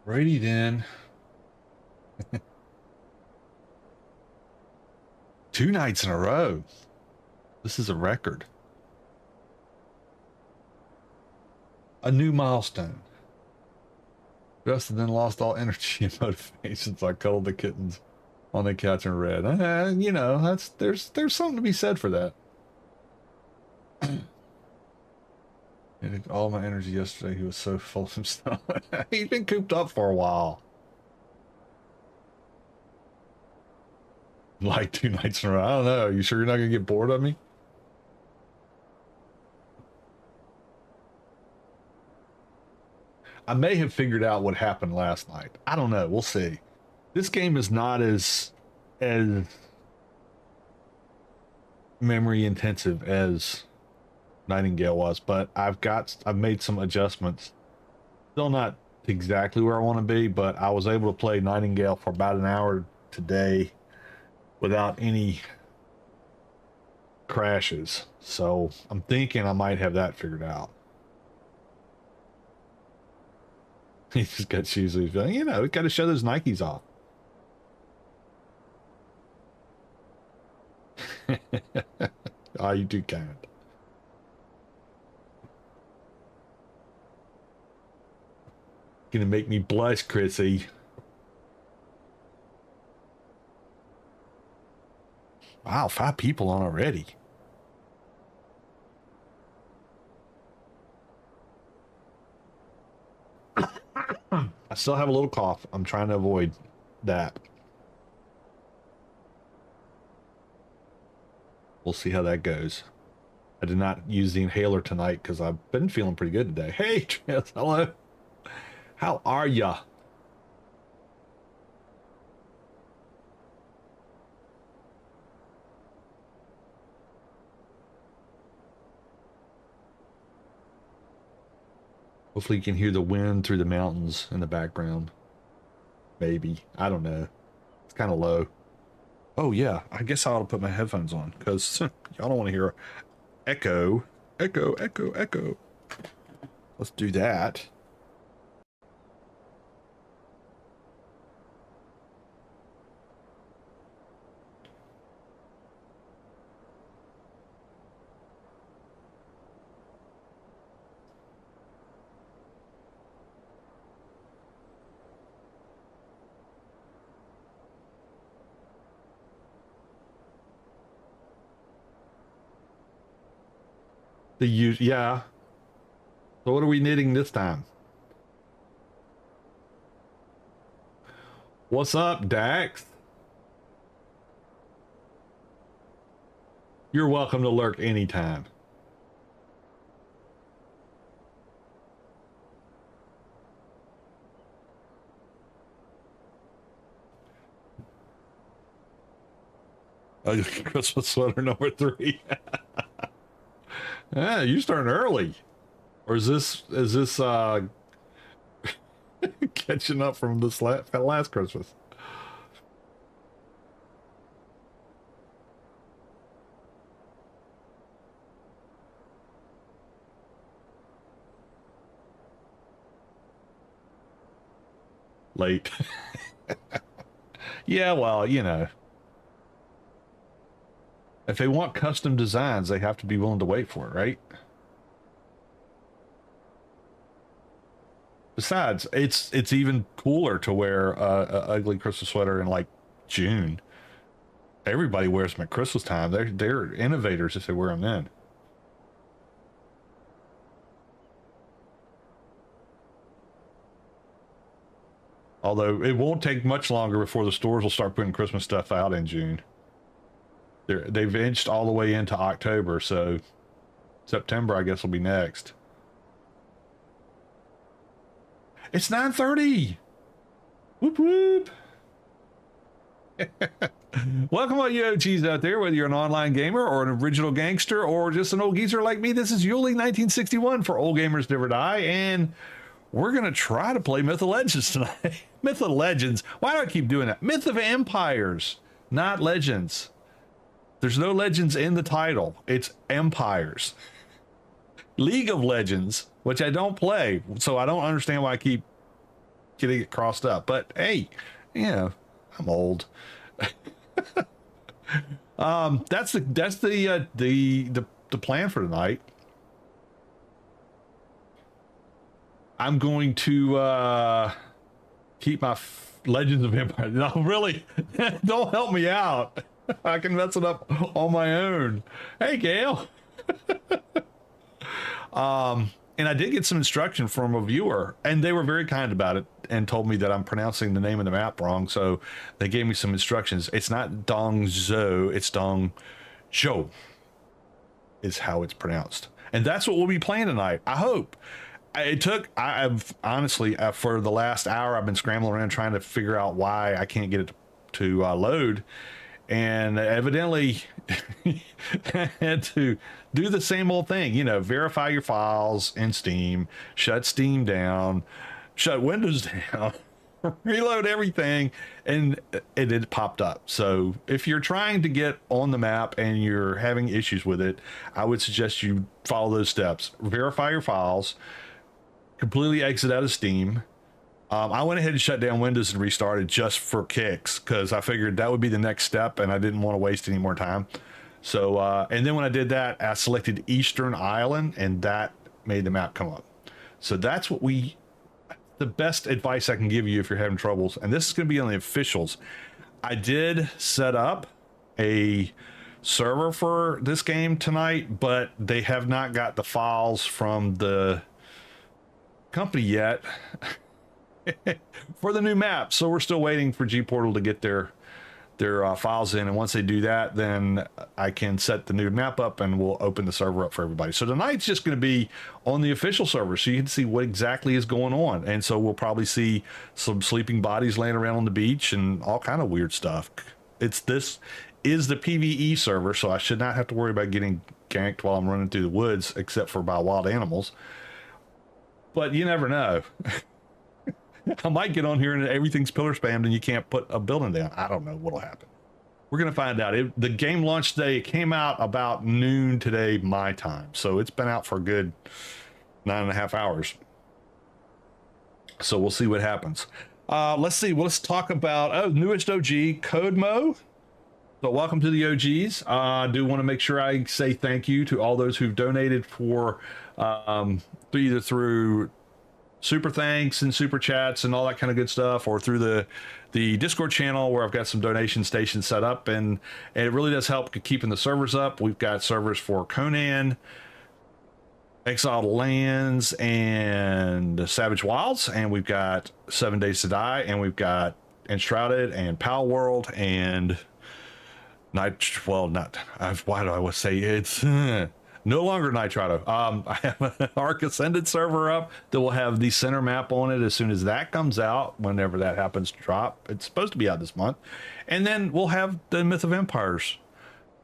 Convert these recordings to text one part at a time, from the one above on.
Righty then. Two nights in a row. This is a record. A new milestone. Justin then lost all energy and motivation, so I cuddled the kittens on the couch and read. You know, there's something to be said for that. All my energy yesterday. He was so full of himself. He's been cooped up for a while. Like 2 nights in a row. I don't know. You sure you're not gonna get bored of me? I may have figured out what happened last night. I don't know. We'll see. This game is not as memory intensive as Nightingale was, but I've made some adjustments. Still not exactly where I want to be, but I was able to play Nightingale for about an hour today without any crashes. So I'm thinking I might have that figured out. He just got shoes. He's like, you know, we got to show those Nikes off. Oh, you do kind. Gonna make me blush, Chrissy. Wow, 5 people on already. I still have a little cough. I'm trying to avoid that. We'll see how that goes. I did not use the inhaler tonight because I've been feeling pretty good today. Hey, Tress, hello. How are ya? Hopefully you can hear the wind through the mountains in the background. Maybe. I don't know. It's kind of low. Oh, yeah. I guess I ought to put my headphones on because y'all don't want to hear echo. Echo, echo, echo. Let's do that. Yeah. So what are we knitting this time? What's up, Dax? You're welcome to lurk anytime. Oh, Christmas sweater number 3. Yeah, you starting early. Or is this catching up from this last Christmas? Late. Yeah, well, you know. If they want custom designs, they have to be willing to wait for it, right? Besides, it's even cooler to wear a ugly Christmas sweater in like June. Everybody wears them at Christmas time. They're innovators if they wear them then. Although it won't take much longer before the stores will start putting Christmas stuff out in June. They've inched all the way into October, so September I guess will be next. It's 9:30. Whoop whoop. Welcome all you OGs out there, whether you're an online gamer or an original gangster or just an old geezer like me. This is Yuli 1961 for Old Gamers Never Die, and we're gonna try to play Myth of Legends tonight. Myth of Legends. Why do I keep doing that? Myth of Empires, not Legends. There's no Legends in the title. It's Empires. League of Legends, which I don't play, so I don't understand why I keep getting it crossed up. But hey, you know, I'm old. That's the plan for tonight. I'm going to keep my Legends of Empire. No, really, don't help me out. I can mess it up on my own. Hey, Gail. And I did get some instruction from a viewer, and they were very kind about it and told me that I'm pronouncing the name of the map wrong. So they gave me some instructions. It's not Dongzhou, it's Dongzhou is how it's pronounced. And that's what we'll be playing tonight. I hope. I've honestly, for the last hour, I've been scrambling around trying to figure out why I can't get it to load. And evidently had to do the same old thing, you know, verify your files in Steam, shut Steam down, shut Windows down, reload everything, and it popped up. So if you're trying to get on the map and you're having issues with it, I would suggest you follow those steps. Verify your files, completely exit out of Steam. I went ahead and shut down Windows and restarted just for kicks because I figured that would be the next step and I didn't want to waste any more time. So, and then when I did that, I selected Eastern Island and that made the map come up. So that's what the best advice I can give you if you're having troubles. And this is going to be on the officials. I did set up a server for this game tonight, but they have not got the files from the company yet. For the new map, so we're still waiting for G-Portal to get their files in, and once they do that, then I can set the new map up and we'll open the server up for everybody. So tonight's just going to be on the official server, so you can see what exactly is going on. And so we'll probably see some sleeping bodies laying around on the beach and all kind of weird stuff. This is the PvE server, so I should not have to worry about getting ganked while I'm running through the woods, except for by wild animals. But you never know. I might get on here and everything's pillar spammed and you can't put a building down. I don't know what'll happen. We're going to find out. The game launch day, it came out about noon today, my time. So it's been out for a good 9.5 hours. So we'll see what happens. Let's see. Let's talk about newest OG, Codemo. So welcome to the OGs. I do want to make sure I say thank you to all those who've donated for either through super thanks and super chats and all that kind of good stuff, or through the Discord channel where I've got some donation stations set up, and it really does help keeping the servers up. We've got servers for Conan, Exiled Lands, and Savage Wilds, and we've got 7 Days to Die, and we've got Enshrouded and Pal World and why do I say it's no longer Nitrado. I have an Arc Ascended server up that will have the center map on it as soon as that comes out, whenever that happens to drop. It's supposed to be out this month. And then we'll have the Myth of Empires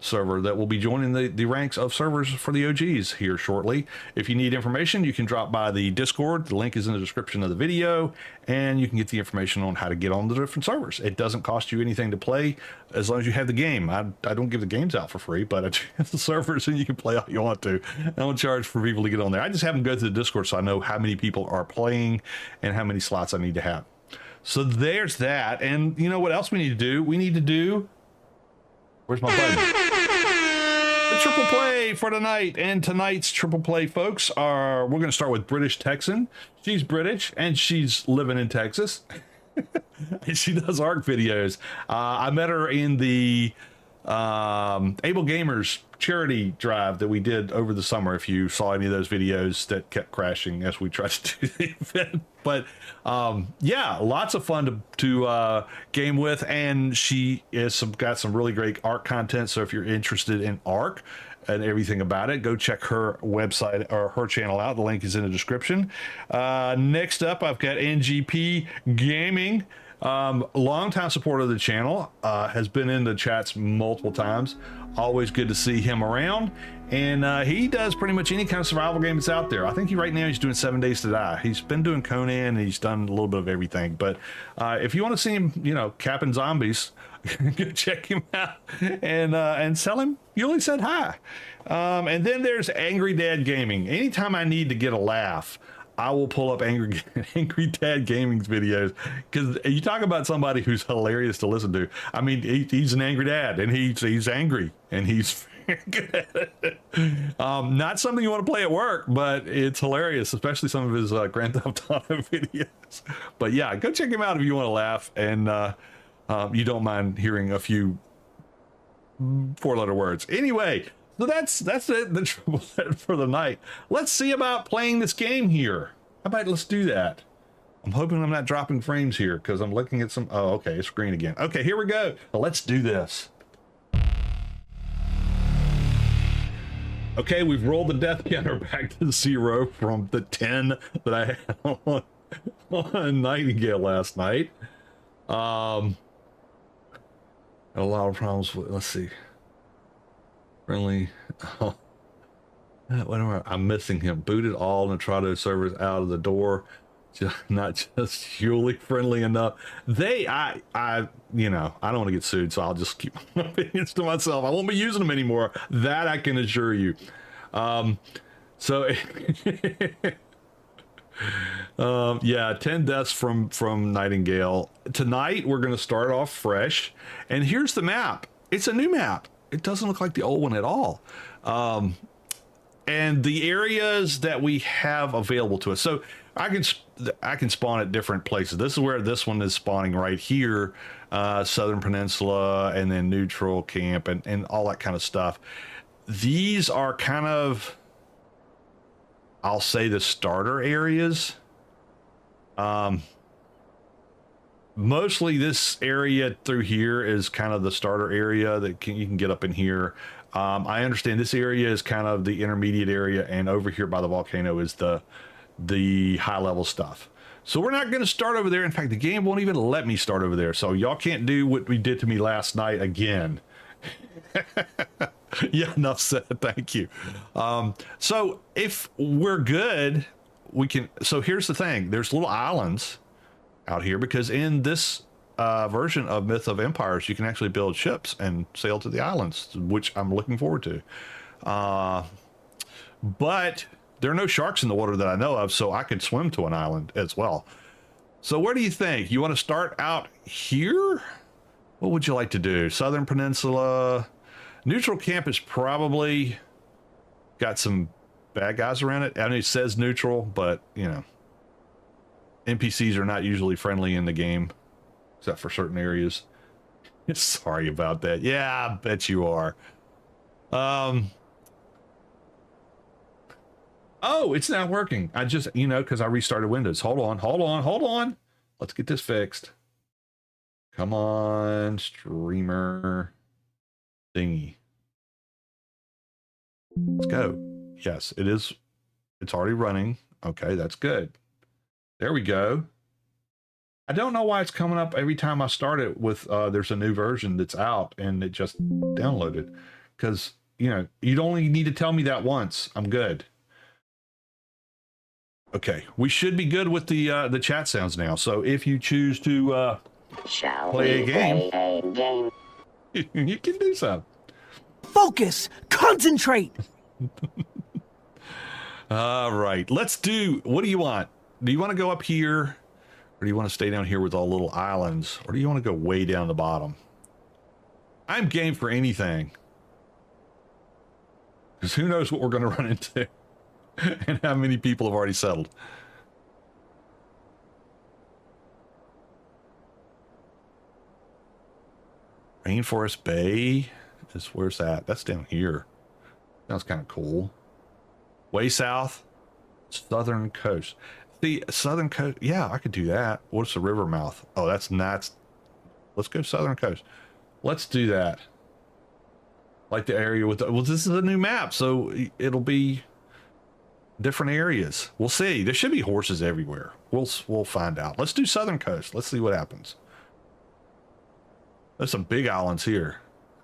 server that will be joining the ranks of servers for the OGs here shortly. If you need information, you can drop by the Discord. The link is in the description of the video, and you can get the information on how to get on the different servers. It doesn't cost you anything to play as long as you have the game. I don't give the games out for free, but I have the servers and you can play all you want to. I don't charge for people to get on there. I just have them go to the Discord so I know how many people are playing and how many slots I need to have. So there's that. And you know what else we need to do? We need to do... Where's my button? The triple play for tonight. And tonight's triple play, folks, we're going to start with British Texan. She's British and she's living in Texas. And she does ARC videos. I met her in the Able Gamers charity drive that we did over the summer. If you saw any of those videos that kept crashing as we tried to do the event. But yeah, lots of fun to game with, and she is got some really great ARC content. So if you're interested in ARC and everything about it, go check her website or her channel out. The link is in the description. Next up, I've got NGP Gaming. Longtime supporter of the channel, has been in the chats multiple times. Always good to see him around, and he does pretty much any kind of survival game that's out there. I think right now he's doing 7 Days to Die. He's been doing Conan, and he's done a little bit of everything. But if you want to see him, you know, capping zombies, go check him out and tell him Yuli said hi. And then there's Angry Dad Gaming. Anytime I need to get a laugh, I will pull up Angry Dad Gaming's videos, because you talk about somebody who's hilarious to listen to. I mean, he's an angry dad, and he's angry, and he's very good at it. Not something you want to play at work, but it's hilarious, especially some of his Grand Theft Auto videos. But yeah, go check him out if you want to laugh, and you don't mind hearing a few 4-letter words. Anyway, so that's it, the triple set for the night. Let's see about playing this game here. How about let's do that? I'm hoping I'm not dropping frames here, because I'm looking at some... Oh, okay, it's green again. Okay, here we go. Well, let's do this. Okay, we've rolled the death counter back to 0 from the 10 that I had on Nightingale last night. Had a lot of problems with... Let's see. Friendly. Oh, whatever. I'm missing him. Booted all Nitrado servers out of the door. Not just Yuli friendly enough. You know, I don't want to get sued, so I'll just keep my opinions to myself. I won't be using them anymore. That I can assure you. Yeah, 10 deaths from Nightingale. Tonight we're going to start off fresh, and here's the map. It's a new map. It doesn't look like the old one at all. And the areas that we have available to us. So I can spawn at different places. This is where this one is spawning right here. Southern Peninsula, and then neutral camp, and all that kind of stuff. These are kind of, I'll say, the starter areas. Mostly this area through here is kind of the starter area that you can get up in here. I understand this area is kind of the intermediate area, and over here by the volcano is the high level stuff. So we're not going to start over there. In fact, the game won't even let me start over there. So y'all can't do what we did to me last night again. Yeah, enough said. Thank you. So if we're good, we can. So here's the thing. There's little islands out here, because in this version of Myth of Empires, you can actually build ships and sail to the islands, which I'm looking forward to. But there are no sharks in the water that I know of, so I could swim to an island as well. So where do you think? You want to start out here? What would you like to do? Southern Peninsula. Neutral camp is probably got some bad guys around it. I mean, it says neutral, but, you know, NPCs are not usually friendly in the game, except for certain areas. Sorry about that. Yeah, I bet you are. Oh, it's not working. I just, you know, because I restarted Windows. Hold on. Let's get this fixed. Come on, streamer thingy. Let's go. Yes, it is. It's already running. Okay, that's good. There we go. I don't know why it's coming up every time I start it with there's a new version that's out and it just downloaded. Because, you know, you'd only need to tell me that once. I'm good. Okay, we should be good with the chat sounds now. So if you choose to play a game, you can do so. Focus, concentrate. All right, let's do. What do you want? Do you want to go up here, or do you want to stay down here with all little islands, or do you want to go way down the bottom? I'm game for anything, because who knows what we're going to run into. And how many people have already settled. Rainforest Bay is, where's that? That's down here. Sounds kind of cool. Way south, southern coast. The southern coast, yeah, I could do that. What's the river mouth? Oh, that's not. Let's go southern coast. Let's do that. Like the area with the, well, this is a new map, so it'll be different areas. We'll see. There should be horses everywhere. We'll find out. Let's do southern coast. Let's see what happens. There's some big islands here.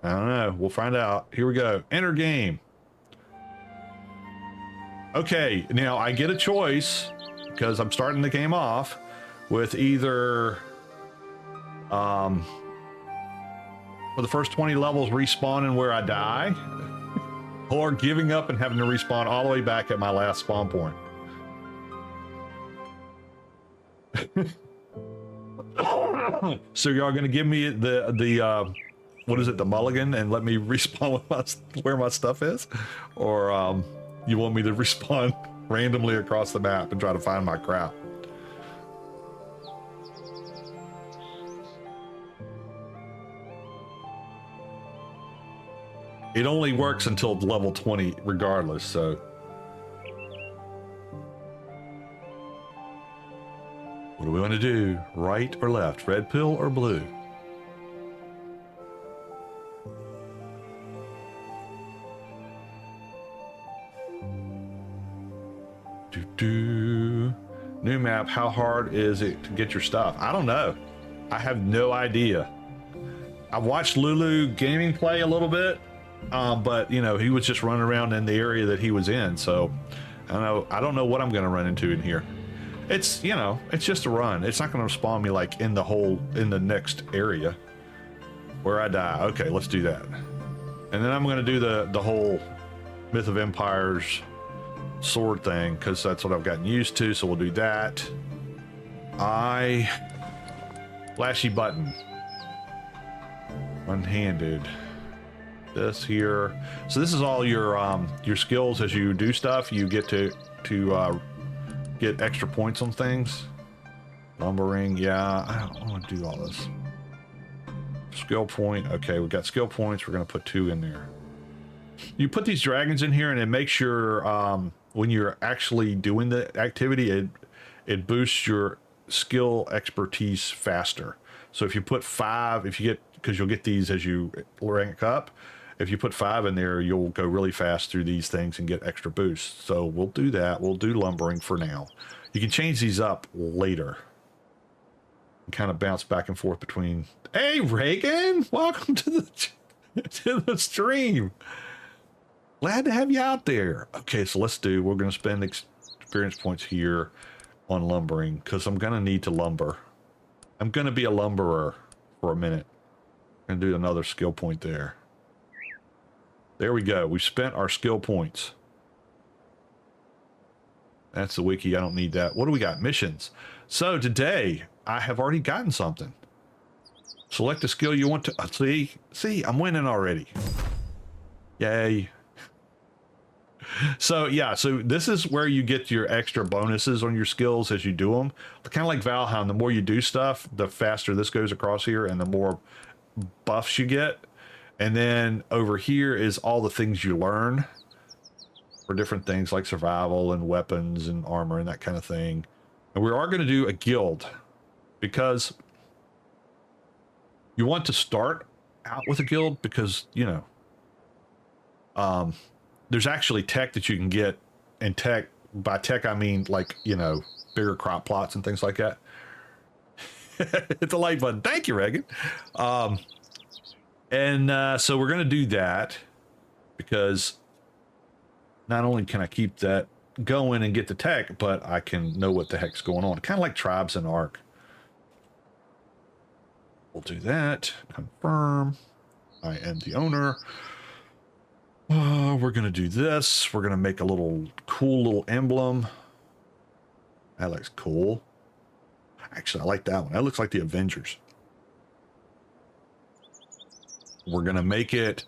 I don't know. We'll find out. Here we go. Enter game. Okay, now I get a choice because I'm starting the game off with either for the first 20 levels respawning where I die, or giving up and having to respawn all the way back at my last spawn point. So y'all gonna give me the what is it, the mulligan, and let me respawn with where my stuff is, or you want me to respawn randomly across the map and try to find my crap? It only works until level 20 regardless, so. What do we want to do? Right or left? Red pill or blue? New map. How hard is it to get your stuff? I don't know. I have no idea. I've watched Lulu Gaming play a little bit, but you know, he was just running around in the area that he was in, so I don't know what I'm going to run into in here. It's, you know, it's just a run. It's not going to spawn me like in the next area where I die. Okay, let's do that. And then I'm going to do the whole Myth of Empires sword thing, because that's what I've gotten used to, so we'll do that. Flashy button. One-handed. This here. So this is all your skills as you do stuff. You get to get extra points on things. Lumbering, yeah, I don't want to do all this. Skill point, okay, we got skill points. We're gonna put 2 in there. You put these dragons in here, and it makes your when you're actually doing the activity, it boosts your skill expertise faster. So if you put 5, because you'll get these as you rank up. If you put 5 in there, you'll go really fast through these things and get extra boosts. So we'll do that. We'll do lumbering for now. You can change these up later. And kind of bounce back and forth between. Hey, Reagan, welcome to the stream. Glad to have you out there. Okay, so we're going to spend experience points here on lumbering, because I'm going to need to lumber. I'm going to be a lumberer for a minute. I'm going to do another skill point there. There we go. We spent our skill points. That's the wiki. I don't need that. What do we got? Missions. So today, I have already gotten something. Select a skill you want to... See, I'm winning already. Yay. So, yeah. So this is where you get your extra bonuses on your skills as you do them. Kind of like Valheim. The more you do stuff, the faster this goes across here, and the more buffs you get. And then over here is all the things you learn for different things like survival and weapons and armor and that kind of thing. And we are going to do a guild, because you want to start out with a guild, because, you know, there's actually tech that you can get, and by tech, I mean, like, you know, bigger crop plots and things like that. It's a like button. Thank you, Reagan. So we're going to do that, because not only can I keep that going and get the tech, but I can know what the heck's going on. Kind of like tribes in Ark. We'll do that. Confirm. I am the owner. We're going to do this. We're going to make a cool little emblem. That looks cool. Actually, I like that one. That looks like the Avengers. We're going to make it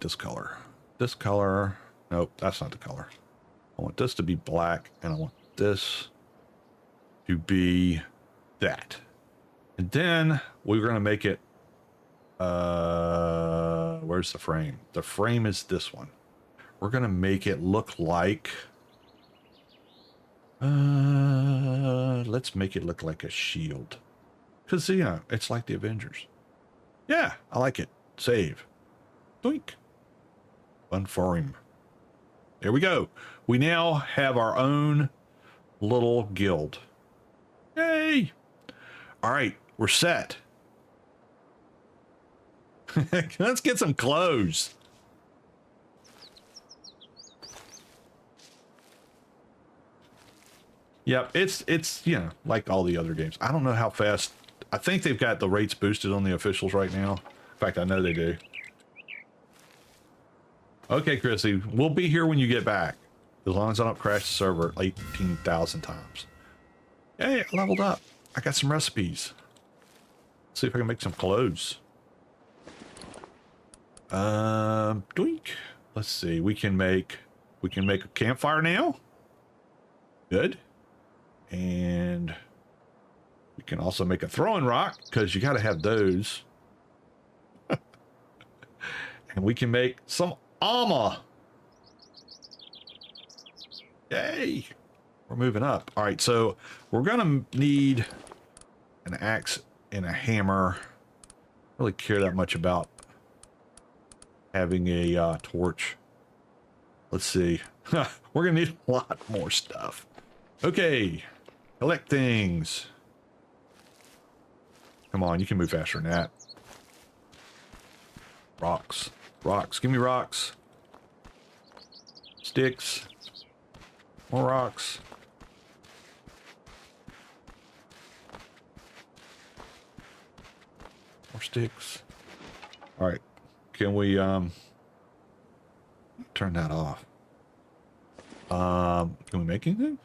this color. This color. Nope, that's not the color. I want this to be black, and I want this to be that. And then we're going to make it, where's the frame? The frame is this one. We're going to make it look like, let's make it look like a shield. Because, you know, it's like the Avengers. Yeah, I like it. Save. Doink. Confirm. There we go. We now have our own little guild. Yay! All right, we're set. Let's get some clothes. Yep, it's you know, like all the other games. I don't know how fast. I think they've got the rates boosted on the officials right now. In fact, I know they do. Okay, Chrissy, we'll be here when you get back. As long as I don't crash the server 18,000 times. Hey, I leveled up. I got some recipes. Let's see if I can make some clothes. Doink. Let's see. We can make a campfire now. Good. And we can also make a throwing rock because you got to have those. And we can make some armor. Yay. We're moving up. All right, so we're going to need an axe and a hammer. I don't really care that much about having a torch. Let's see. We're going to need a lot more stuff. Okay. Collect things. Come on, you can move faster than that. Rocks. Rocks. Give me rocks. Sticks. More rocks. More sticks. All right. Can we turn that off? Can we make anything?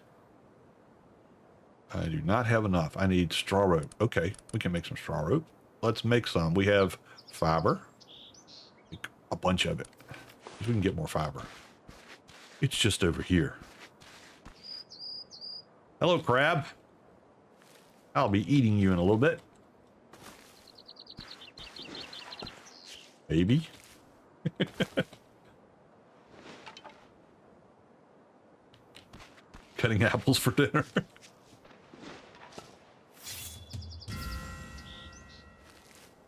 I do not have enough. I need straw rope. Okay, we can make some straw rope. Let's make some. We have fiber. Make a bunch of it. We can get more fiber. It's just over here. Hello, crab. I'll be eating you in a little bit. Maybe. Cutting apples for dinner.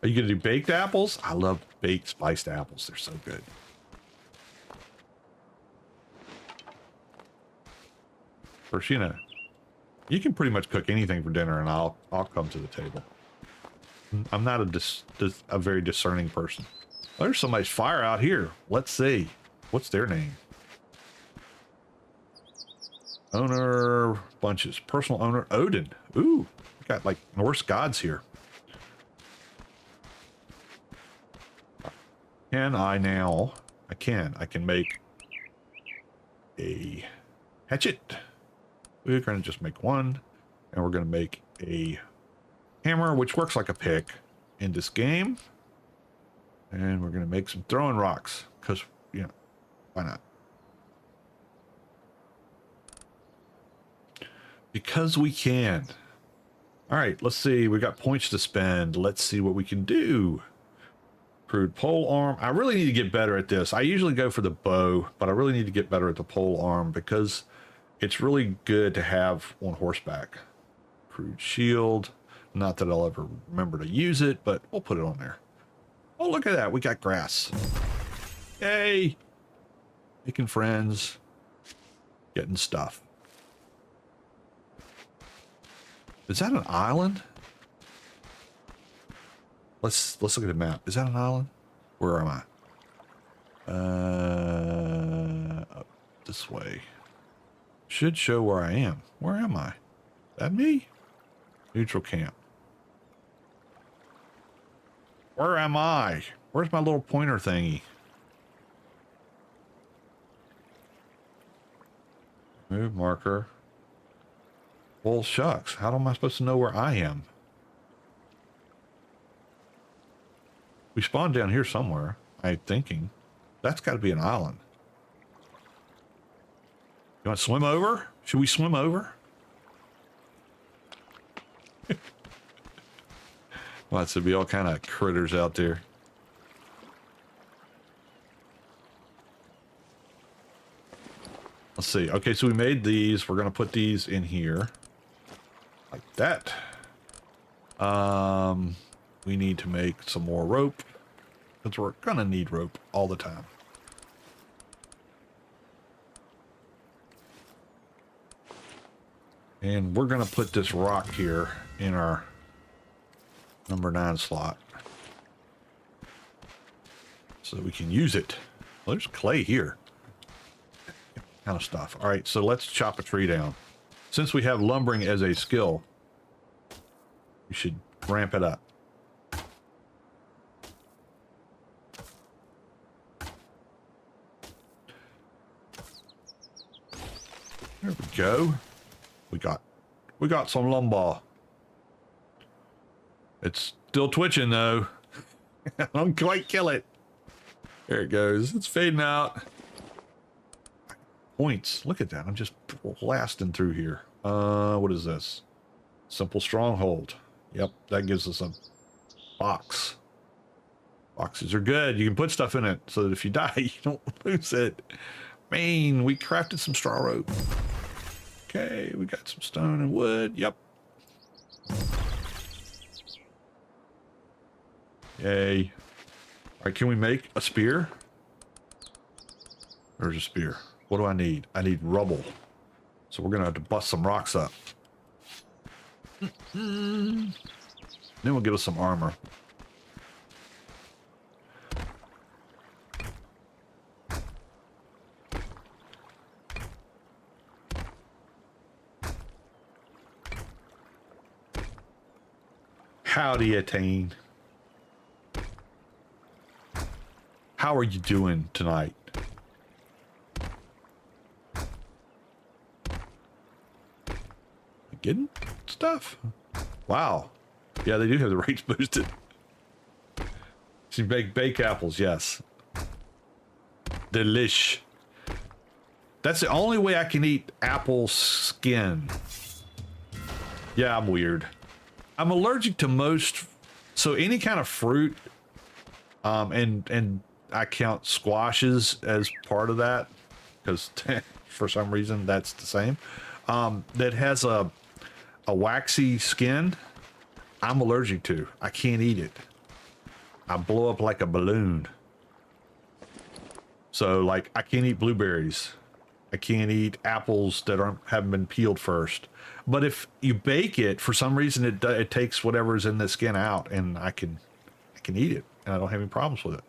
Are you going to do baked apples? I love baked spiced apples. They're so good. First, you know, you can pretty much cook anything for dinner and I'll come to the table. I'm not a very discerning person. There's somebody's fire out here. Let's see. What's their name? Owner bunches. Personal owner Odin. Ooh, we got like Norse gods here. Can I now? I can make a hatchet. We're going to just make one. And we're going to make a hammer, which works like a pick in this game. And we're going to make some throwing rocks. Because, you know, why not? Because we can. All right, let's see. We got points to spend. Let's see what we can do. Crude pole arm. I really need to get better at this. I usually go for the bow, but I really need to get better at the pole arm because it's really good to have on horseback. Crude shield. Not that I'll ever remember to use it, but we'll put it on there. Oh, look at that. We got grass. Yay. Making friends. Getting stuff. Is that an island? Let's look at the map. Is that an island? Where am I? Up this way. Should show where I am. Where am I? That me? Neutral camp. Where am I? Where's my little pointer thingy? Move marker. Well, shucks. How am I supposed to know where I am? We spawned down here somewhere, I'm thinking. That's got to be an island. You want to swim over? Should we swim over? Well, there'd be all kind of critters out there. Let's see. Okay, so we made these. We're going to put these in here. Like that. We need to make some more rope. Because we're going to need rope all the time. And we're going to put this rock here in our number 9 slot. So we can use it. Well, there's clay here. Kind of stuff. All right, so let's chop a tree down. Since we have lumbering as a skill, we should ramp it up. There we go. We got We got some lumber. It's still twitching though. I don't quite kill it. There it goes. It's fading out. Points. Look at that. I'm just blasting through here. What is this? Simple stronghold. Yep, that gives us a box. Boxes are good. You can put stuff in it so that if you die, you don't lose it. Man, we crafted some straw rope. Okay, we got some stone and wood. Yep. Yay. All right, can we make a spear? There's a spear. What do I need? I need rubble. So we're gonna have to bust some rocks up. Then we'll give us some armor. Howdy, Attain. How are you doing tonight? Getting stuff? Wow. Yeah, they do have the rates boosted. So you bake apples, yes. Delish. That's the only way I can eat apple skin. Yeah, I'm weird. I'm allergic to most, so any kind of fruit, and I count squashes as part of that, because for some reason that's the same. That has a waxy skin, I'm allergic to. I can't eat it. I blow up like a balloon. So like I can't eat blueberries. I can't eat apples that haven't been peeled first. But if you bake it, for some reason it takes whatever's in the skin out, and I can eat it, and I don't have any problems with it.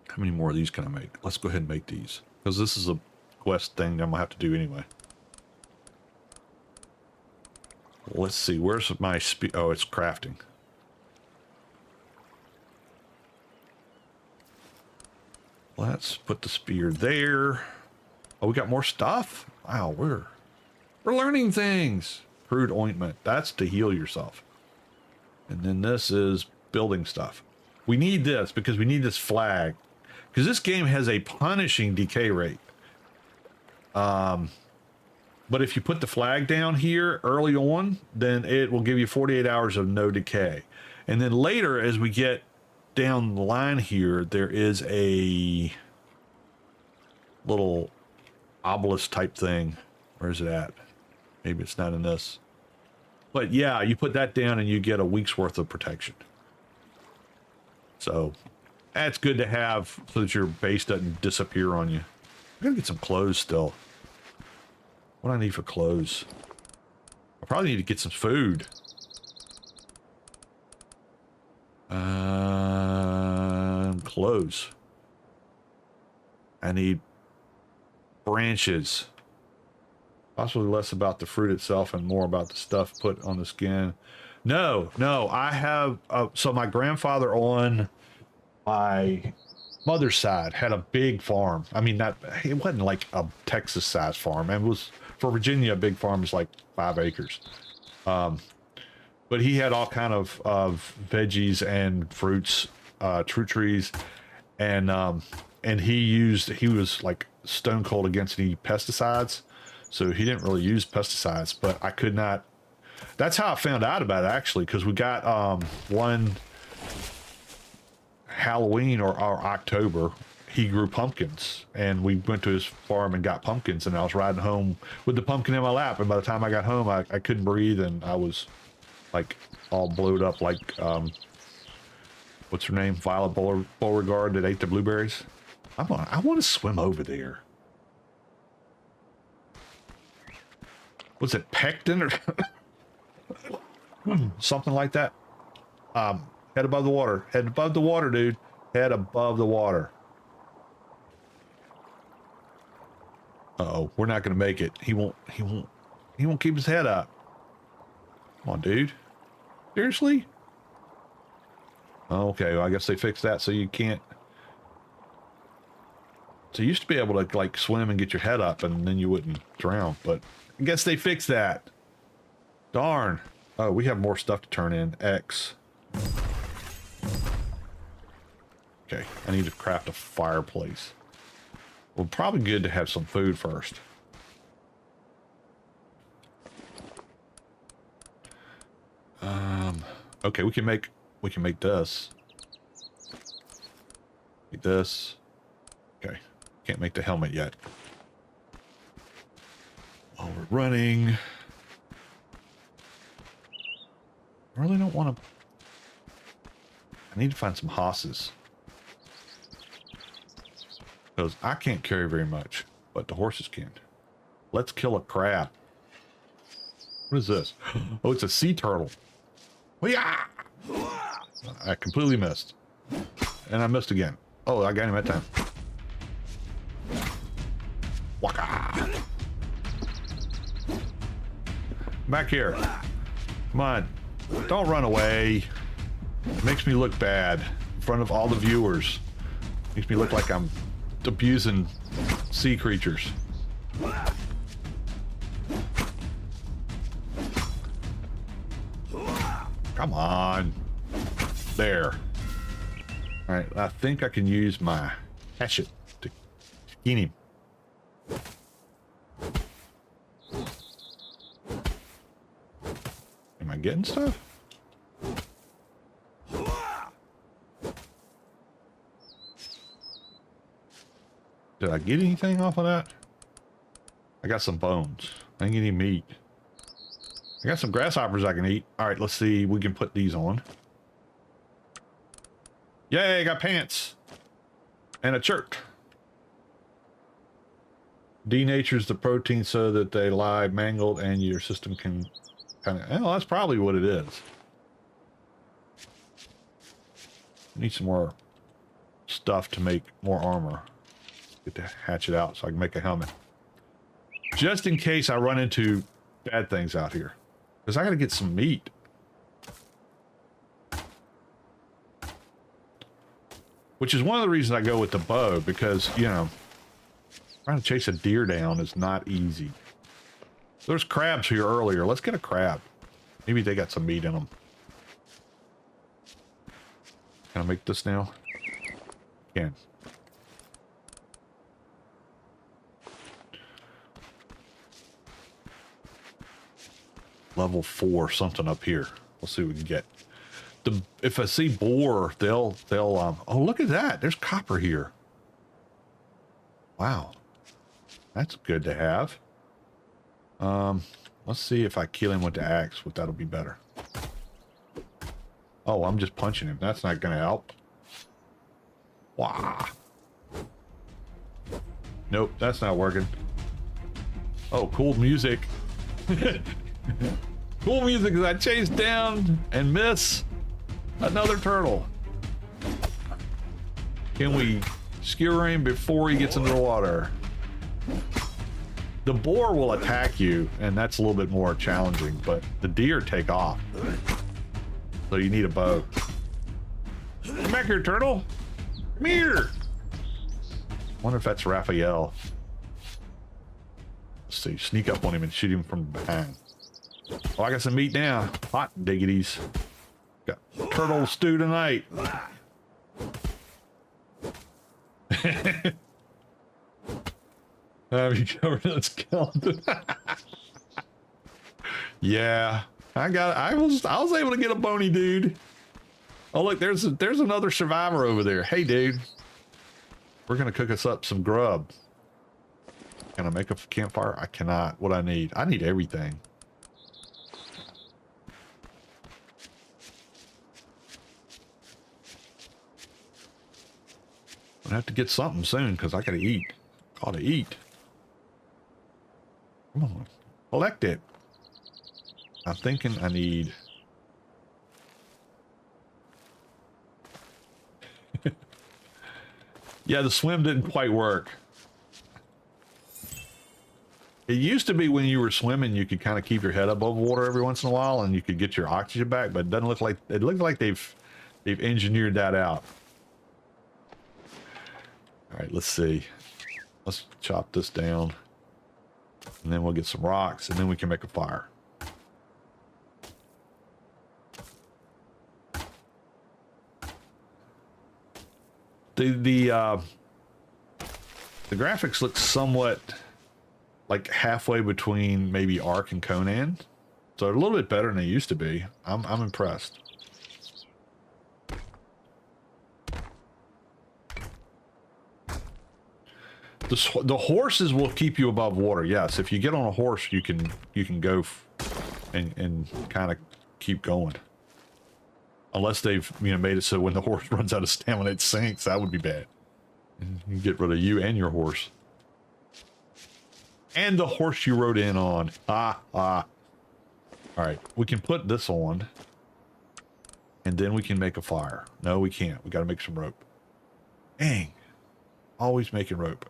How many more of these can I make? Let's go ahead and make these, because this is a quest thing that I'm gonna have to do anyway. Let's see, where's my oh, it's crafting. Let's put the spear there. Oh, we got more stuff? Wow, we're learning things. Crude ointment, that's to heal yourself. And then this is building stuff. We need this because we need this flag, because this game has a punishing decay rate. But if you put the flag down here early on, then it will give you 48 hours of no decay. And then later, as we get down the line here, there is a little obelisk type thing. Where is it at? Maybe it's not in this. But yeah, you put that down and you get a week's worth of protection. So that's good to have so that your base doesn't disappear on you. I'm gonna get some clothes still. What do I need for clothes? I probably need to get some food. Clothes. I need branches. Possibly less about the fruit itself and more about the stuff put on the skin. No, I have, so my grandfather on my mother's side had a big farm. I mean, it wasn't like a Texas sized farm. It was, for Virginia, a big farm is like 5 acres. But he had all kind of veggies and fruits, fruit trees, and he was like stone cold against any pesticides, so he didn't really use pesticides. But I could not. That's how I found out about it, actually, because we got one Halloween or October, he grew pumpkins, and we went to his farm and got pumpkins, and I was riding home with the pumpkin in my lap, and by the time I got home, I couldn't breathe, and I was like all blowed up like what's her name, Violet Beauregard, that ate the blueberries. I want to swim over there. Was it pectin or something like that? Head above the water. Head above the water, dude. Head above the water. Uh-oh, we're not gonna make it. He won't keep his head up. Come on, dude. Seriously? Oh, okay, well, I guess they fixed that so you can't So you used to be able to like swim and get your head up and then you wouldn't drown, but I guess they fixed that. Darn. Oh, we have more stuff to turn in. X. Okay, I need to craft a fireplace. Well, probably good to have some food first. Okay, we can make this. Make this. Okay, can't make the helmet yet. While we're running, I really don't want to. I need to find some hosses because I can't carry very much, but the horses can. Let's kill a crab. What is this? Oh, it's a sea turtle. Yeah! I completely missed. And I missed again. Oh, I got him that time. Waka! Back here. Come on. Don't run away. It makes me look bad in front of all the viewers. Makes me look like I'm abusing sea creatures. Come on. There. All right, I think I can use my hatchet to skin him. Am I getting stuff? Did I get anything off of that? I got some bones. I didn't get any meat. I got some grasshoppers I can eat. All right, let's see. We can put these on. Yay, I got pants. And a shirt. Denatures the protein so that they lie mangled and your system can kind of... Oh, that's probably what it is. Need some more stuff to make more armor. Get the hatchet out so I can make a helmet. Just in case I run into bad things out here. Because I gotta get some meat. Which is one of the reasons I go with the bow, because, you know, trying to chase a deer down is not easy. There's crabs here earlier. Let's get a crab. Maybe they got some meat in them. Can I make this now? Can. Level 4 something up here. We'll see what we can get. If I see boar, they'll oh, look at that. There's copper here. Wow. That's good to have. Let's see if I kill him with the axe, what that'll be better. Oh, I'm just punching him. That's not gonna help. Wow. Nope, that's not working. Oh, cool music. Cool music as I chase down and miss another turtle. Can we skewer him before he gets into the water? The boar will attack you, and that's a little bit more challenging, but the deer take off. So you need a bow. Come back here, turtle. Come here. Wonder if that's Raphael. Let's see, sneak up on him and shoot him from behind. Oh, I got some meat now. Hot diggities. Got turtle stew tonight. Have you covered that skeleton? Yeah, I was able to get a bony dude. Oh look, there's another survivor over there. Hey dude, we're gonna cook us up some grub. Can I make a campfire? I cannot. What I need everything. I have to get something soon because I gotta eat. Gotta eat. Come on, collect it. I'm thinking I need. Yeah, the swim didn't quite work. It used to be when you were swimming, you could kind of keep your head above water every once in a while, and you could get your oxygen back. But it doesn't look like it. Looks like they've engineered that out. All right, let's see. Let's chop this down. And then we'll get some rocks, and then we can make a fire. The graphics look somewhat like halfway between maybe Ark and Conan. So they're a little bit better than they used to be. I'm impressed. The horses will keep you above water. Yes, if you get on a horse, you can go and kind of keep going. Unless they've made it so when the horse runs out of stamina, it sinks. That would be bad. And you get rid of you and your horse. And the horse you rode in on. Ah. Alright, we can put this on. And then we can make a fire. No, we can't. We got to make some rope. Dang. Always making rope.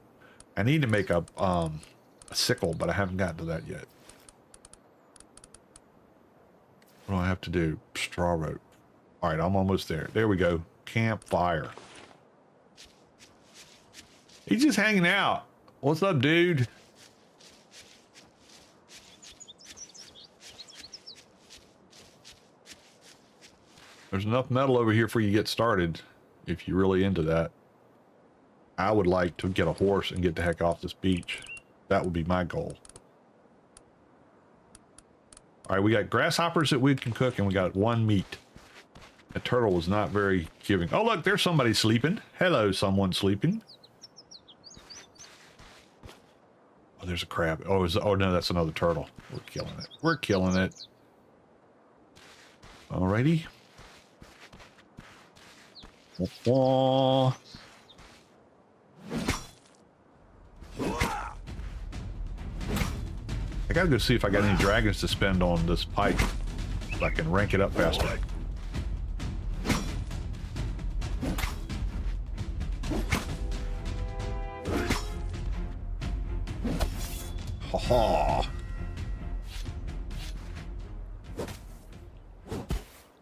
I need to make a sickle, but I haven't gotten to that yet. What do I have to do? Straw rope. Alright, I'm almost there. There we go. Campfire. He's just hanging out. What's up, dude? There's enough metal over here for you to get started, if you're really into that. I would like to get a horse and get the heck off this beach. That would be my goal. Alright, we got grasshoppers that we can cook, and we got one meat. The turtle was not very giving. Oh, look, there's somebody sleeping. Hello, someone sleeping. Oh, there's a crab. Oh, no, that's another turtle. We're killing it. We're killing it. Alrighty. Oh. I gotta go see if I got any dragons to spend on this pike so I can rank it up faster. Ha ha.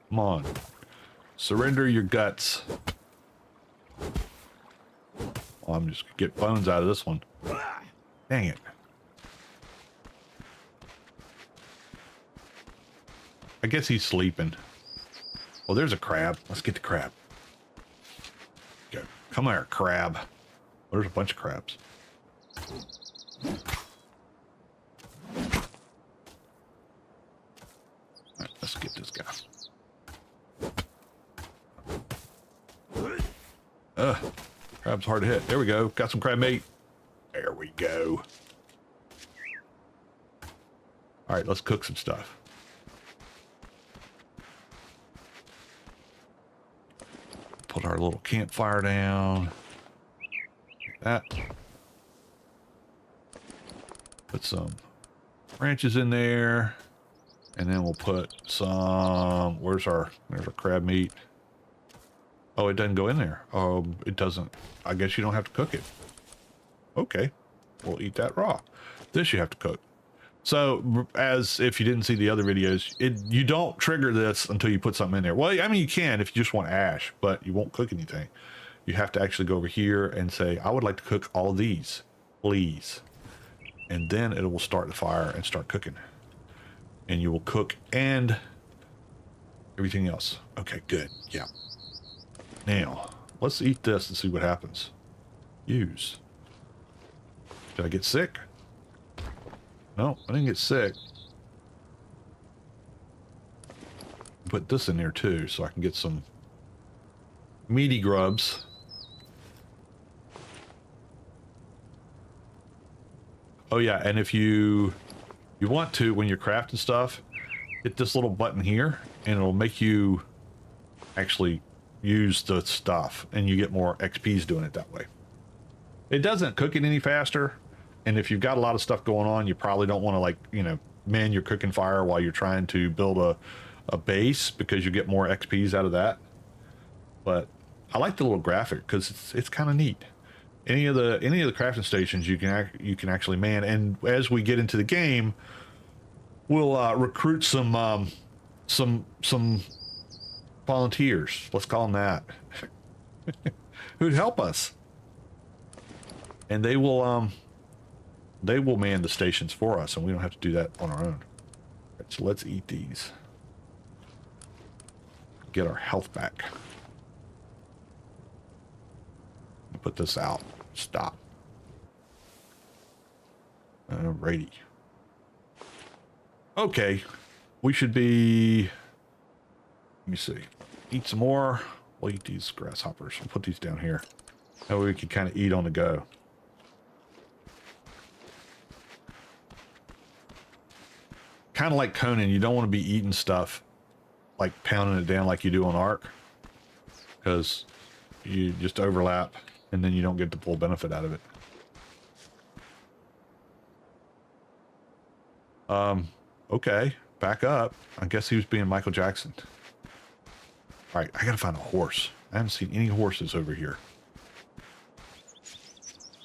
Come on. Surrender your guts. Oh, I'm just gonna get bones out of this one. Dang it. I guess he's sleeping. Oh, there's a crab. Let's get the crab. Go. Come here, crab. Oh, there's a bunch of crabs. Alright, let's get this guy. Crab's hard to hit. There we go. Got some crab meat. There we go. Alright, let's cook some stuff. Put our little campfire down. Like that. Put some branches in there. And then we'll put some... There's our crab meat. Oh, it doesn't go in there. It doesn't. I guess you don't have to cook it. Okay. We'll eat that raw. This you have to cook. So, as if you didn't see the other videos, you don't trigger this until you put something in there. Well, I mean, you can if you just want ash, but you won't cook anything. You have to actually go over here and say, I would like to cook all of these, please. And then it will start the fire and start cooking. And you will cook and everything else. Okay, good. Yeah. Now, let's eat this and see what happens. Use. Did I get sick? No, I didn't get sick. Put this in there too, so I can get some meaty grubs. Oh yeah, and if you want to, when you're crafting stuff, hit this little button here, and it'll make you actually use the stuff, and you get more XPs doing it that way. It doesn't cook it any faster, and if you've got a lot of stuff going on, you probably don't want to, like, man your cooking fire while you're trying to build a base, because you get more XPs out of that. But I like the little graphic because it's kind of neat. Any of the crafting stations you can actually man, and as we get into the game, we'll recruit some volunteers. Let's call them that. Who'd help us. And they will man the stations for us, and we don't have to do that on our own. Right, so let's eat these. Get our health back. Put this out. Stop. Alrighty. Okay. We should be... Let me see. Eat some more. We'll eat these grasshoppers. We'll put these down here. That way we can kind of eat on the go. Kind of like Conan, you don't want to be eating stuff like pounding it down like you do on Ark, because you just overlap and then you don't get the full benefit out of it. Okay, back up. I guess he was being Michael Jackson. All right, I gotta find a horse. I haven't seen any horses over here.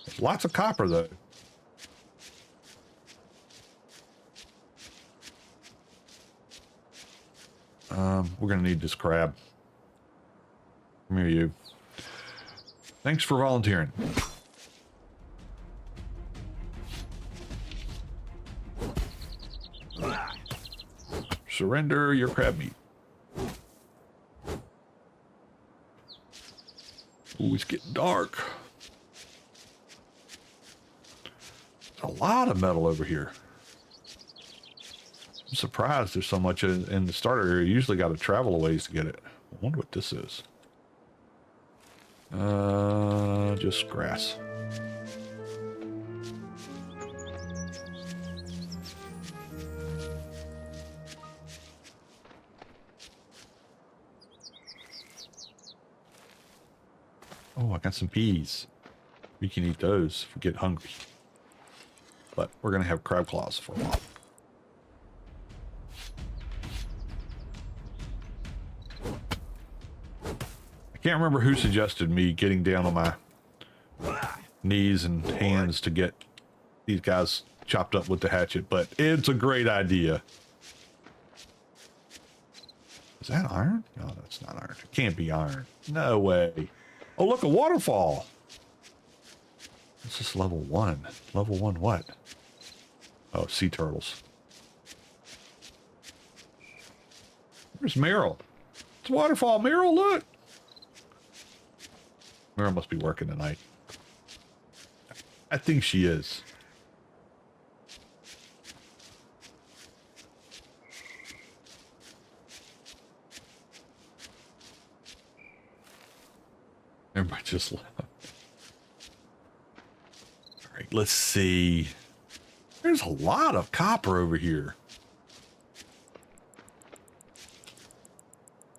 There's lots of copper though. We're gonna need this crab. Come here, you. Thanks for volunteering. Surrender your crab meat. Ooh, it's getting dark. There's a lot of metal over here. I'm surprised there's so much in the starter area. You usually got to travel a ways to get it. I wonder what this is. Just grass. Oh, I got some peas. We can eat those if we get hungry. But we're going to have crab claws for a while. I can't remember who suggested me getting down on my knees and hands to get these guys chopped up with the hatchet, but it's a great idea. Is that iron? No, that's not iron. It can't be iron. No way. Oh, look, a waterfall. This is level 1. Level 1 what? Oh, sea turtles. Where's Meryl? It's a waterfall. Meryl, look. Meryl must be working tonight. I think she is. Everybody just left. All right, let's see. There's a lot of copper over here.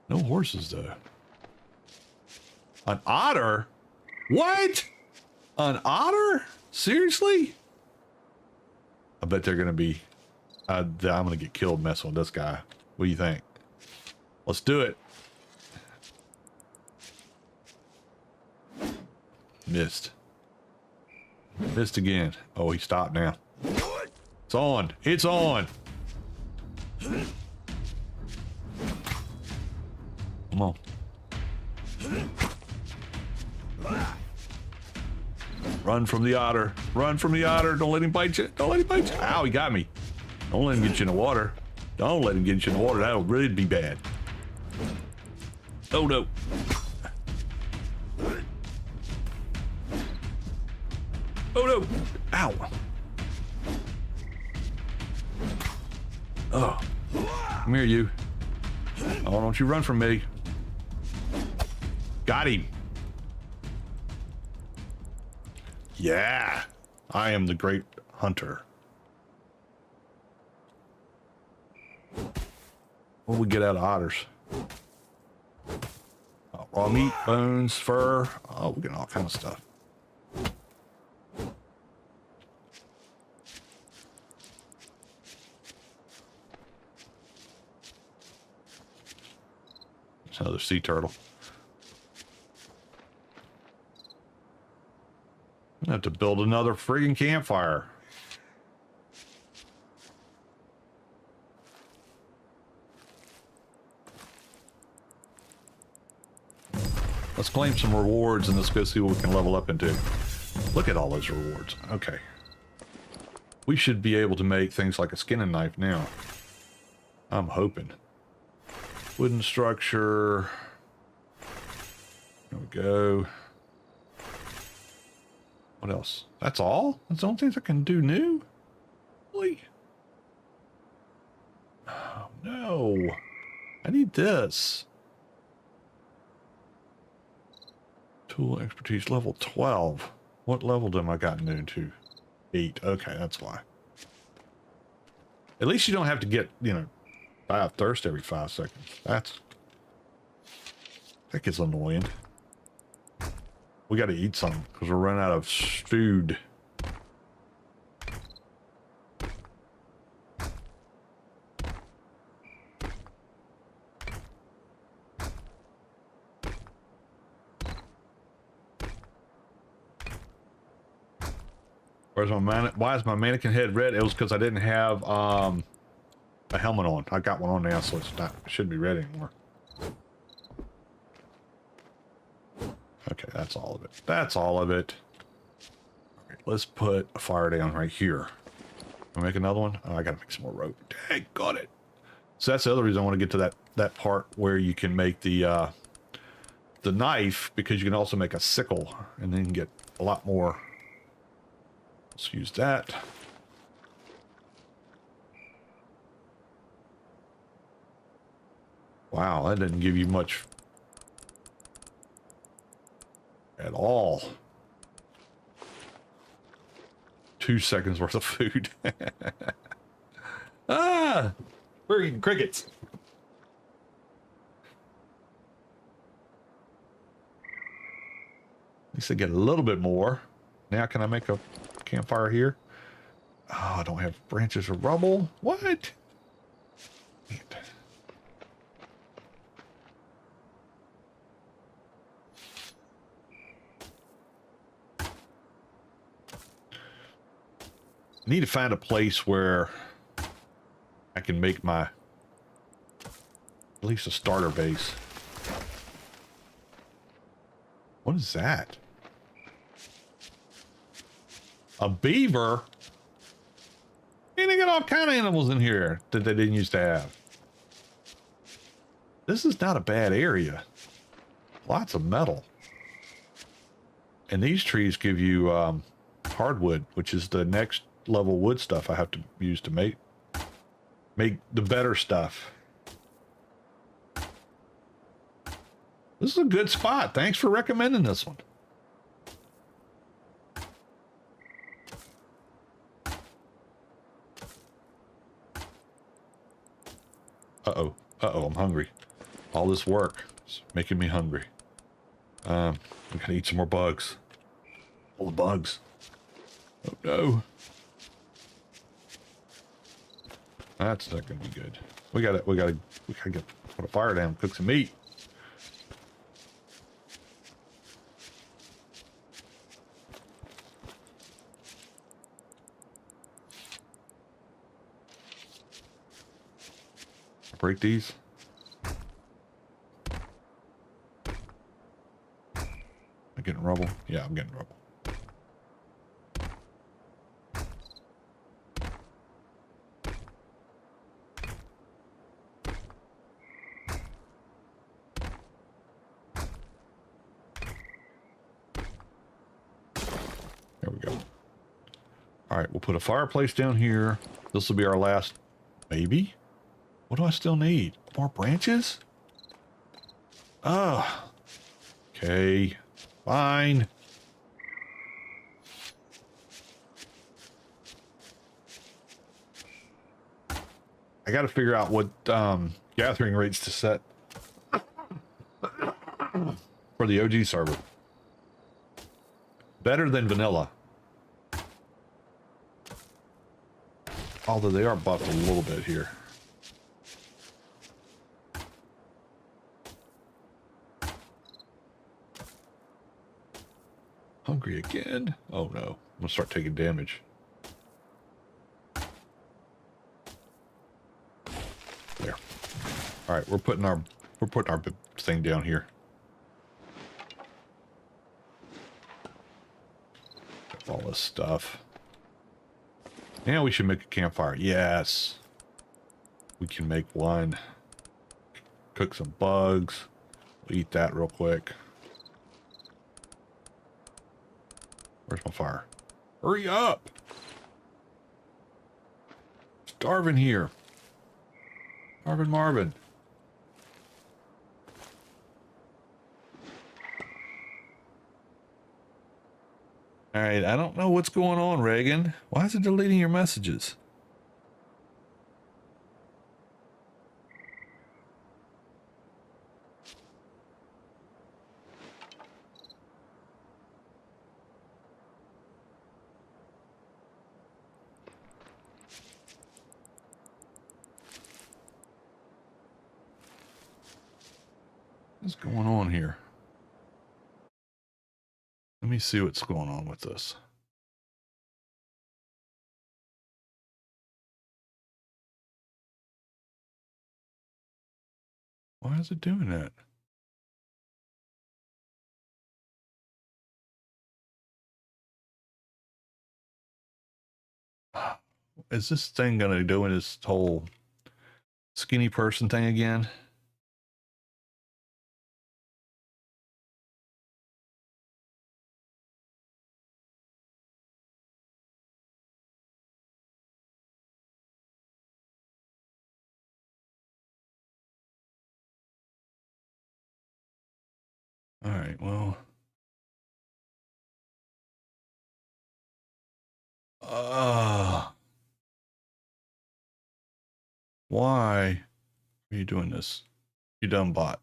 No horses, though. An otter? What? An otter? Seriously? I bet they're going to be... I'm going to get killed messing with this guy. What do you think? Let's do it. Missed. Missed again. Oh, he stopped now. It's on. It's on. Come on. Run from the otter. Run from the otter. Don't let him bite you. Don't let him bite you. Ow, he got me. Don't let him get you in the water. Don't let him get you in the water. That'll really be bad. Oh, no. Oh, no. Ow. Oh. Come here, you. Oh, don't you run from me. Got him. Yeah. I am the great hunter. What do we get out of otters? Oh, raw meat, bones, fur. Oh, we get all kinds of stuff. It's another sea turtle. I'm gonna have to build another friggin' campfire. Let's claim some rewards and let's go see what we can level up into. Look at all those rewards. Okay. We should be able to make things like a skinning knife now. I'm hoping. Wooden structure. There we go. What else? That's all? That's the only things I can do new? Really? Oh, no. I need this. Tool expertise level 12. What level am I gotten into? 8. Okay, that's why. At least you don't have to get, you know, die of thirst every 5 seconds. That gets annoying. We got to eat some because we're running out of food. Where's my why is my mannequin head red? It was because I didn't have a helmet on. I got one on now, so it's not, it shouldn't be red anymore. Okay, that's all of it. That's all of it. All right, let's put a fire down right here. Can I make another one? Oh, I gotta make some more rope. Dang, got it. So that's the other reason I want to get to that part where you can make the knife, because you can also make a sickle and then you can get a lot more. Let's use that. Wow, that didn't give you much at all. 2 seconds worth of food. Ah, we're eating crickets. At least I get a little bit more. Now can I make a campfire here? Oh, I don't have branches or rubble. What? I need to find a place where I can make my, at least a starter base. What is that? A beaver? And they got all kind of animals in here that they didn't used to have. This is not a bad area. Lots of metal. And these trees give you hardwood, which is the next level wood stuff I have to use to make the better stuff. This is a good spot. Thanks for recommending this one. Uh-oh. Uh-oh, I'm hungry. All this work is making me hungry. I gotta eat some more bugs. All the bugs. Oh no. That's not gonna be good. We gotta put a fire down, cook some meat. Break these. Am I getting rubble? Yeah, I'm getting rubble. There we go. All right, we'll put a fireplace down here. This will be our last, maybe? What do I still need? More branches? Oh. Okay. Fine. I got to figure out what gathering rates to set for the OG server. Better than vanilla. Although they are buffed a little bit here. Hungry again? Oh no, I'm gonna start taking damage. There. All right, we're putting our thing down here. All this stuff. Yeah, we should make a campfire. Yes. We can make one. Cook some bugs. We'll eat that real quick. Where's my fire? Hurry up! Starving here. Marvin Marvin. Alright, I don't know what's going on, Reagan. Why is it deleting your messages? What's going on here? Let me see what's going on with this. Why is it doing that? Is this thing gonna do this whole skinny person thing again? All right, well. Why are you doing this? You dumb bot.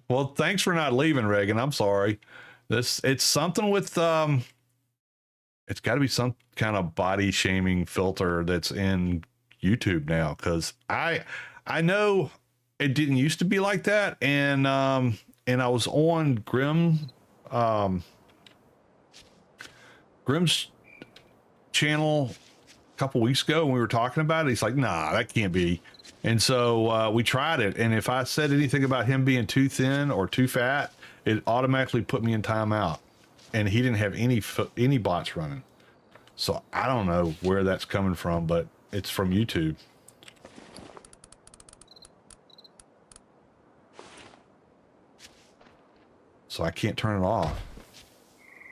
Well, thanks for not leaving, Reagan. I'm sorry. It's something with it's got to be some kind of body shaming filter that's in YouTube now, because I know it didn't used to be like that, and I was on Grim's channel a couple weeks ago, and we were talking about it. He's like, nah, that can't be. And so we tried it, and if I said anything about him being too thin or too fat, it automatically put me in timeout, and he didn't have any bots running. So I don't know where that's coming from, but it's from YouTube. So I can't turn it off,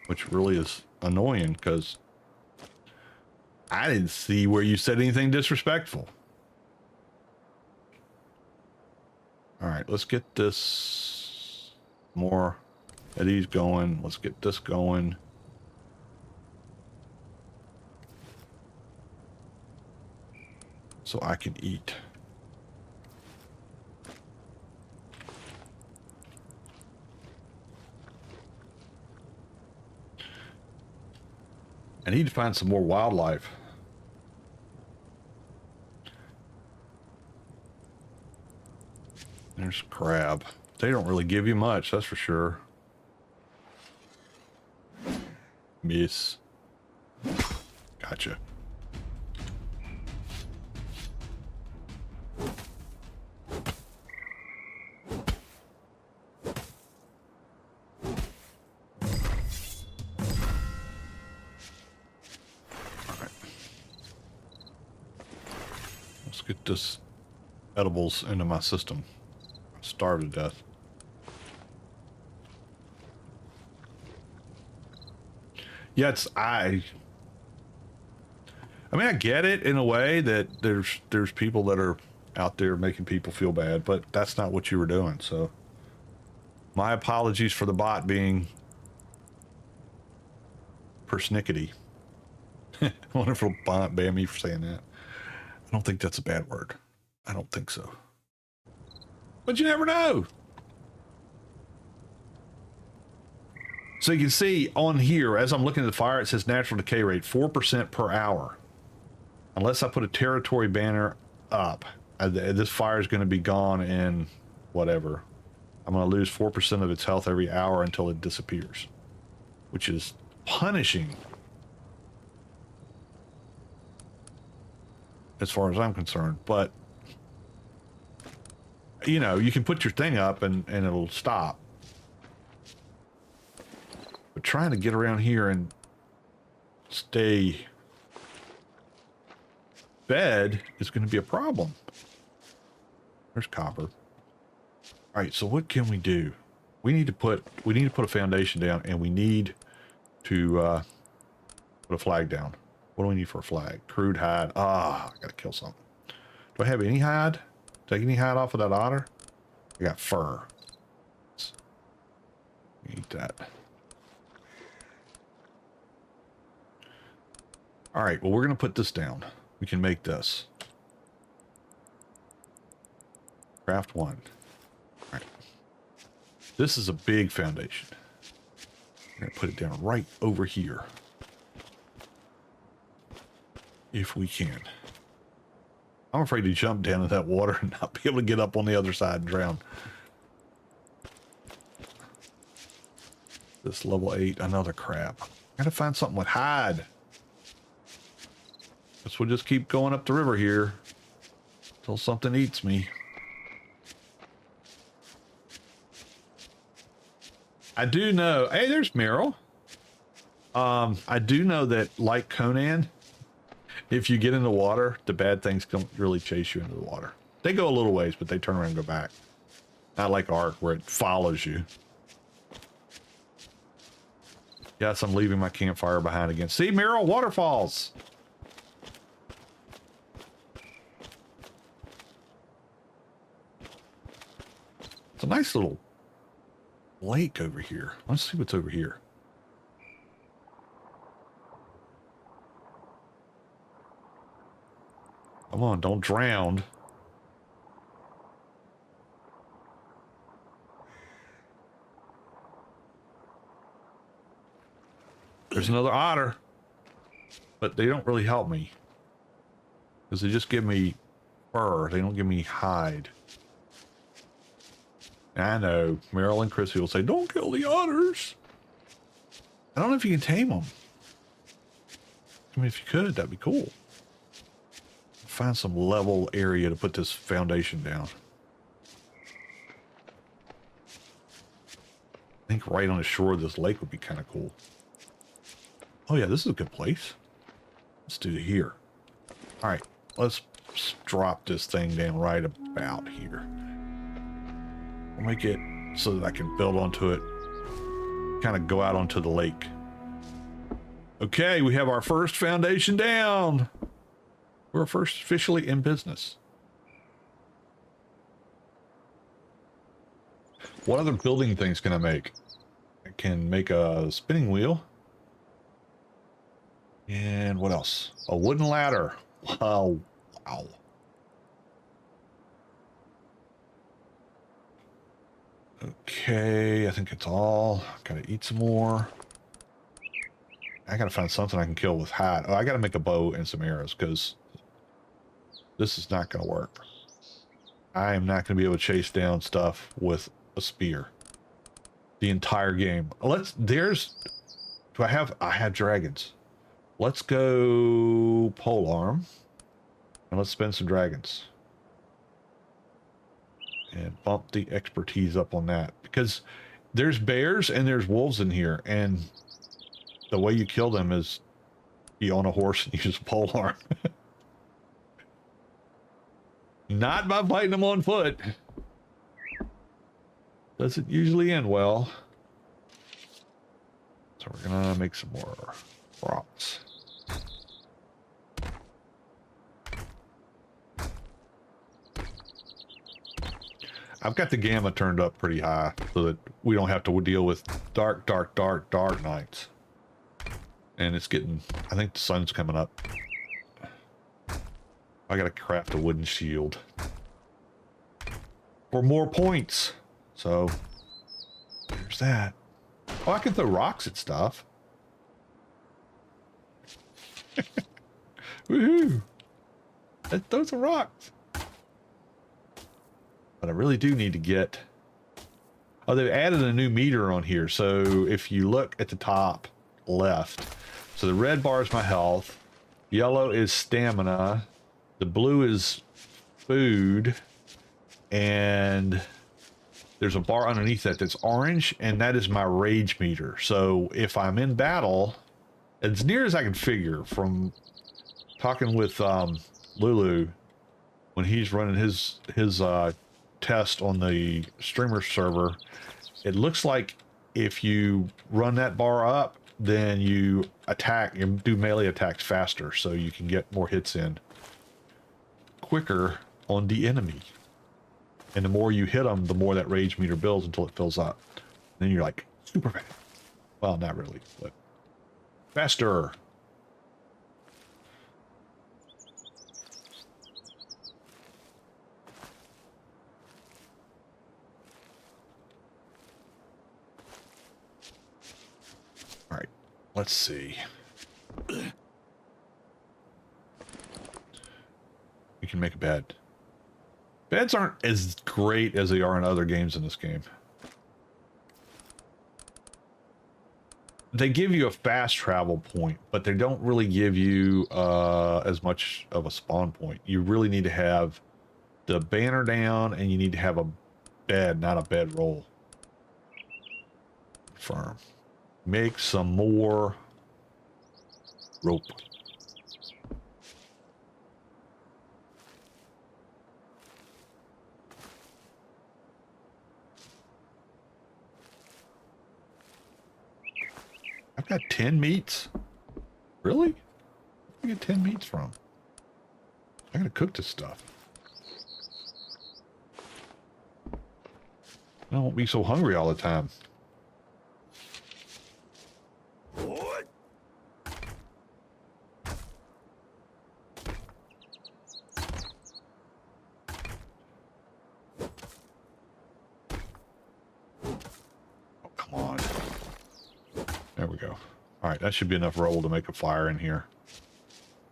which really is annoying, because I didn't see where you said anything disrespectful. All right, let's get this more at ease going. Let's get this going. So I can eat. I need to find some more wildlife. There's crab. They don't really give you much, that's for sure. Miss. Gotcha. Get this edibles into my system. I'm starved to death. Yeah, I mean, I get it in a way that there's people that are out there making people feel bad, but that's not what you were doing. So my apologies for the bot being persnickety. I wonder if it'll ban me for saying that. I don't think that's a bad word. I don't think so. But you never know. So you can see on here, as I'm looking at the fire, it says natural decay rate, 4% per hour. Unless I put a territory banner up, this fire is going to be gone in whatever. I'm going to lose 4% of its health every hour until it disappears, which is punishing as far as I'm concerned. But you know, you can put your thing up and it'll stop. But trying to get around here and stay fed is going to be a problem. There's copper. All right, so what can we do? We need to put a foundation down, and we need to put a flag down. What do we need for a flag? Crude hide. Ah, I gotta kill something. Do I have any hide? Take any hide off of that otter? I got fur. Eat that. All right, well, we're gonna put this down. We can make this. Craft one. All right. This is a big foundation. We're gonna put it down right over here. If we can. I'm afraid to jump down in that water and not be able to get up on the other side and drown. This level 8, another crab. Gotta find something with hide. Guess we'll just keep going up the river here until something eats me. I do know. Hey, there's Meryl. I do know that, like Conan, if you get in the water, the bad things don't really chase you into the water. They go a little ways, but they turn around and go back. Not like Ark, where it follows you. Yes, I'm leaving my campfire behind again. See, Meryl, waterfalls. It's a nice little lake over here. Let's see what's over here. Come on, don't drown. There's another otter. But they don't really help me. Because they just give me fur. They don't give me hide. I know. Meryl and Chrissy will say, don't kill the otters. I don't know if you can tame them. I mean, if you could, that'd be cool. Find some level area to put this foundation down. I think right on the shore of this lake would be kind of cool. Oh yeah, this is a good place. Let's do it here. All right, let's drop this thing down right about here. I'll make it so that I can build onto it, kind of go out onto the lake. Okay, we have our first foundation down. We're first officially in business. What other building things can I make? I can make a spinning wheel. And what else? A wooden ladder. Wow. Wow. Okay, I think it's all. Gotta eat some more. I gotta find something I can kill with hide. Oh, I gotta make a bow and some arrows because this is not gonna work. I am not gonna be able to chase down stuff with a spear the entire game. I have dragons. Let's go polearm and let's spend some dragons and bump the expertise up on that, because there's bears and there's wolves in here, and the way you kill them is you on a horse and use a polearm. Not by fighting them on foot. Doesn't usually end well. So we're gonna make some more rocks. I've got the gamma turned up pretty high so that we don't have to deal with dark nights. And it's getting, I think the sun's coming up. I gotta craft a wooden shield for more points. So there's that. Oh, I can throw rocks at stuff. Woohoo! Let's throw some rocks. But I really do need to get... Oh, they've added a new meter on here. So if you look at the top left, so the red bar is my health, yellow is stamina, the blue is food, and there's a bar underneath that that's orange, and that is my rage meter. So if I'm in battle, as near as I can figure from talking with Lulu when he's running his test on the streamer server, it looks like if you run that bar up, then you do melee attacks faster, so you can get more hits in quicker on the enemy. And the more you hit them, the more that rage meter builds until it fills up. And then you're like super fast. Well, not really, but faster. All right, let's see. We can make a bed. Beds aren't as great as they are in other games in this game. They give you a fast travel point, but they don't really give you as much of a spawn point. You really need to have the banner down, and you need to have a bed, not a bedroll. Confirm. Make some more rope. I've got 10 meats? Really? Where do you get 10 meats from? I gotta cook this stuff. I won't be so hungry all the time. What? Oh, come on. There we go. All right, that should be enough rubble to make a fire in here.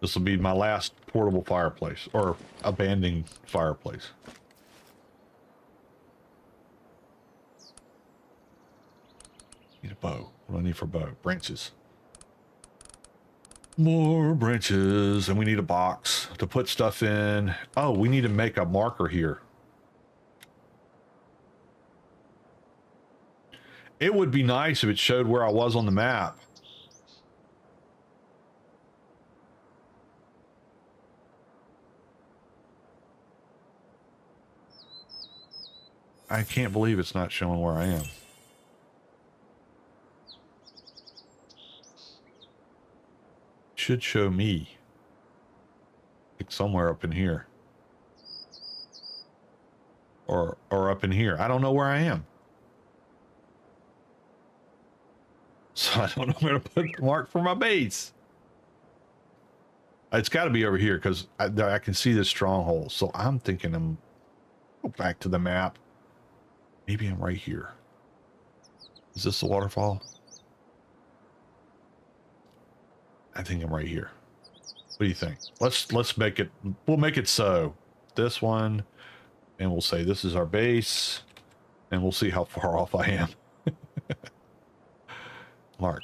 This will be my last portable fireplace, or abandoned fireplace. Need a bow. What do I need for bow? Branches. More branches, and we need a box to put stuff in. Oh, we need to make a marker here. It would be nice if it showed where I was on the map. I can't believe it's not showing where I am. Should show me. Like somewhere up in here. Or up in here. I don't know where I am. So I don't know where to put the mark for my base. It's got to be over here because I can see this stronghold. So I'm thinking I'm go back to the map. Maybe I'm right here. Is this the waterfall? I think I'm right here. What do you think? Let's make it. We'll make it so. This one, and we'll say this is our base, and we'll see how far off I am. Mark.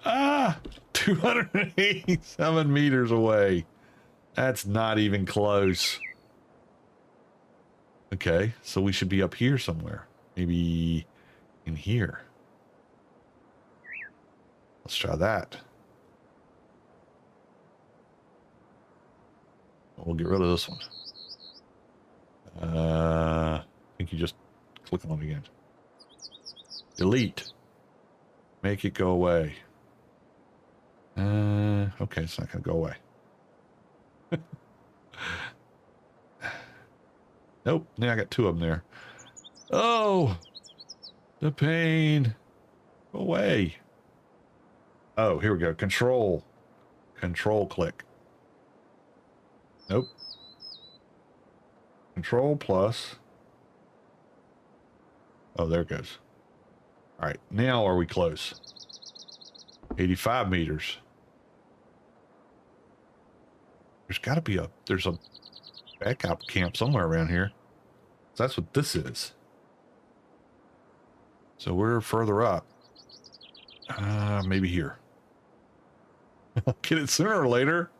Ah, 287 meters away. That's not even close. Okay, so we should be up here somewhere. Maybe in here. Let's try that. We'll get rid of this one. I think you just click on it again. Delete. Make it go away. Okay, it's not going to go away. Nope. Now I got two of them there. Oh, the pain. Go away. Oh, here we go. Control. Control click. Nope. Control plus. Oh, there it goes. All right. Now are we close? 85 meters. There's got to be there's a backup camp somewhere around here. So that's what this is. So we're further up. Maybe here. I'll get it sooner or later.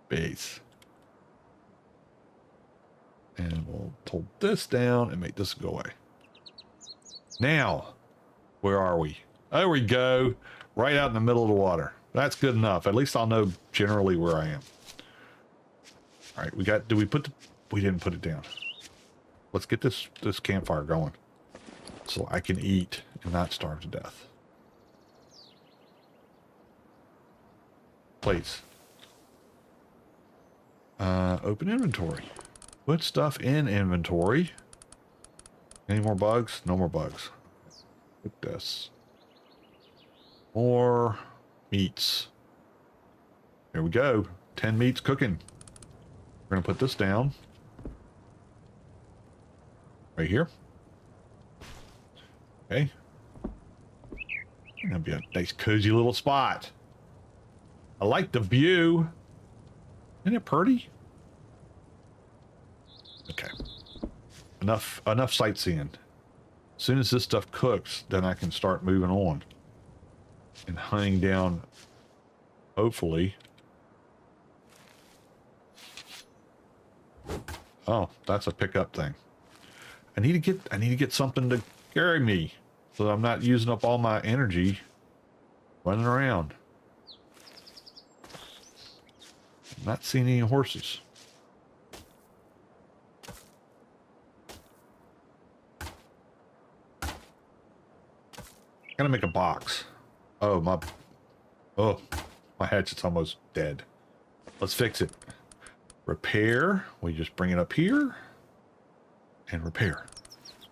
Base. And we'll pull this down and make this go away. Now, where are we? There we go. Right out in the middle of the water. That's good enough. At least I'll know generally where I am. All right, we got, we didn't put it down. Let's get this campfire going so I can eat and not starve to death. Please. Open inventory. Put stuff in inventory. Any more bugs? No more bugs. Put this. More meats. There we go. 10 meats cooking. We're going to put this down. Right here. Okay. That'll be a nice cozy little spot. I like the view. Isn't it pretty? Okay. Enough sightseeing. As soon as this stuff cooks, then I can start moving on. And hunting down, hopefully. Oh, that's a pickup thing. I need to get something to carry me so that I'm not using up all my energy running around. I'm not seeing any horses. Gotta make a box. Oh, my hatchet's almost dead. Let's fix it. Repair. We just bring it up here and repair.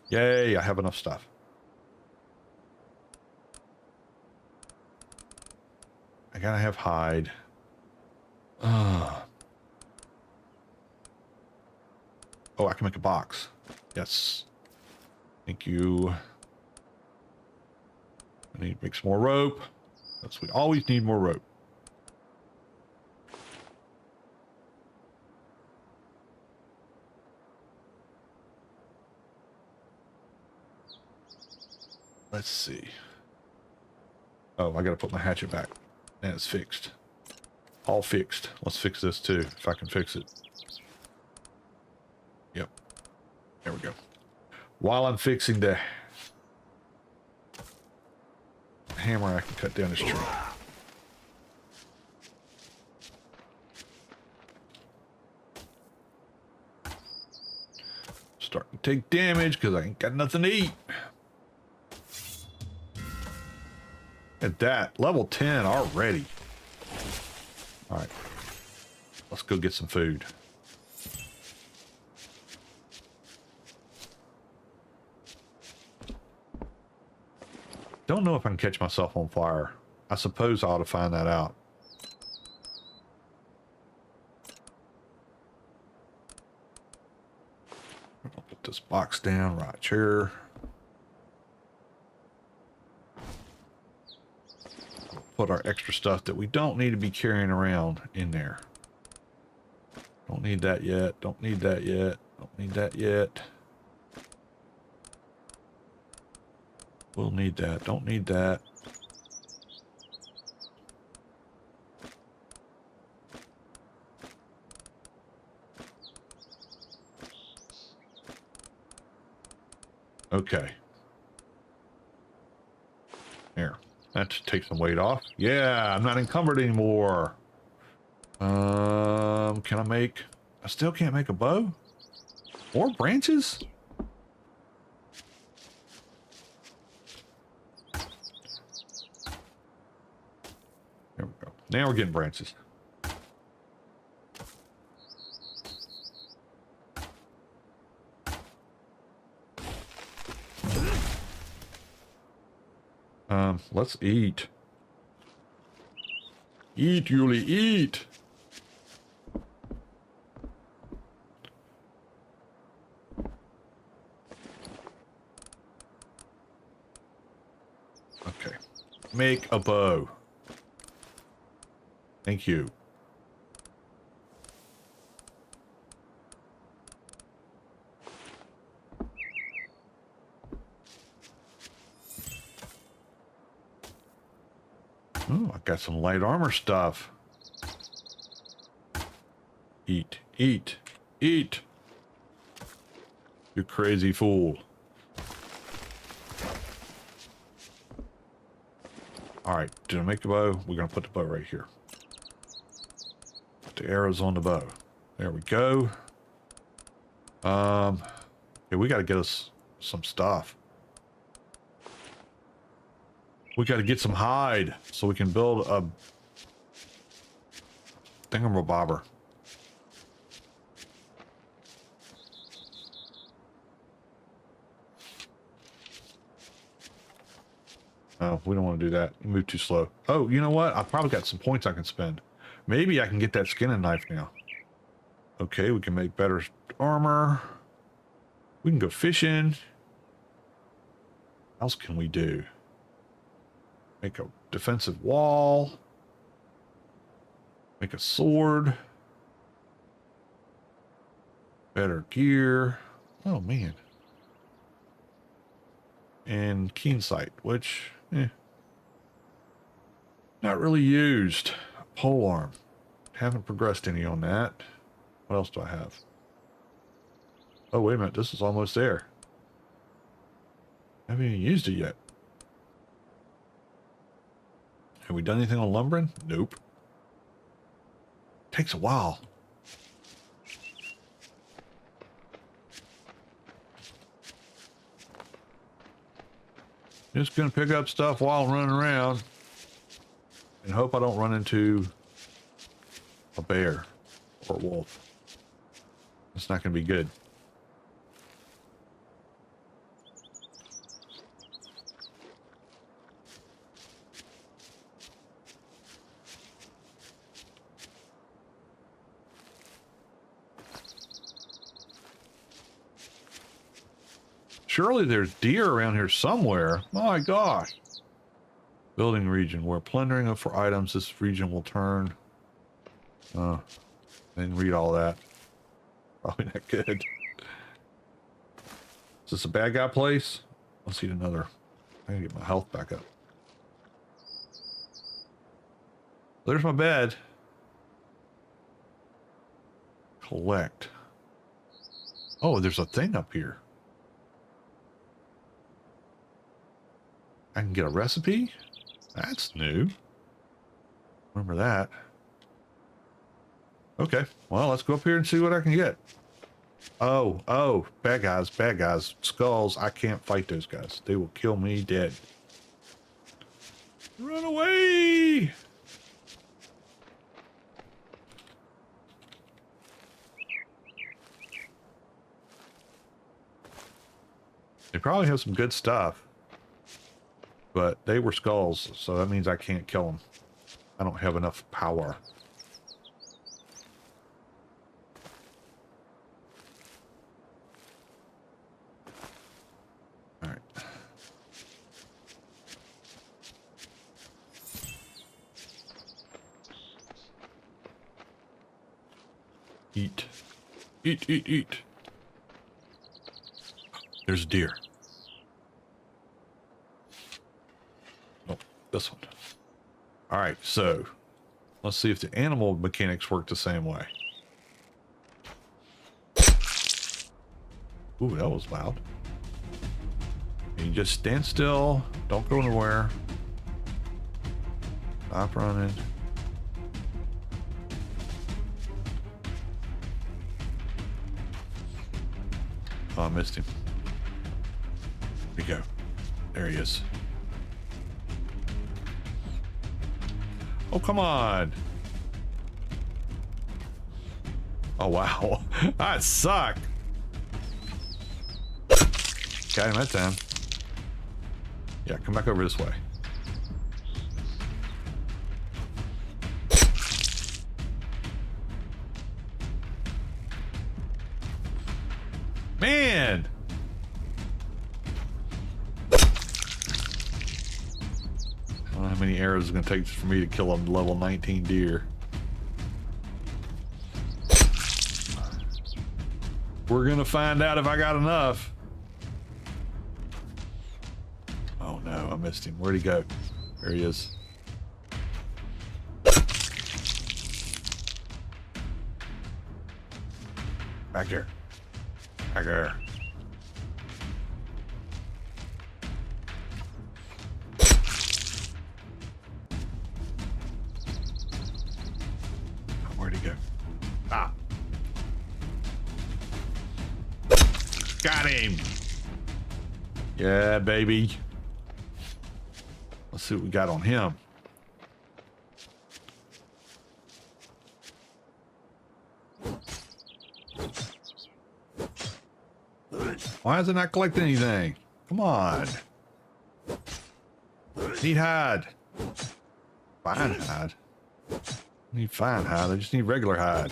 Yay, I have enough stuff. I gotta have hide. Oh, I can make a box. Yes. Thank you. I need to make some more rope. Because we always need more rope. Let's see. Oh, I gotta put my hatchet back. And it's fixed. All fixed. Let's fix this too, if I can fix it. Yep. There we go. While I'm fixing the hammer, I can cut down this tree. Starting to take damage because I ain't got nothing to eat. At that, level 10 already. All right, let's go get some food. Don't know if I can catch myself on fire. I suppose I ought to find that out. I'll put this box down right here. Put our extra stuff that we don't need to be carrying around in there. Don't need that yet. Don't need that yet. Don't need that yet. We'll need that. Don't need that. Okay. There. That should take some weight off. Yeah, I'm not encumbered anymore. Can I make... I still can't make a bow? More branches? There we go. Now we're getting branches. Let's eat. Eat, Yuli, eat. Okay. Make a bow. Thank you. Oh, I got some light armor stuff. Eat, eat, eat. You crazy fool. All right, did I make the bow? We're gonna put the bow right here. Put the arrows on the bow. There we go. Yeah, we gotta get us some stuff. We gotta get some hide so we can build a thingamabobber. Oh, we don't want to do that. You move too slow. Oh, you know what? I've probably got some points I can spend. Maybe I can get that skinning knife now. Okay, we can make better armor. We can go fishing. What else can we do? Make a defensive wall. Make a sword. Better gear. Oh, man. And keen sight, which, not really used. Pole arm. Haven't progressed any on that. What else do I have? Oh, wait a minute. This is almost there. Haven't even used it yet. Have we done anything on lumbering? Nope. Takes a while. Just gonna pick up stuff while running around and hope I don't run into a bear or a wolf. It's not gonna be good. Surely there's deer around here somewhere. My gosh. Building region. Where plundering for items, this region will turn. Didn't read all that. Probably not good. Is this a bad guy place? Let's see another. I gotta get my health back up. There's my bed. Collect. Oh, there's a thing up here. I can get a recipe? That's new. Remember that. Okay, well, let's go up here and see what I can get. Oh, bad guys. Skulls, I can't fight those guys. They will kill me dead. Run away! They probably have some good stuff. But they were skulls, so that means I can't kill them. I don't have enough power. All right. Eat. Eat. There's a deer. This one. All right, so let's see if the animal mechanics work the same way. Ooh, that was loud. And you just stand still. Don't go anywhere. Stop running. Oh, I missed him. Here we go. There he is. Oh, come on. Oh, wow. That sucked. Got him that time. Yeah, come back over this way. Man! I don't know how many arrows it's going to take for me to kill a level 19 deer. We're going to find out if I got enough. Oh no, I missed him. Where'd he go? There he is. Back there. Back there. Where'd he go? Ah. Got him. Yeah, baby. Let's see what we got on him. Why is it not collecting anything? Come on. Need hide. Fine hide. Need fine hide. I just need regular hide.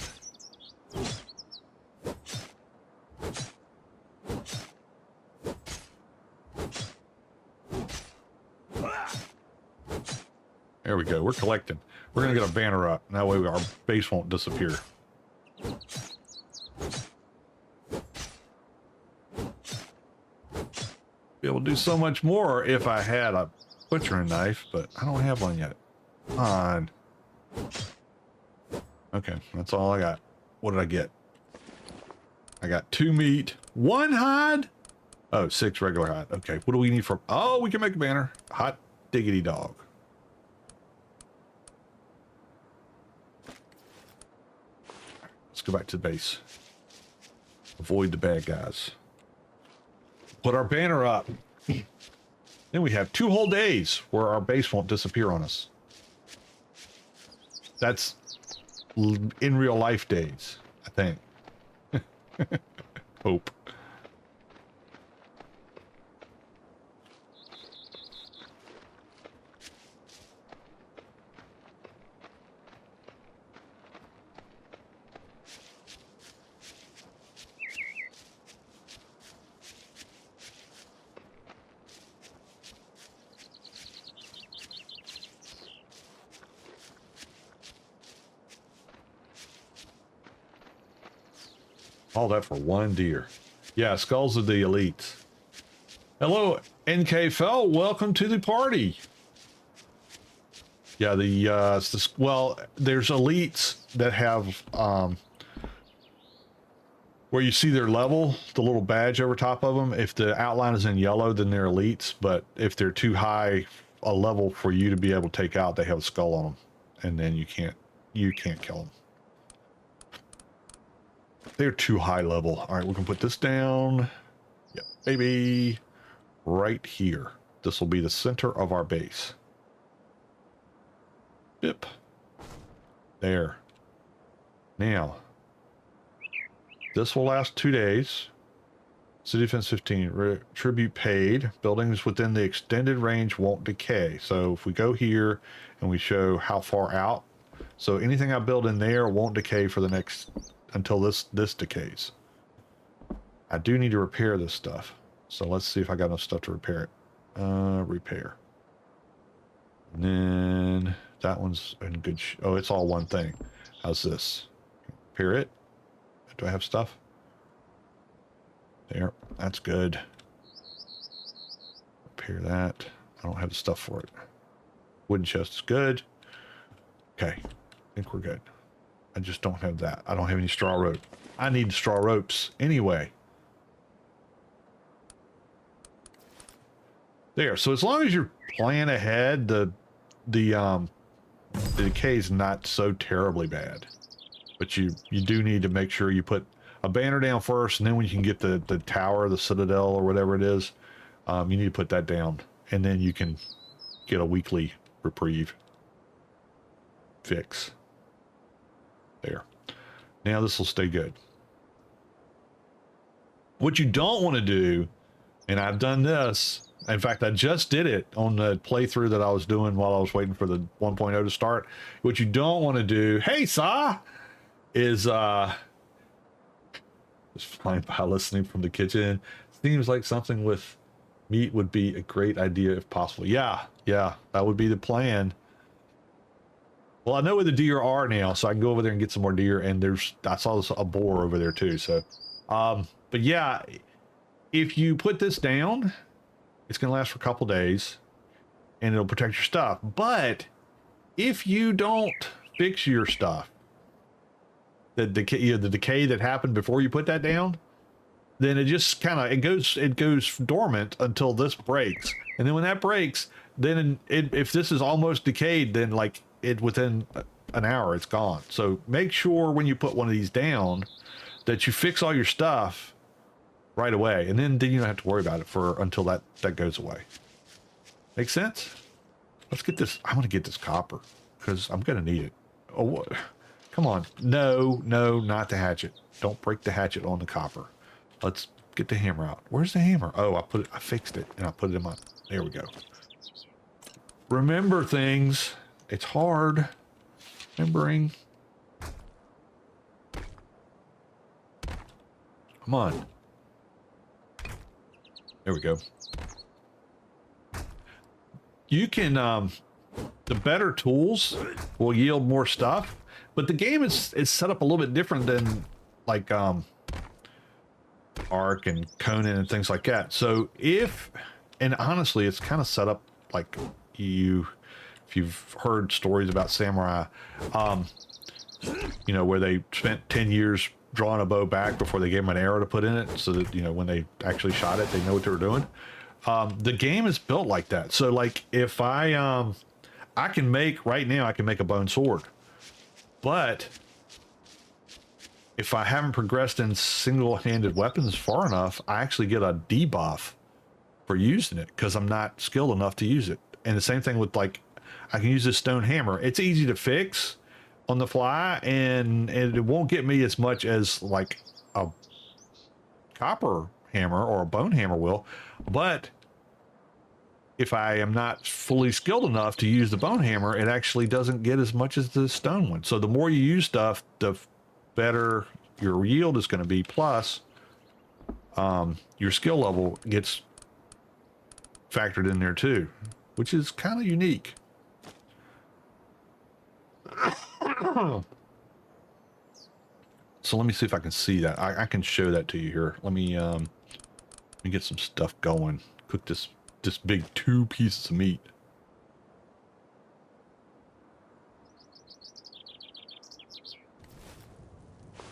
There we go. We're collecting. We're going to get a banner up. That way our base won't disappear. Be able to do so much more if I had a butchering knife, but I don't have one yet. Come on. Okay, that's all I got. What did I get? I got 2 meat, 1 hide. Oh, 6 regular hide. Okay, what do we need for... Oh, we can make a banner. Hot diggity dog. Let's go back to the base. Avoid the bad guys. Put our banner up. Then we have 2 whole days where our base won't disappear on us. That's in real life days, I think. Hope. All that for 1 deer. Yeah, skulls of the elites. Hello, NK Fell. Welcome to the party. Yeah, well, there's elites that have where you see their level, the little badge over top of them. If the outline is in yellow, then they're elites. But if they're too high a level for you to be able to take out, they have a skull on them, and then you can't kill them. They're too high level. All right, we can put this down. Yep, baby. Right here. This will be the center of our base. Bip. There. Now, this will last 2 days. City defense 15. Tribute paid. Buildings within the extended range won't decay. So if we go here and we show how far out, so anything I build in there won't decay for the next... until this decays. I do need to repair this stuff. So let's see if I got enough stuff to repair it. Repair. And then that one's in good oh, it's all one thing. How's this? Repair it. Do I have stuff? There. That's good. Repair that. I don't have the stuff for it. Wooden chest is good. Okay. I think we're good. I just don't have that. I don't have any straw rope. I need straw ropes anyway. There. So as long as you're planning ahead, the decay is not so terribly bad. But you do need to make sure you put a banner down first, and then when you can get the tower, the citadel, or whatever it is, you need to put that down, and then you can get a weekly reprieve fix. There. Now this will stay good. What you don't want to do, and I've done this, in fact, I just did it on the playthrough that I was doing while I was waiting for the 1.0 to start. What you don't want to do, hey, Sa, is just flying by listening from the kitchen. Seems like something with meat would be a great idea if possible. Yeah, that would be the plan. Well, I know where the deer are now, so I can go over there and get some more deer. And I saw a boar over there too. So, but yeah, if you put this down, it's going to last for a couple days, and it'll protect your stuff. But if you don't fix your stuff, the decay that happened before you put that down, then it just kind of it goes dormant until this breaks, and then when that breaks, then if this is almost decayed, then like within an hour, it's gone. So make sure when you put one of these down that you fix all your stuff right away, and then you don't have to worry about it for until that goes away. Make sense? Let's get this. I want to get this copper because I'm gonna need it. Oh, what? Come on. No, not the hatchet. Don't break the hatchet on the copper. Let's get the hammer out. Where's the hammer? Oh, I fixed it and I put it in my, there we go. Remember things. It's hard remembering. Come on. There we go. You can, the better tools will yield more stuff, but the game is set up a little bit different than like Ark and Conan and things like that. So and honestly, it's kind of set up like if you've heard stories about samurai, you know, where they spent 10 years drawing a bow back before they gave them an arrow to put in it, so that, you know, when they actually shot it, they know what they were doing. The game is built like that. So like if I can make right now, I can make a bone sword, but if I haven't progressed in single-handed weapons far enough, I actually get a debuff for using it because I'm not skilled enough to use it. And the same thing with, like, I can use this stone hammer. It's easy to fix on the fly, and it won't get me as much as like a copper hammer or a bone hammer will. But if I am not fully skilled enough to use the bone hammer, it actually doesn't get as much as the stone one. So the more you use stuff, the better your yield is going to be. Plus, your skill level gets factored in there too, which is kind of unique. So let me see if I can see that. I can show that to you here. Let me get some stuff going. Cook this big 2 pieces of meat.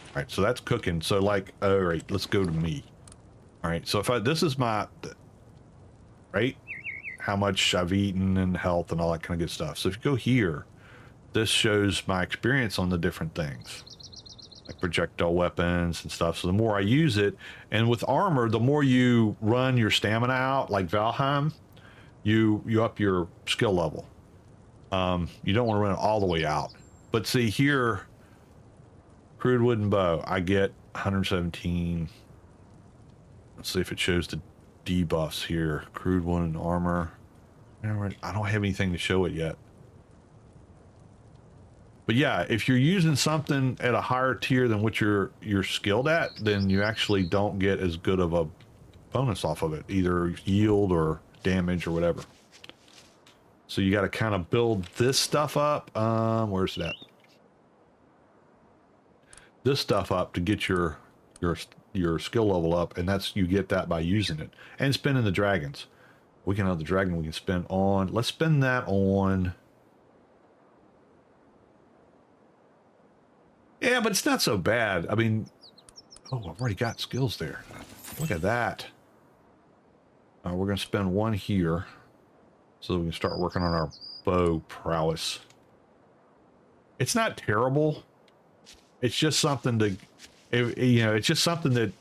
All right, so that's cooking. So like, all right, let's go to me. All right, so if this is my, right, how much I've eaten and health and all that kind of good stuff. So if you go here, this shows my experience on the different things, like projectile weapons and stuff. So the more I use it, and with armor, the more you run your stamina out, like Valheim, you up your skill level. You don't want to run it all the way out. But see here, crude wooden bow, I get 117. Let's see if it shows the debuffs here. Crude wooden armor. I don't have anything to show it yet. But yeah, if you're using something at a higher tier than what you're skilled at, then you actually don't get as good of a bonus off of it, either yield or damage or whatever. So you got to kind of build this stuff up. Where's that? This stuff up to get your skill level up, and you get that by using it and spending the dragons. We can have the dragon we can spend on. Let's spend that on. Yeah, but it's not so bad. I mean, oh, I've already got skills there. Look at that. We're going to spend 1 here so that we can start working on our bow prowess. It's not terrible. It's just something to, you know, it's just something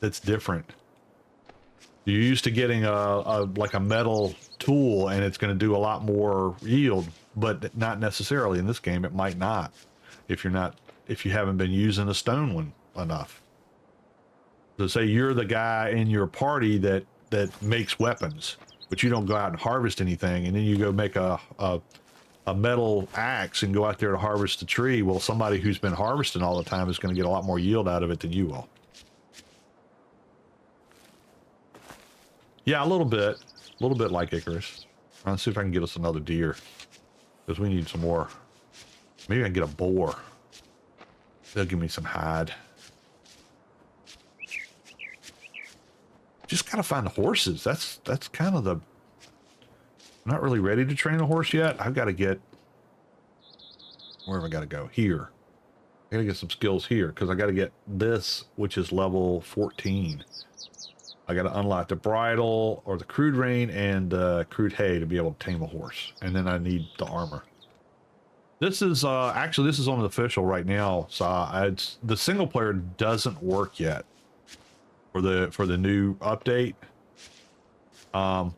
that's different. You're used to getting like a metal tool, and it's going to do a lot more yield, but not necessarily in this game. It might not if you haven't been using a stone one enough. So say you're the guy in your party that makes weapons, but you don't go out and harvest anything, and then you go make a metal axe and go out there to harvest a tree. Well, somebody who's been harvesting all the time is going to get a lot more yield out of it than you will. Yeah, a little bit like Icarus. Let's see if I can get us another deer, because we need some more. Maybe I can get a boar. They'll give me some hide. Just gotta find the horses. That's kind of the. I'm not really ready to train a horse yet. I've got to get. Where have I got to go? Here. I got to get some skills here because I got to get this, which is level 14. I got to unlock the bridle or the crude rein and crude hay to be able to tame a horse, and then I need the armor. This is actually this is on the official right now. So it's, the single player doesn't work yet for the new update. And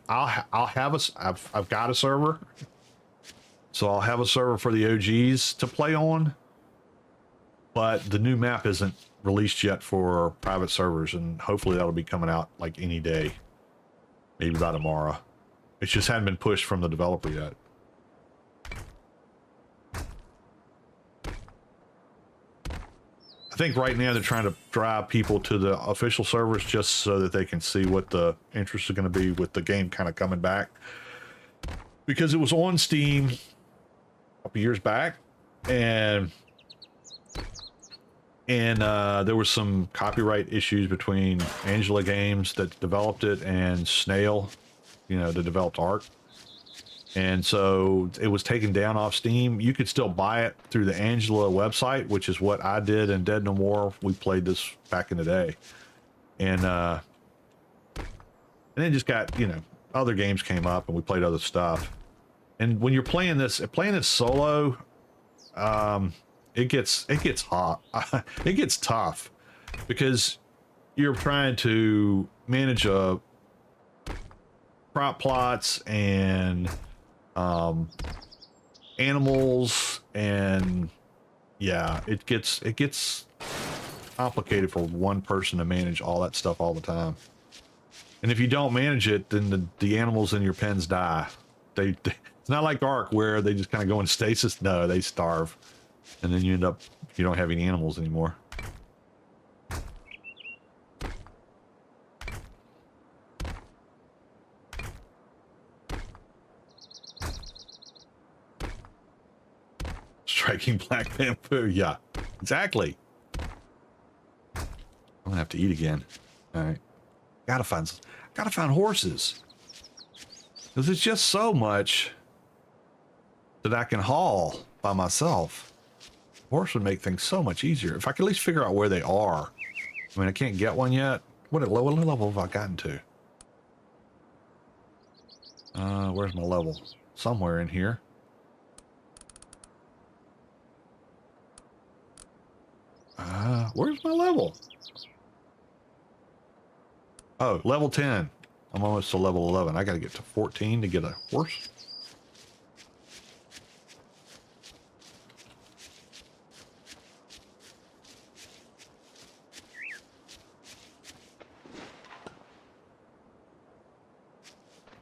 I'll have I've got a server, so I'll have a server for the OGs to play on. But the new map isn't released yet for private servers, and hopefully that'll be coming out like any day, maybe by tomorrow. It just hadn't been pushed from the developer yet. I think right now they're trying to drive people to the official servers just so that they can see what the interest is going to be with the game kind of coming back. Because it was on Steam a couple years back, and there were some copyright issues between Angela Games that developed it and Snail, you know, that developed Ark. And so it was taken down off Steam. You could still buy it through the Angela website, which is what I did in Dead No More. We played this back in the day. And then just got, you know, other games came up and we played other stuff. And when you're playing this solo, it gets hot. It gets tough because you're trying to manage crop plots and animals, and yeah, it gets complicated for one person to manage all that stuff all the time. And if you don't manage it, then the animals in your pens die. It's not like Ark where they just kind of go in stasis. No, they starve, and then you don't have any animals anymore. Striking black bamboo. Yeah, exactly. I'm gonna have to eat again. All right, gotta find horses, because it's just so much that I can haul by myself. Horse would make things so much easier if I could at least figure out where they are. I mean, I can't get one yet. What level have I gotten to? Where's my level? Somewhere in here. Where's my level? Oh, level 10. I'm almost to level 11. I gotta get to 14 to get a horse.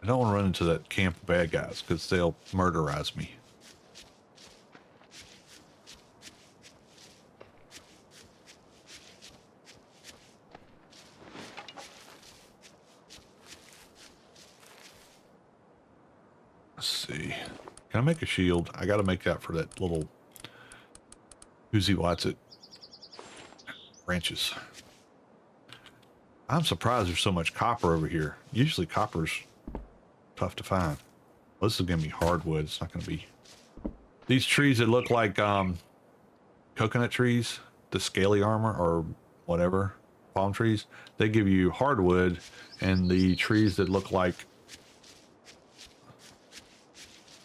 I don't want to run into that camp of bad guys because they'll murderize me. Let's see. Can I make a shield? I got to make that for that little Who's What's It branches. I'm surprised there's so much copper over here. Usually copper's tough to find. Well, this is gonna be hardwood. It's not gonna be these trees that look like coconut trees, the scaly armor or whatever, palm trees. They give you hardwood, and the trees that look like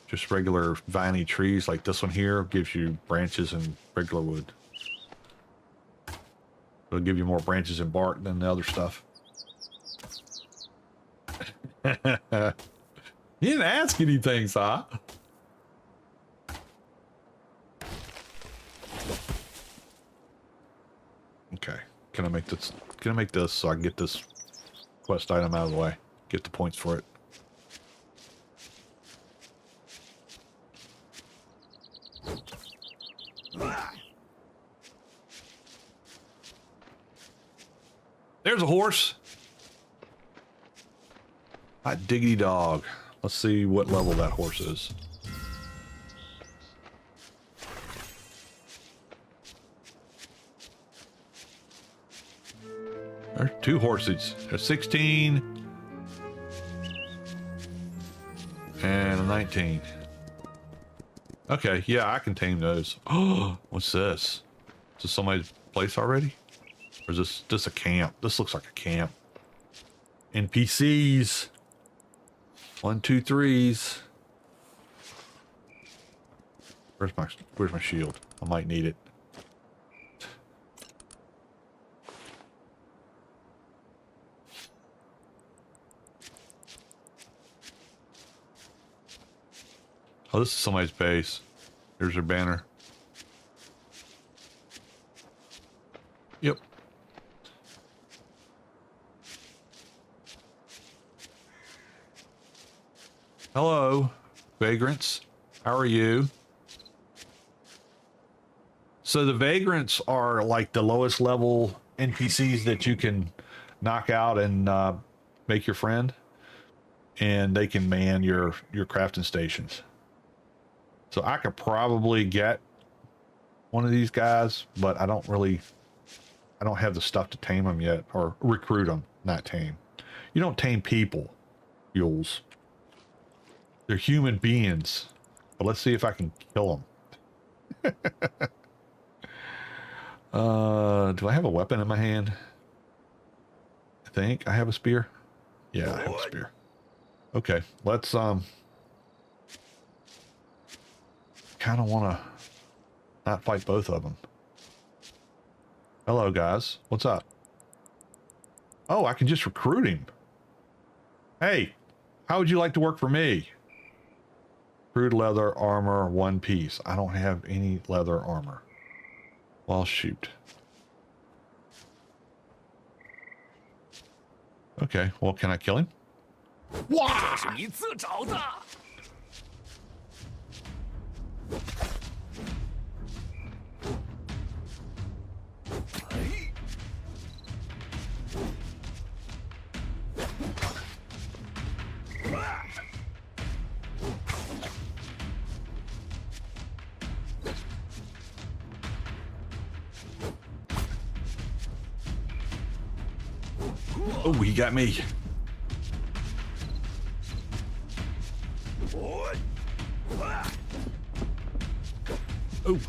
just regular viney trees like this one here gives you branches and regular wood. It'll give you more branches and bark than the other stuff. You didn't ask anything, Si. Okay. Can I make this? Can I make this so I can get this quest item out of the way? Get the points for it. There's a horse. Hot diggity dog. Let's see what level that horse is. There's two horses. There's 16 and a 19. Okay, yeah, I can tame those. Oh, what's this? Is this somebody's place already? Or is this just a camp? This looks like a camp. NPCs. 1, 2, 3s. Where's my shield? I might need it. Oh, this is somebody's base. Here's their banner. Yep. Hello, vagrants. How are you? So the vagrants are like the lowest level NPCs that you can knock out and make your friend, and they can man your crafting stations. So I could probably get one of these guys, but I don't have the stuff to tame them yet, or recruit them, not tame. You don't tame people, Yules. They're human beings. But let's see if I can kill them. Do I have a weapon in my hand? I think I have a spear. Yeah, I have a spear. Okay, let's kind of want to not fight both of them. Hello, guys. What's up? Oh, I can just recruit him. Hey, how would you like to work for me? Crude leather armor, 1 piece. I don't have any leather armor. Well, shoot. Okay, well, can I kill him? Wow! 这是你自找的。哎， Oh, he got me. Oh. Ooh.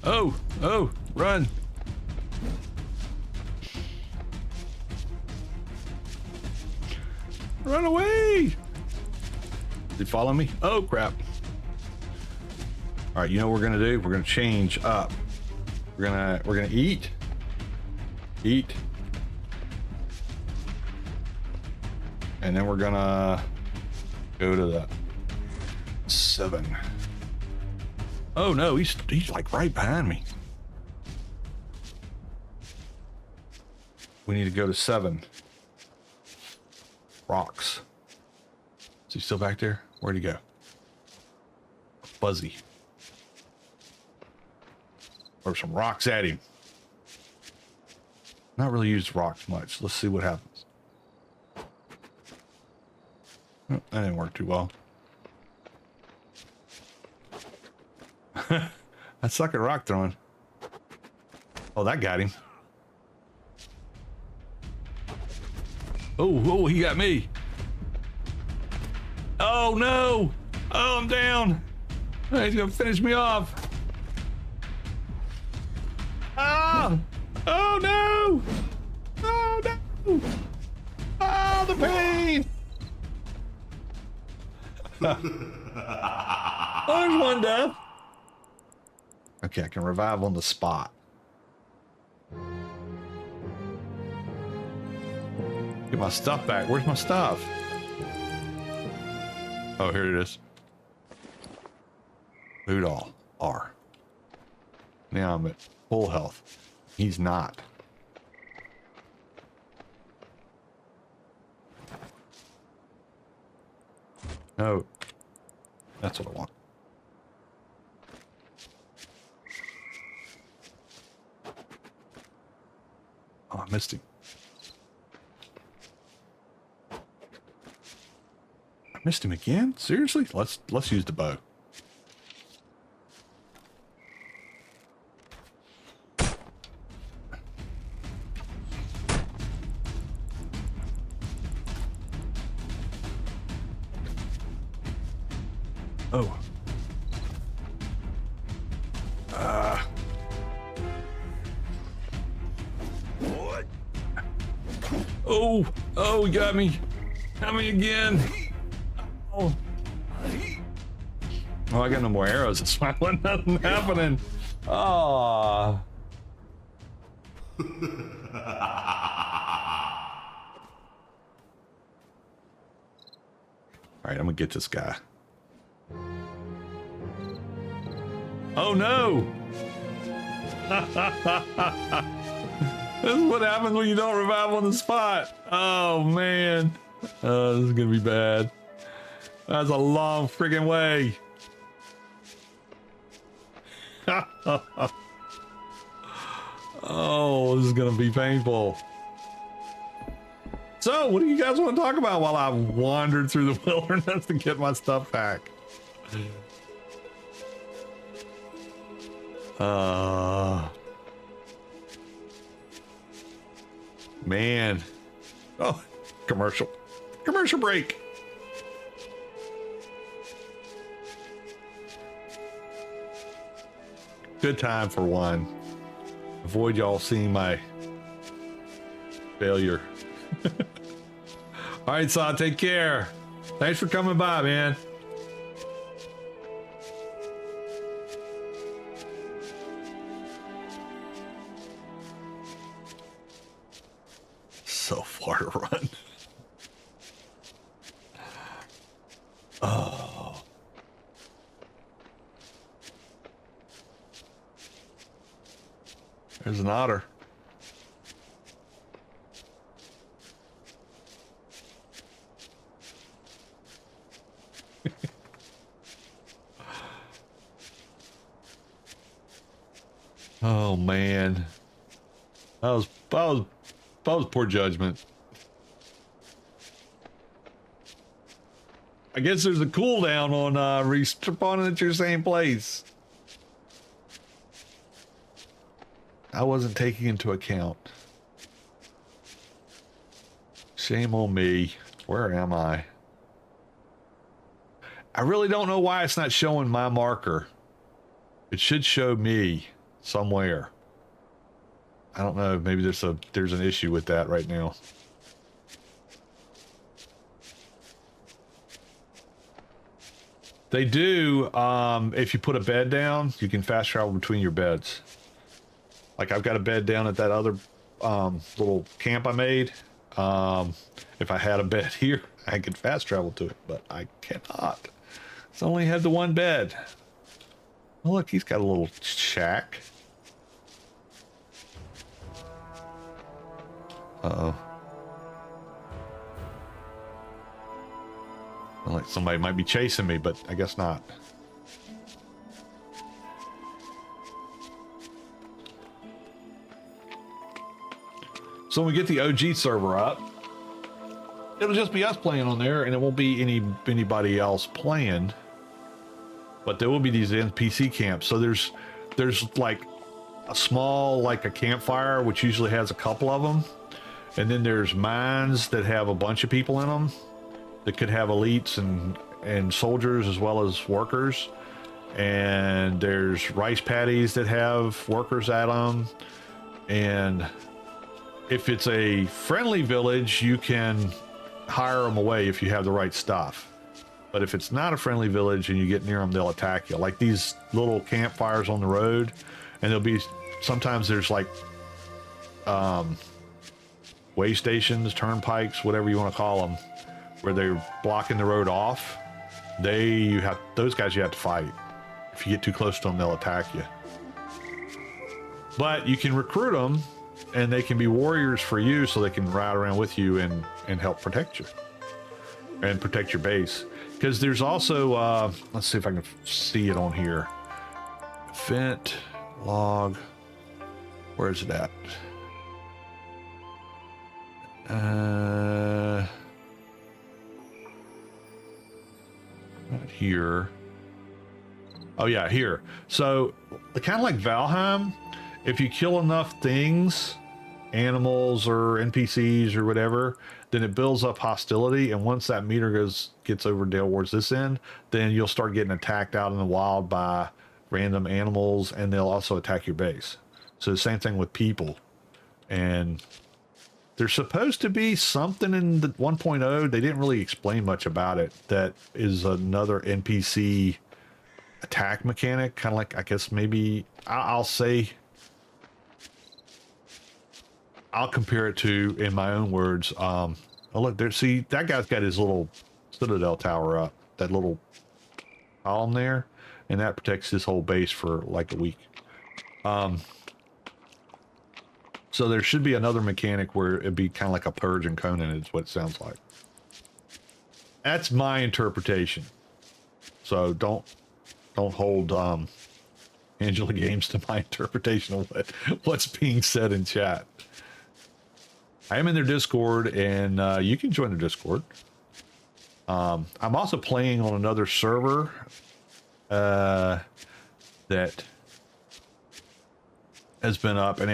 Oh, oh, run. Run away. Did he follow me? Oh, crap. All right, you know what we're going to do? We're going to change up. We're going to eat. Eat. And then we're going to go to the 7. Oh no, he's like right behind me. We need to go to 7. Rocks. Is he still back there? Where'd he go? Fuzzy. Or some rocks at him. Not really used rocks much. Let's see what happens. Oh, that didn't work too well. I suck at rock throwing. Oh, that got him. Oh, he got me. Oh, no. Oh, I'm down. Oh, he's going to finish me off. Ah! Oh, no. Oh, no. Oh, the pain. Oh, there's one death. Okay, I can revive on the spot. Get my stuff back. Where's my stuff? Oh, here it is. Feudal R. Now I'm at full health. He's not. No. That's what I want. Oh, I missed him. I missed him again? Seriously? Let's use the bow. Oh. Oh, oh, he got me. Got me again. Oh. Oh, I got no more arrows. It's fine. Nothing happening. Oh. All right, I'm gonna get this guy. Oh no! This is what happens when you don't revive on the spot. Oh man. Oh, this is gonna be bad. That's a long friggin' way. Oh, this is gonna be painful. So, what do you guys want to talk about while I wandered through the wilderness to get my stuff back? Man. Oh, commercial break. Good time for one. Avoid y'all seeing my failure. All right, Saw, take care. Thanks for coming by, man. So far to run. Oh. There's an otter. Oh man. That was poor judgment. I guess there's a cooldown on respawning at your same place. I wasn't taking into account. Shame on me. Where am I? I really don't know why it's not showing my marker. It should show me somewhere. I don't know. Maybe there's an issue with that right now. They do. If you put a bed down, you can fast travel between your beds. Like I've got a bed down at that other little camp I made. If I had a bed here, I could fast travel to it, but I cannot. It's only had the one bed. Oh, look, he's got a little shack. Uh-oh. Like somebody might be chasing me, but I guess not. So when we get the OG server up, it'll just be us playing on there, and it won't be anybody else playing. But there will be these NPC camps. So there's like a small, like a campfire, which usually has a couple of them. And then there's mines that have a bunch of people in them that could have elites and soldiers as well as workers. And there's rice paddies that have workers at them. And if it's a friendly village, you can hire them away if you have the right stuff. But if it's not a friendly village and you get near them, they'll attack you. Like these little campfires on the road, and there'll be, sometimes there's like way stations, turnpikes, whatever you want to call them, where they're blocking the road off. Those guys you have to fight. If you get too close to them, they'll attack you. But you can recruit them, and they can be warriors for you, so they can ride around with you and help protect you and protect your base. Because there's also, let's see if I can see it on here. Vent, log, where is it at? Not here. Oh yeah, here. So, kind of like Valheim, if you kill enough things, animals or NPCs or whatever, then it builds up hostility, and once that meter gets over towards this end, then you'll start getting attacked out in the wild by random animals, and they'll also attack your base. So the same thing with people. And There's supposed to be something in the 1.0. They didn't really explain much about it. That is another NPC attack mechanic, kind of like, I guess maybe I'll say, I'll compare it to, in my own words. Oh look there, see that guy's got his little citadel tower up, that little column there, and that protects his whole base for like a week. So there should be another mechanic where it'd be kind of like a Purge and Conan, is what it sounds like. That's my interpretation. So don't hold Angela Games to my interpretation of what's being said in chat. I am in their Discord, and you can join their Discord. I'm also playing on another server that has been up, and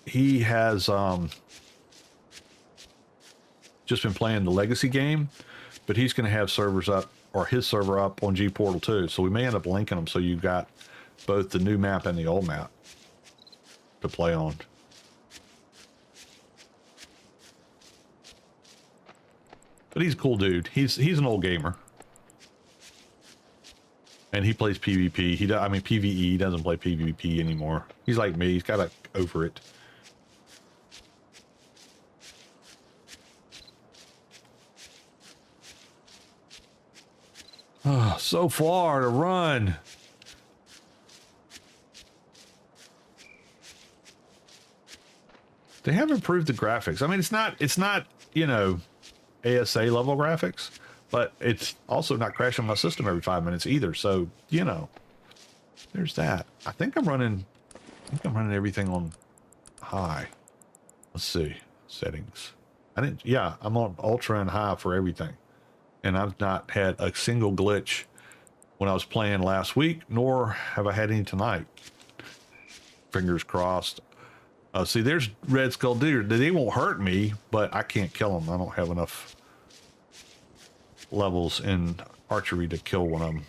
he has just been playing the legacy game, but he's going to have servers up, or his server up on G Portal too. So we may end up linking them, so you've got both the new map and the old map to play on. But he's a cool dude. He's an old gamer, and he plays PvP. I mean PvE. He doesn't play PvP anymore. He's like me. He's got like over it. Oh, so far to run. They have improved the graphics. I mean, it's not, you know, ASA level graphics, but it's also not crashing my system every 5 minutes either. So, you know, there's that. I think I'm running everything on high. Let's see, settings. Yeah, I'm on ultra and high for everything. And I've not had a single glitch when I was playing last week, nor have I had any tonight. Fingers crossed. See, there's red skull deer. They won't hurt me, but I can't kill them. I don't have enough levels in archery to kill one of them.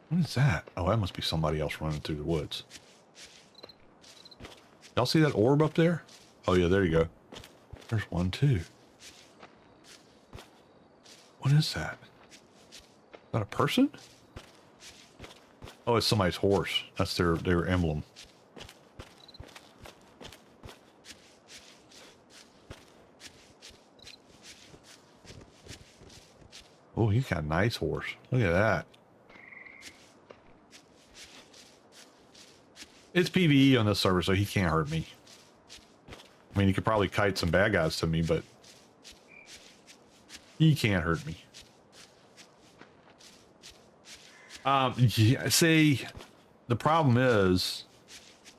What is that? Oh, that must be somebody else running through the woods. Y'all see that orb up there? Oh yeah, there you go. There's one too. What is that? Is that a person? Oh, it's somebody's horse. That's their emblem. Oh, he's got a nice horse. Look at that. It's PvE on this server, so he can't hurt me. I mean, he could probably kite some bad guys to me, but he can't hurt me. Yeah, see, the problem is,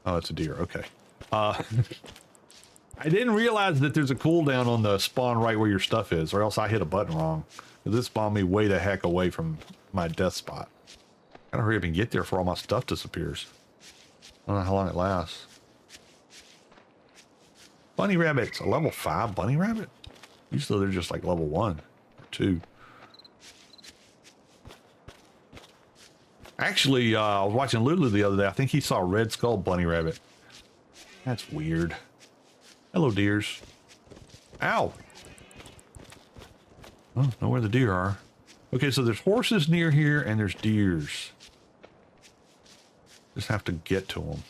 oh, it's a deer. Okay. I didn't realize that there's a cooldown on the spawn right where your stuff is, or else I hit a button wrong. This spawned me way the heck away from my death spot. Gotta hurry up and get there before all my stuff disappears. I don't know how long it lasts. Bunny rabbits, a level 5 bunny rabbit? Usually they're just like level 1 or 2. Actually, I was watching Lulu the other day. I think he saw a red skull bunny rabbit. That's weird. Hello, deers. Ow! Oh, know where the deer are. Okay, so there's horses near here and there's deers. Just have to get to them.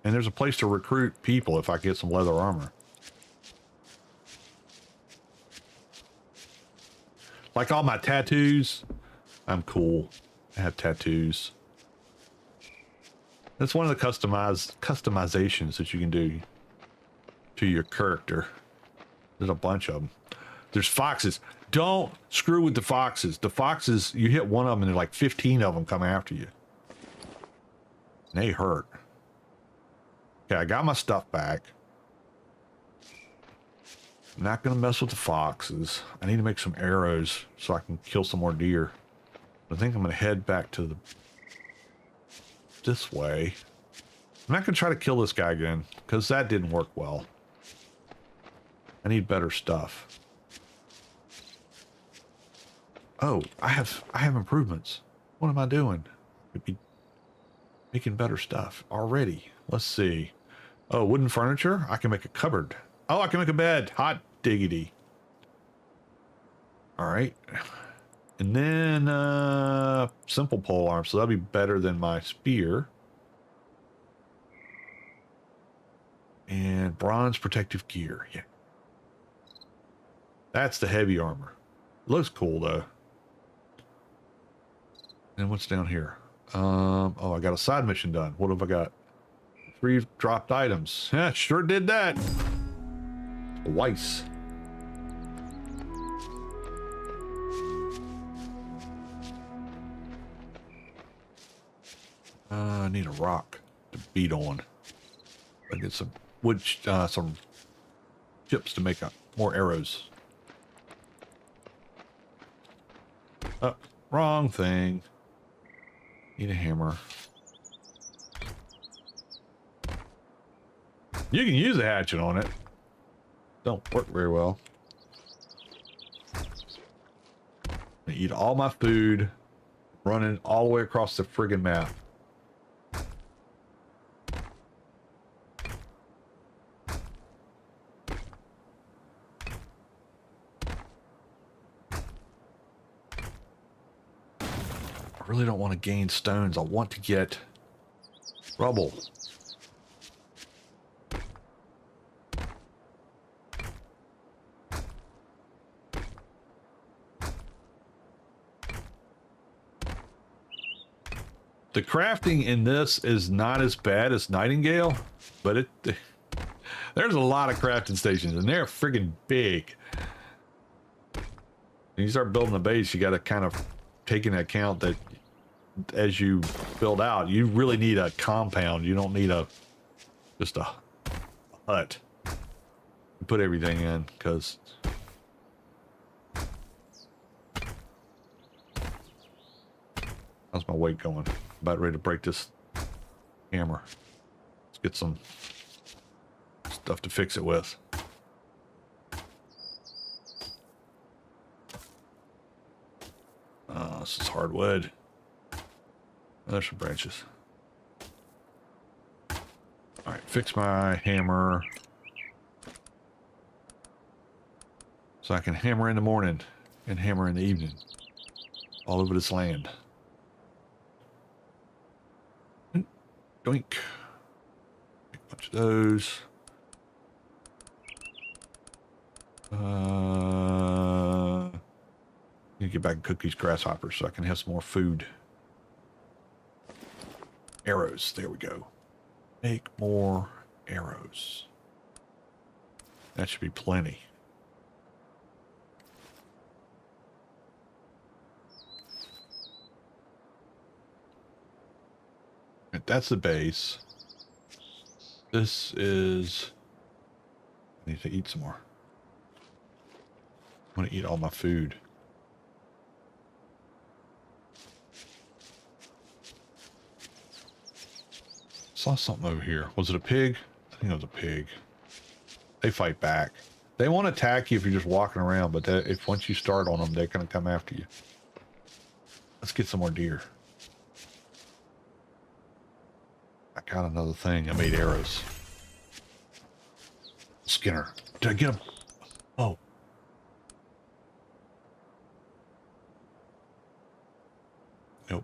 And there's a place to recruit people if I get some leather armor. Like all my tattoos, I'm cool. I have tattoos. That's one of the customizations that you can do to your character. There's a bunch of them. There's foxes. Don't screw with the foxes. The foxes, you hit one of them and there's like 15 of them come after you. And they hurt. Okay, I got my stuff back. I'm not going to mess with the foxes. I need to make some arrows so I can kill some more deer. I think I'm going to head back to this way. I'm not going to try to kill this guy again, because that didn't work well. I need better stuff. Oh, I have improvements. What am I doing? Making better stuff already. Let's see. Oh, wooden furniture. I can make a cupboard. Oh, I can make a bed. Hot diggity. All right. And then simple pole arm. So that'll be better than my spear. And bronze protective gear. Yeah. That's the heavy armor. Looks cool though. And what's down here? Oh, I got a side mission done. What have I got? 3 dropped items. Yeah, sure did that. Twice. I need a rock to beat on. I get some wood, some chips to make more arrows. Oh, wrong thing. Need a hammer. You can use a hatchet on it. Don't work very well. I eat all my food, running all the way across the friggin' map. I really don't want to gain stones. I want to get rubble. The crafting in this is not as bad as Nightingale, but there's a lot of crafting stations and they're friggin' big. When you start building a base, you got to kind of take into account that as you build out, you really need a compound. You don't need just a hut. You put everything in because how's my weight going? About ready to break this hammer. Let's get some stuff to fix it with. This is hardwood. There's some branches. All right, fix my hammer so I can hammer in the morning and hammer in the evening all over this land. Doink. Make a bunch of those. Need to get back and cook these grasshoppers so I can have some more food. Arrows. There we go. Make more arrows. That should be plenty. That's the base. This is... I need to eat some more. I want to eat all my food. Saw something over here. Was it a pig? I think it was a pig. They fight back. They won't attack you if you're just walking around, but if once you start on them, they're going to come after you. Let's get some more deer. I got another thing. I made arrows. Skinner. Did I get him? Oh. Nope.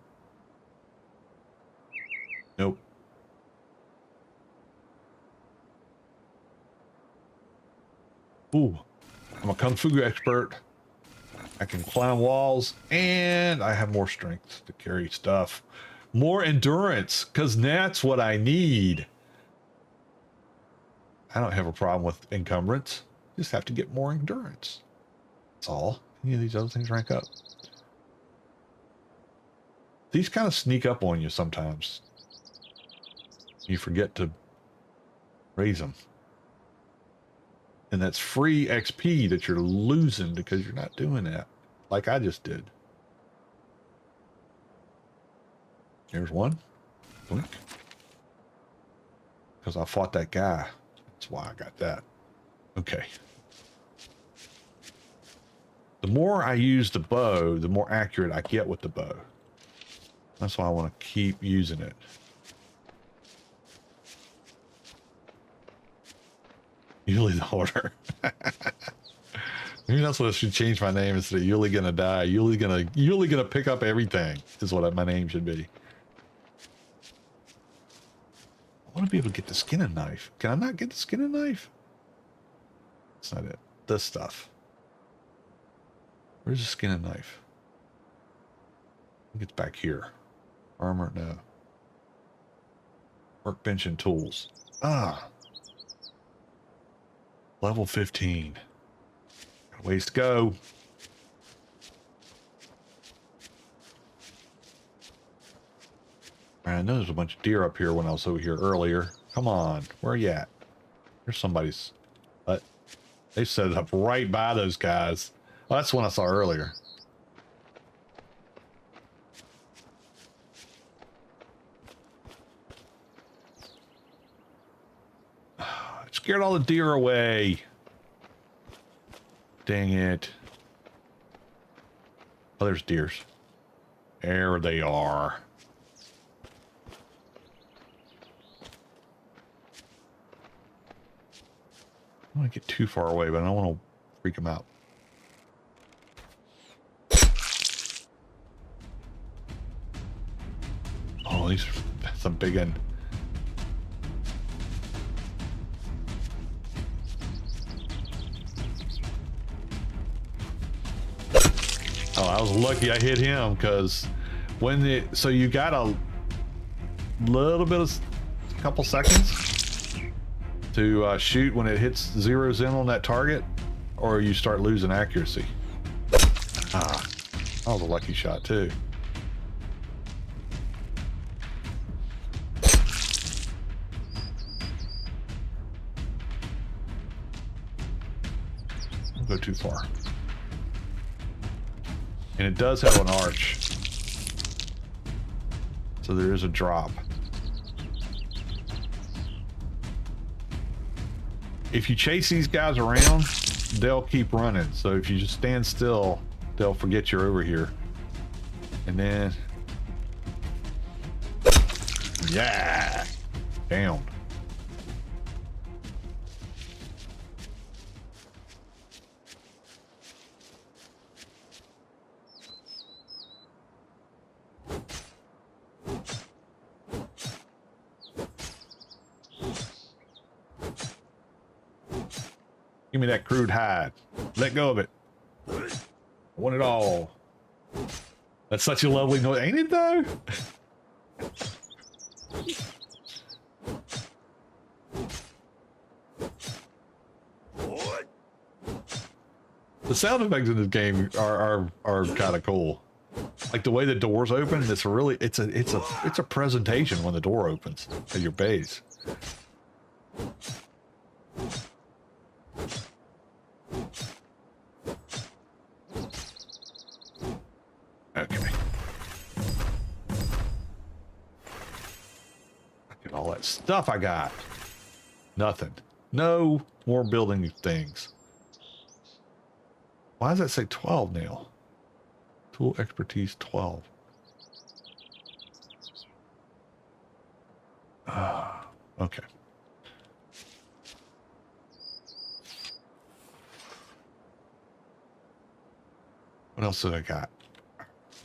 Nope. Ooh. I'm a kung fu expert. I can climb walls and I have more strength to carry stuff. More endurance, because that's what I need. I don't have a problem with encumbrance. Just have to get more endurance. That's all. Any of these other things rank up. These kind of sneak up on you sometimes. You forget to raise them. And that's free XP that you're losing because you're not doing that. Like I just did. Here's one. Blink. Because I fought that guy. That's why I got that. Okay. The more I use the bow, the more accurate I get with the bow. That's why I want to keep using it. Yuli the Hoarder. Maybe that's what I should change my name instead of Yuli gonna die. Yuli gonna pick up everything is what my name should be. I want to be able to get the skinning knife. Can I not get the skinning knife? That's not it. This stuff. Where's the skinning knife? I think it's back here. Armor, no. Workbench and tools. Ah. Level 15. Got a ways to go. I know there's a bunch of deer up here when I was over here earlier. Come on. Where are you at? There's somebody's... But they set it up right by those guys. Oh, that's the one I saw earlier. It scared all the deer away. Dang it. Oh, there's deers. There they are. I don't want to get too far away, but I don't want to freak them out. Oh, these are some big one. Oh, I was lucky I hit him because when it, so you got a little bit of a couple seconds to shoot when it hits zeroes in on that target, or you start losing accuracy. Ah, that was a lucky shot too. Don't go too far. And it does have an arch, so there is a drop. If you chase these guys around, they'll keep running. So if you just stand still, they'll forget you're over here. And then, yeah, down. Give me that crude hide. Let go of it. I want it all. That's such a lovely noise, ain't it though? The sound effects in this game are kind of cool. Like the way the doors open, it's a presentation when the door opens at your base. Okay. Look at all that stuff I got. Nothing. No more building things. Why does that say 12 now? Tool expertise 12. Okay. What else did I got?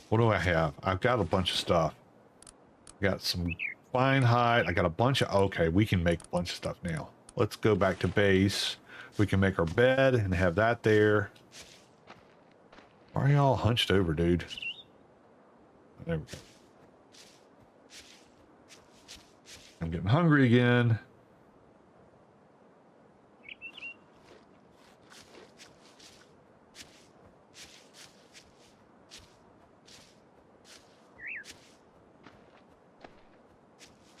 What do I have? I've got a bunch of stuff. I got some fine hide. I got a bunch of... Okay, we can make a bunch of stuff now. Let's go back to base. We can make our bed and have that there. Why are y'all hunched over, dude? There we go. I'm getting hungry again.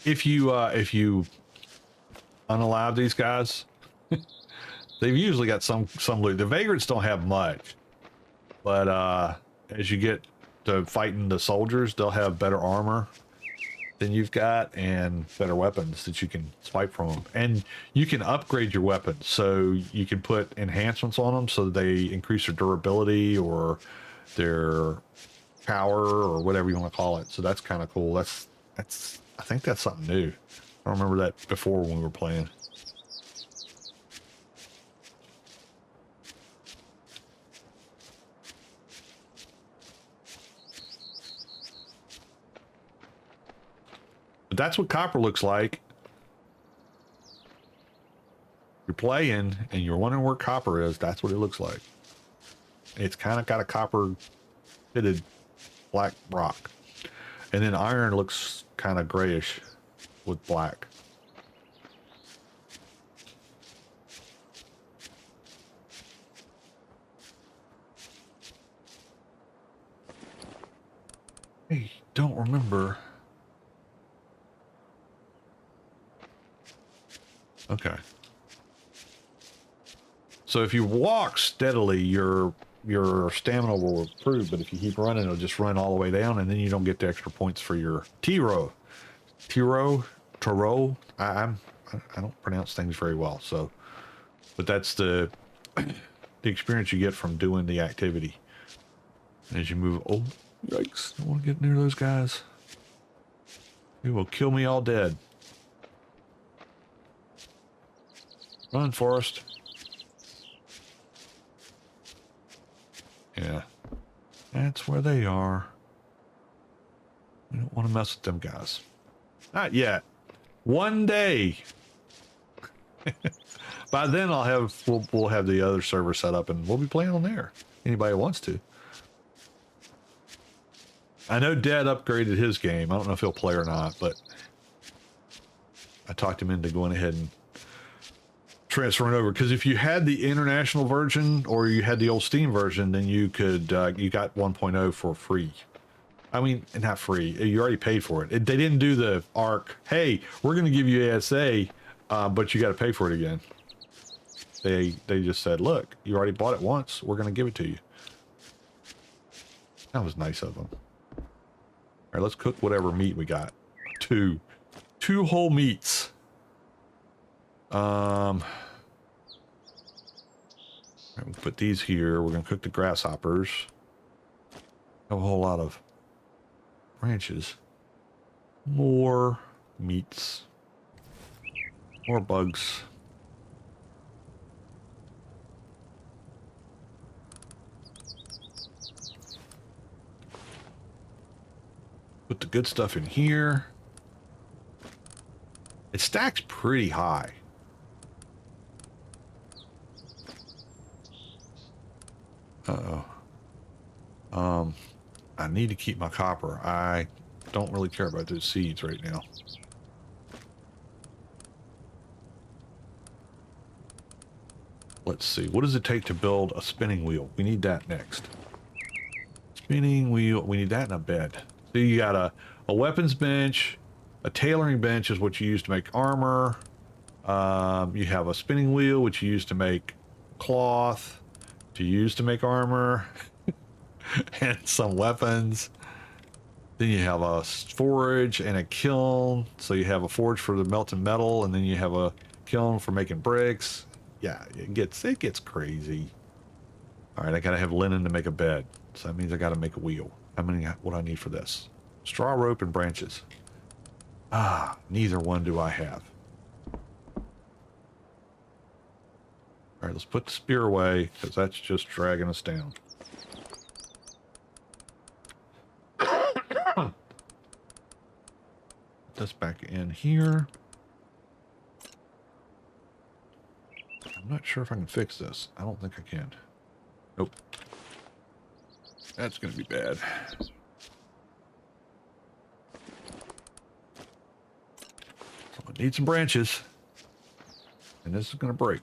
If you unalive these guys, they've usually got some loot. The vagrants don't have much, but as you get to fighting the soldiers, they'll have better armor than you've got and better weapons that you can swipe from them. And you can upgrade your weapons, so you can put enhancements on them so they increase their durability or their power or whatever you want to call it. So that's kind of cool. That's I think that's something new. I don't remember that before when we were playing. But that's what copper looks like. You're playing and you're wondering where copper is. That's what it looks like. It's kind of got a copper pitted black rock. And then iron looks kind of grayish with black. I don't remember. Okay. So if you walk steadily, your stamina will improve, but if you keep running, it'll just run all the way down, and then you don't get the extra points for your T-row. T-row. I don't pronounce things very well, so, but that's the experience you get from doing the activity. As you move, oh, yikes! Don't want to get near those guys. They will kill me all dead. Run, Forrest. Yeah, that's where they are. We don't want to mess with them guys. Not yet. One day. By then we'll have the other server set up and we'll be playing on there. Anybody who wants to. I know Dad upgraded his game. I don't know if he'll play or not, but I talked him into going ahead and transferring over, because if you had the international version or you had the old Steam version, then you could you got 1.0 for free. I mean, not free, you already paid for it. They didn't do the arc, hey, we're going to give you ASA, but you got to pay for it again. They just said, look, you already bought it once, we're going to give it to you. That was nice of them. All right, let's cook whatever meat we got. Two whole meats. All right, we'll put these here. We're going to cook the grasshoppers. Have a whole lot of branches. More meats. More bugs. Put the good stuff in here. It stacks pretty high. Uh-oh. I need to keep my copper. I don't really care about those seeds right now. Let's see. What does it take to build a spinning wheel? We need that next. Spinning wheel. We need that in a bed. So you got a weapons bench. A tailoring bench is what you use to make armor. You have a spinning wheel, which you use to make cloth. To use to make armor and some weapons. Then you have a forge and a kiln. So you have a forge for the melting metal, and then you have a kiln for making bricks. Yeah, it gets crazy. All right, I gotta have linen to make a bed, so that means I gotta make a wheel. How many? What do I need for this? Straw, rope, and branches. Ah, neither one do I have. All right, let's put the spear away, because that's just dragging us down. Put this back in here. I'm not sure if I can fix this. I don't think I can. Nope. That's going to be bad. So I need some branches. And this is going to break.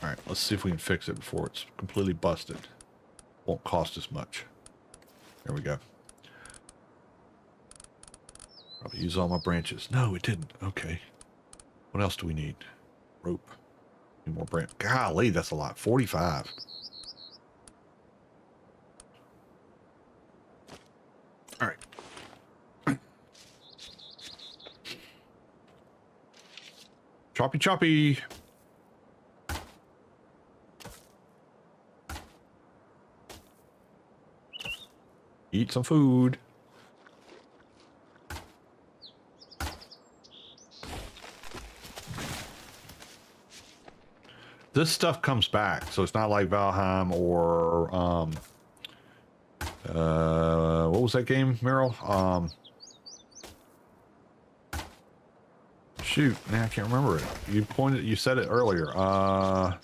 Alright, let's see if we can fix it before it's completely busted. Won't cost us much. There we go. Probably use all my branches. No, it didn't. Okay. What else do we need? Rope. Need more branch. Golly, that's a lot. 45. Alright. Choppy choppy. Eat some food. this stuff comes back, so it's not like Valheim or what was that game, Meryl? Shoot, now I can't remember it. You said it earlier. What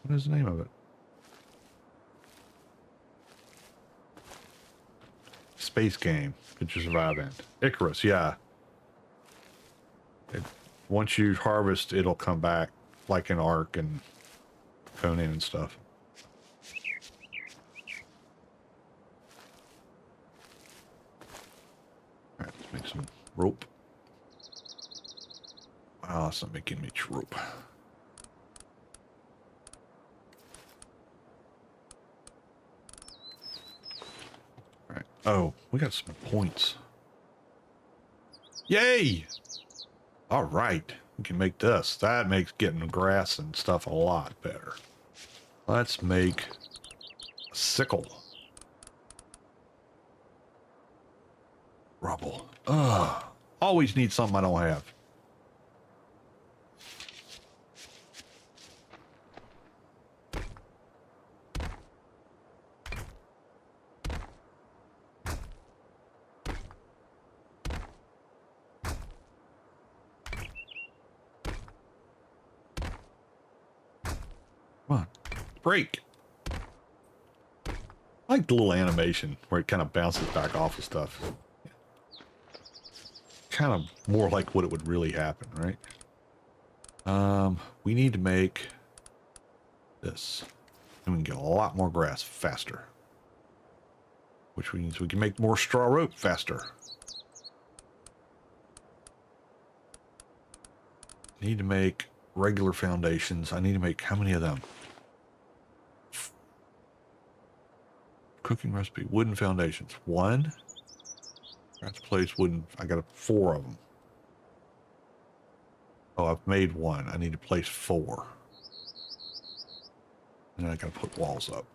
is the name of it? Space game that you survive in. Icarus, yeah. Once you harvest, it'll come back, like in Ark and Conan and stuff. Alright, let's make some rope. Wow, it's not making me rope. Alright. Oh, we got some points. Yay! All right, we can make this. That makes getting the grass and stuff a lot better. Let's make a sickle. Rubble. Ugh. Always need something I don't have. Come on, break. I like the little animation where it kind of bounces back off of stuff. Kind of more like what it would really happen, right? We need to make this, and we can get a lot more grass faster, which means we can make more straw rope faster. Need to make regular foundations. I need to make how many of them? Cooking recipe, wooden foundations. 1. Let's place wooden. I got 4 of them. Oh, I've made 1. I need to place 4. And then I gotta put walls up.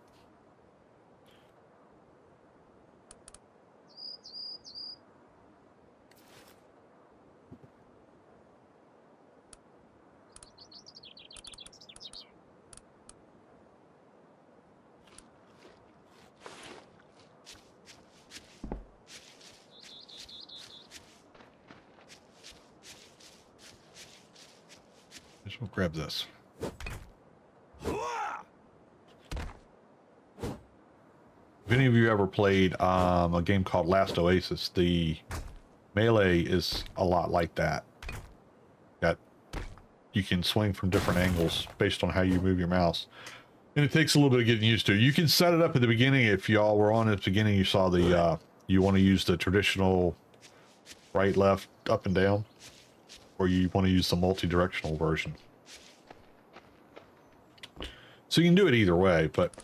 We'll grab this. If any of you ever played a game called Last Oasis, the melee is a lot like that. You can swing from different angles based on how you move your mouse. And it takes a little bit of getting used to. You can set it up at the beginning. If y'all were on at the beginning, you saw the, you want to use the traditional right, left, up and down, or you want to use the multi-directional version. So you can do it either way, but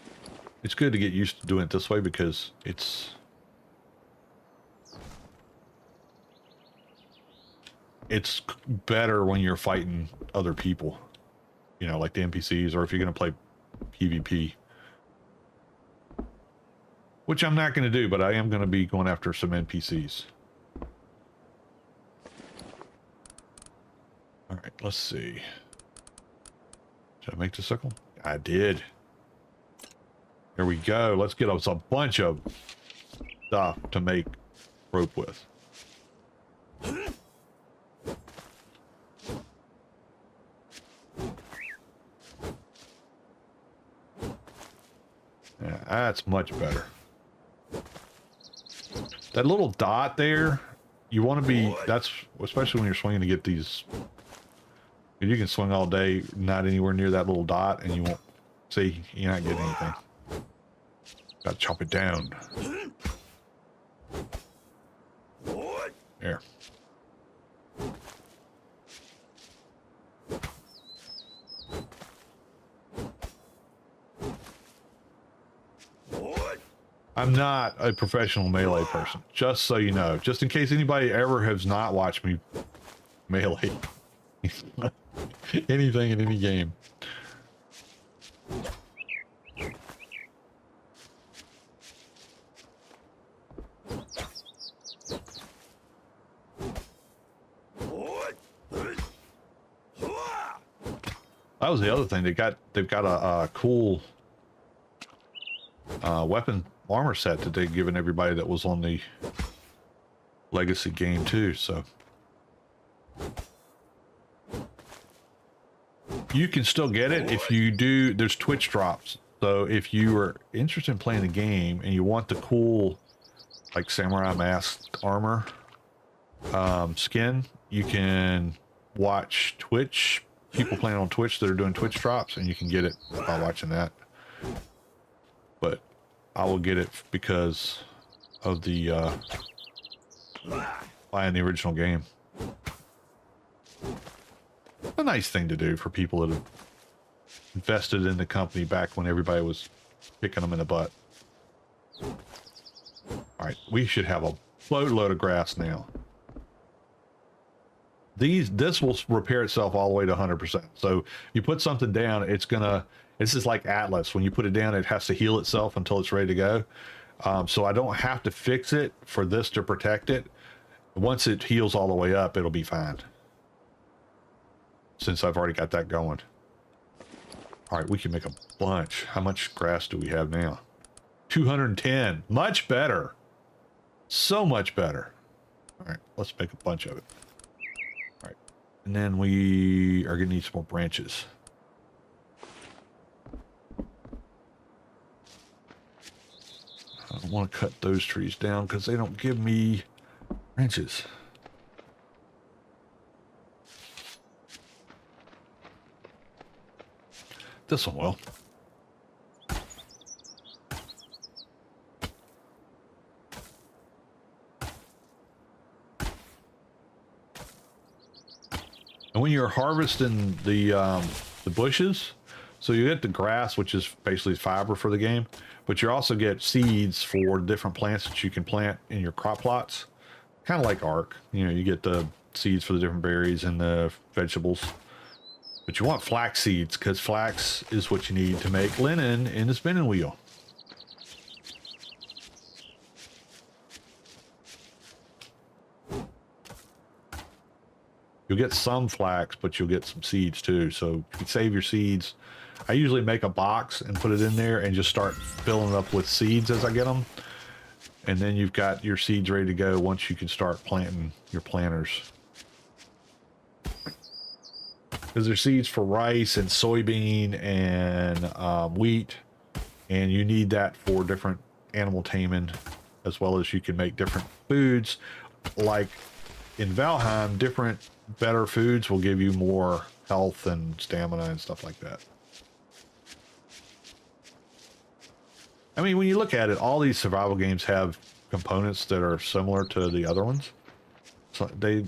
it's good to get used to doing it this way because it's better when you're fighting other people, you know, like the NPCs, or if you're going to play PvP, which I'm not going to do, but I am going to be going after some NPCs. All right, let's see. Did I make the sickle? I did. Here we go. Let's get us a bunch of stuff to make rope with. Yeah, that's much better. That little dot there, you want to be, that's, especially when you're swinging to get these, you can swing all day, not anywhere near that little dot, and you won't, see, you're not getting anything. Gotta chop it down. There. I'm not a professional melee person, just so you know. Just in case anybody ever has not watched me melee anything in any game. That was the other thing. They've got a cool weapon armor set that they've given everybody that was on the legacy game too. So you can still get it if you do. There's Twitch drops. So if you are interested in playing the game and you want the cool, like samurai mask armor skin, you can watch Twitch. People playing on Twitch that are doing Twitch drops, and you can get it by watching that. But I will get it because of the buying the original game. A nice thing to do for people that have invested in the company back when everybody was kicking them in the butt. All right, we should have a boatload of grass now. This will repair itself all the way to 100%. So you put something down, this is like Atlas. When you put it down, it has to heal itself until it's ready to go. So I don't have to fix it for this to protect it. Once it heals all the way up, it'll be fine. Since I've already got that going. All right, we can make a bunch. How much grass do we have now? 210. Much better. So much better. All right, let's make a bunch of it. All right, and then we are going to need some more branches. I don't want to cut those trees down because they don't give me branches. This one will. And when you're harvesting the bushes, so you get the grass, which is basically fiber for the game, but you also get seeds for different plants that you can plant in your crop plots. Kind of like Ark. You know, you get the seeds for the different berries and the vegetables. But you want flax seeds, because flax is what you need to make linen in the spinning wheel. You'll get some flax, but you'll get some seeds too. So you can save your seeds. I usually make a box and put it in there and just start filling it up with seeds as I get them. And then you've got your seeds ready to go once you can start planting your planters. Because there's seeds for rice and soybean and wheat, and you need that for different animal taming, as well as you can make different foods. Like in Valheim, different better foods will give you more health and stamina and stuff like that. I mean, when you look at it, all these survival games have components that are similar to the other ones. So they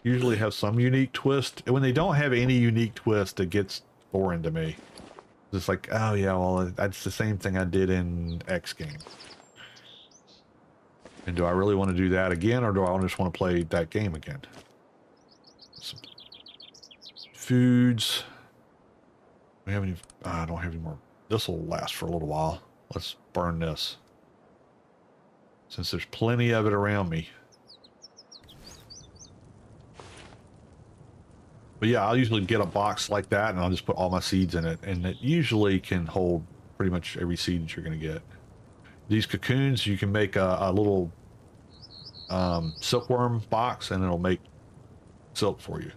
usually have some unique twist. And when they don't have any unique twist, it gets boring to me. It's like, oh yeah, well, that's the same thing I did in X game. And do I really want to do that again, or do I just want to play that game again? Some foods. We have any? I don't have any more. This will last for a little while. Let's burn this, since there's plenty of it around me. But yeah, I'll usually get a box like that, and I'll just put all my seeds in it, and it usually can hold pretty much every seed that you're going to get. These cocoons, you can make a little silkworm box, and it'll make silk for you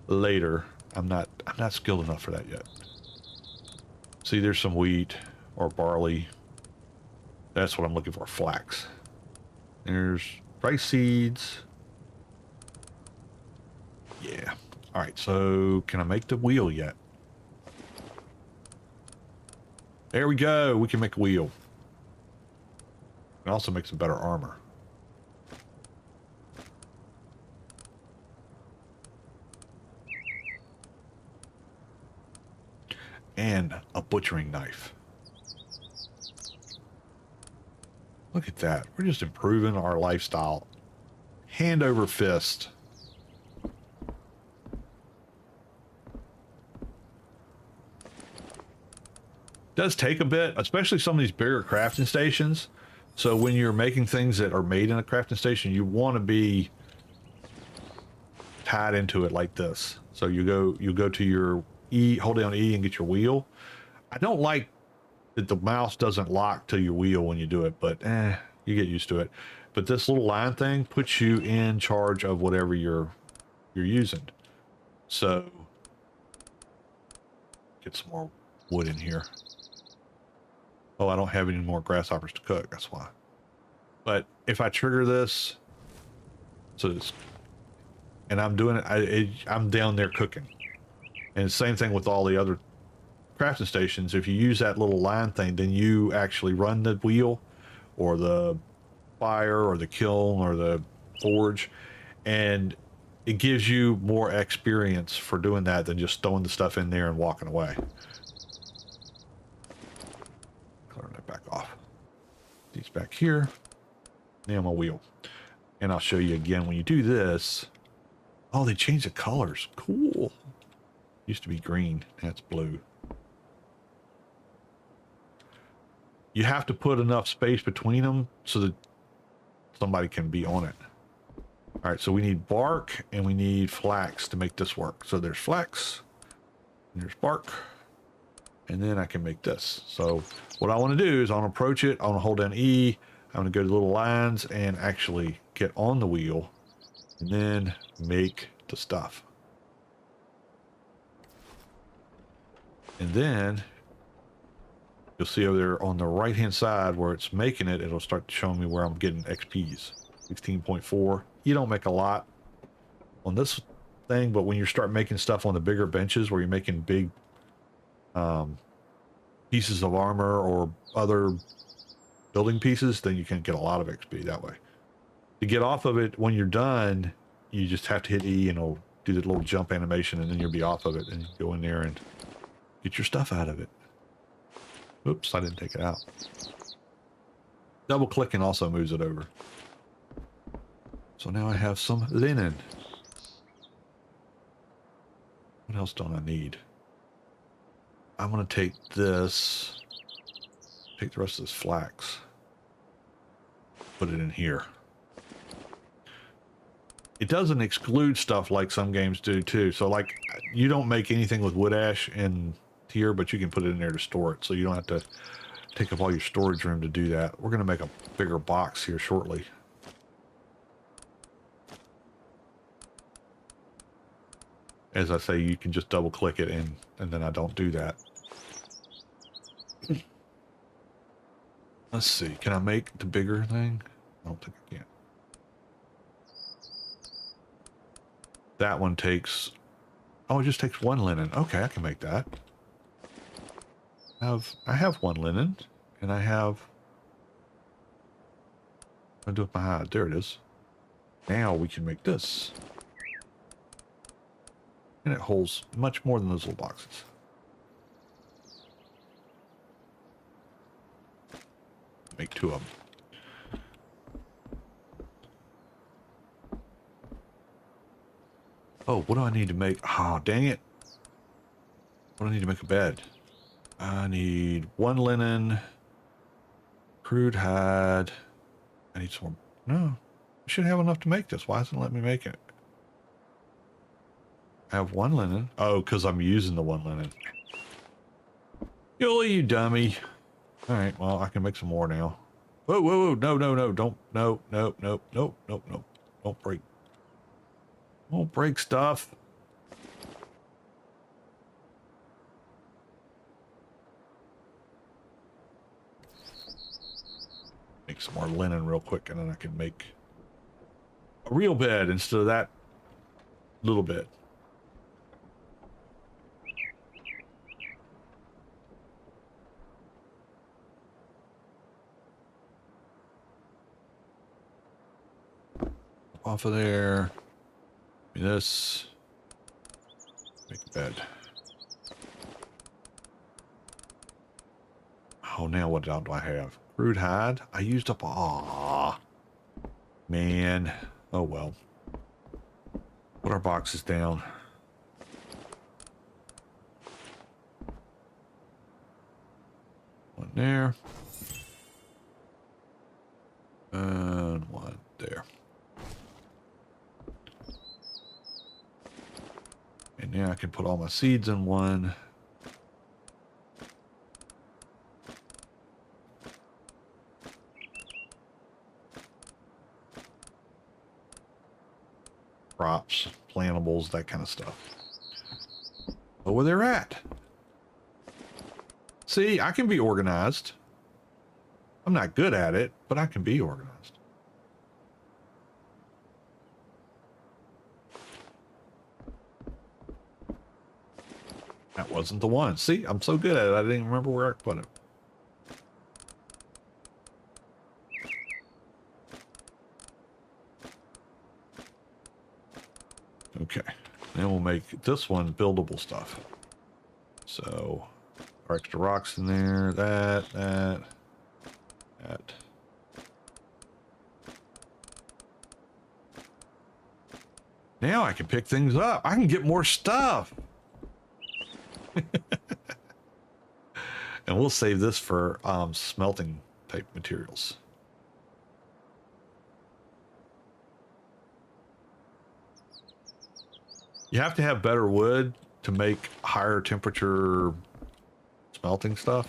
later. I'm not skilled enough for that yet. See, there's some wheat or barley. That's what I'm looking for, flax. There's rice seeds. Yeah. All right, so can I make the wheel yet? There we go. We can make a wheel. And also make some better armor. And a butchering knife. Look at that. We're just improving our lifestyle. Hand over fist. Does take a bit, especially some of these bigger crafting stations. So when you're making things that are made in a crafting station, you want to be tied into it like this. So you go to your E, hold down E and get your wheel. I don't like that the mouse doesn't lock to your wheel when you do it, but you get used to it. But this little line thing puts you in charge of whatever you're using. So get some more wood in here. Oh, I don't have any more grasshoppers to cook. That's why. But if I trigger this, so it's, and I'm doing it, I'm down there cooking. And same thing with all the other crafting stations. If you use that little line thing, then you actually run the wheel or the fire or the kiln or the forge, and it gives you more experience for doing that than just throwing the stuff in there and walking away. Clear that back off. These back here. Now my wheel. And I'll show you again when you do this. Oh, they changed the colors. Cool. Used to be green. That's blue. You have to put enough space between them so that somebody can be on it. All right, so we need bark and we need flax to make this work. So there's flax, and there's bark, and then I can make this. So what I want to do is I want to approach it. I want to hold down E. I'm going to go to little lines and actually get on the wheel and then make the stuff. And then you'll see over there on the right hand side where it's making it, it'll start showing me where I'm getting XPs. 16.4. You don't make a lot on this thing, but when you start making stuff on the bigger benches where you're making big pieces of armor or other building pieces, then you can get a lot of XP that way. To get off of it when you're done, you just have to hit E and it'll do the little jump animation, and then you'll be off of it and you go in there and get your stuff out of it. Oops, I didn't take it out. Double clicking also moves it over. So now I have some linen. What else don't I need? I'm going to take this, take the rest of this flax, put it in here. It doesn't exclude stuff like some games do too. So like you don't make anything with wood ash in here, but you can put it in there to store it. So you don't have to take up all your storage room to do that. We're going to make a bigger box here shortly. As I say, you can just double click it and then I don't do that. Let's see, can I make the bigger thing? I don't think I can. That one takes, oh, it just takes one linen. Okay, I can make that. I have one linen, and I have, I'll do it with my hide. There it is. Now we can make this. And it holds much more than those little boxes. Make two of them. Oh, what do I need to make? Oh, dang it. What do I need to make a bed? I need one linen, crude hide. I need some more. No, I should have enough to make this. Why isn't it letting me make it? I have one linen. Oh, because I'm using the one linen. Yuli, you dummy. All right, well, I can make some more now. Whoa, whoa, whoa. No, no, no. Don't. No, no, no, no, no, no. Don't break. Don't break stuff. Make some more linen real quick, and then I can make a real bed instead of that little bit. Off of there. This. Make a bed. Oh, now what do I have? Crude hide. I used up. Aw, man. Oh well. Put our boxes down. One there. And one there. And now I can put all my seeds in one. Crops, plantables, that kind of stuff. Know where they're at. See, I can be organized. I'm not good at it, but I can be organized. That wasn't the one. See, I'm so good at it, I didn't even remember where I put it. Okay, then we'll make this one buildable stuff. So, our extra rocks in there, that. Now I can pick things up. I can get more stuff. And we'll save this for smelting type materials. You have to have better wood to make higher temperature smelting stuff.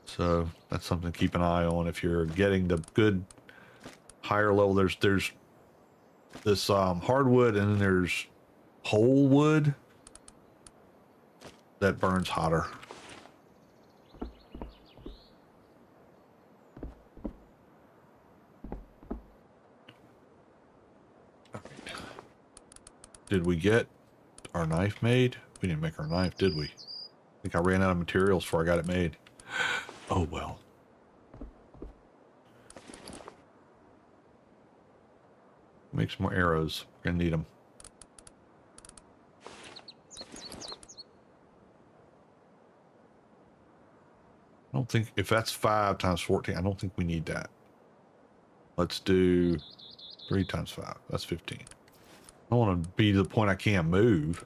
So that's something to keep an eye on if you're getting the good higher level. There's this hardwood, and then there's whole wood that burns hotter. Did we get our knife made? We didn't make our knife, did we? I think I ran out of materials before I got it made. Oh well. Make some more arrows. We're gonna need them. I don't think, if that's 5 times 14, I don't think we need that. Let's do 3 times 5. That's 15. I don't want to be to the point I can't move.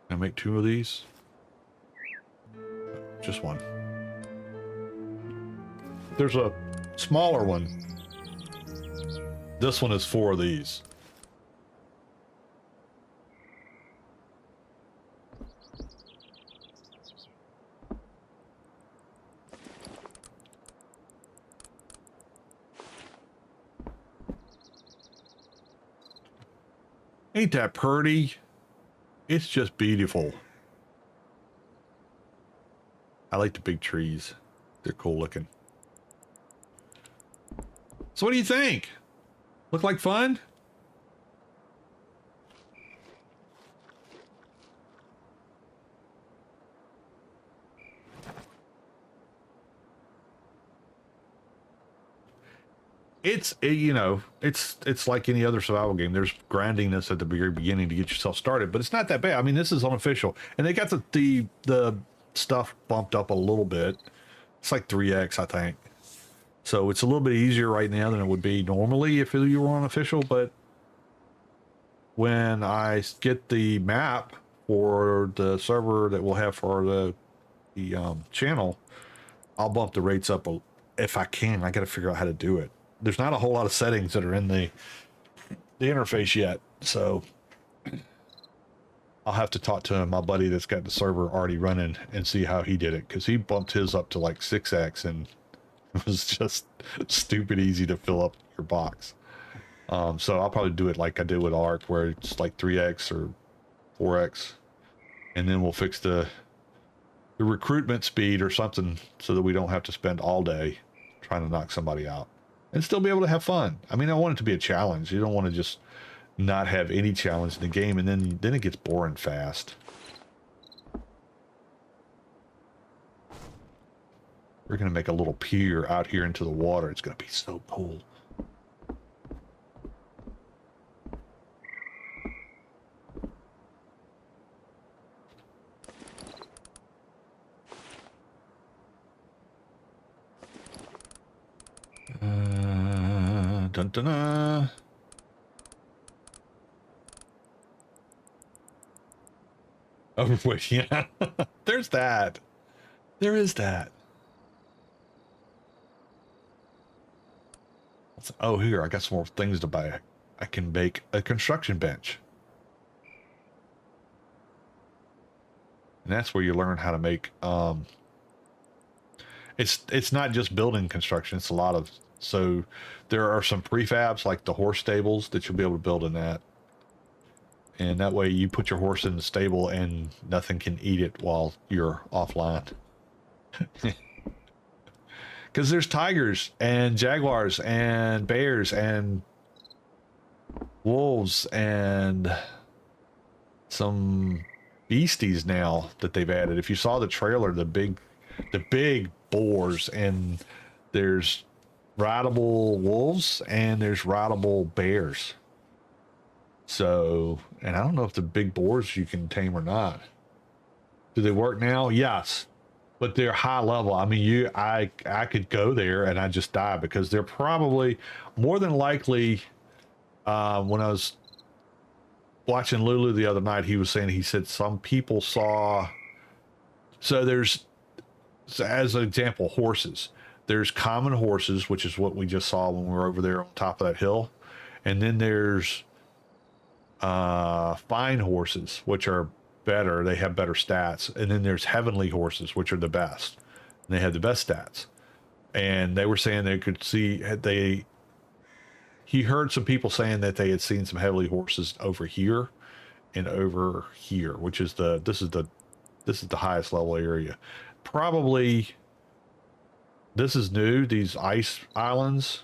Can I make 2 of these? Just one. There's a smaller one. This one is 4 of these. Ain't that pretty? It's just beautiful. I like the big trees. They're cool looking. So what do you think? Look like fun? You know, it's like any other survival game. There's grindiness at the very beginning to get yourself started, but it's not that bad. I mean, this is unofficial, and they got the stuff bumped up a little bit. It's like 3x, I think. So it's a little bit easier right now than it would be normally if you were unofficial. But when I get the map for the server that we'll have for the channel, I'll bump the rates up if I can. I got to figure out how to do it. There's not a whole lot of settings that are in the interface yet, so I'll have to talk to my buddy that's got the server already running and see how he did it, because he bumped his up to like 6x, and it was just stupid easy to fill up your box. So I'll probably do it like I did with Ark, where it's like 3x or 4x, and then we'll fix the recruitment speed or something so that we don't have to spend all day trying to knock somebody out. And still be able to have fun. I mean, I want it to be a challenge. You don't want to just not have any challenge in the game, and then it gets boring fast. We're going to make a little pier out here into the water. It's going to be so cool. Dun, dun, dun. Oh, wait, yeah. There's that. There is that. Oh, here, I got some more things to buy. I can make a construction bench. And that's where you learn how to make, it's not just building construction, it's a lot of, so there are some prefabs like the horse stables that you'll be able to build in that. And that way you put your horse in the stable and nothing can eat it while you're offline. Because there's tigers and jaguars and bears and wolves and some beasties now that they've added. If you saw the trailer, the big boars, and there's rideable wolves and there's rideable bears. So, and I don't know if the big boars you can tame or not. Do they work now? Yes, but they're high level. I mean, I could go there and I just die, because they're probably more than likely. When I was watching Lulu the other night, he was saying, he said some people saw. So there's, as an example, horses. There's common horses, which is what we just saw when we were over there on top of that hill, and then there's fine horses, which are better. They have better stats. And then there's heavenly horses, which are the best. And they have the best stats. And they were saying they could see, he heard some people saying that they had seen some heavenly horses over here and over here, which is this is the highest level area. Probably this is new, these ice islands.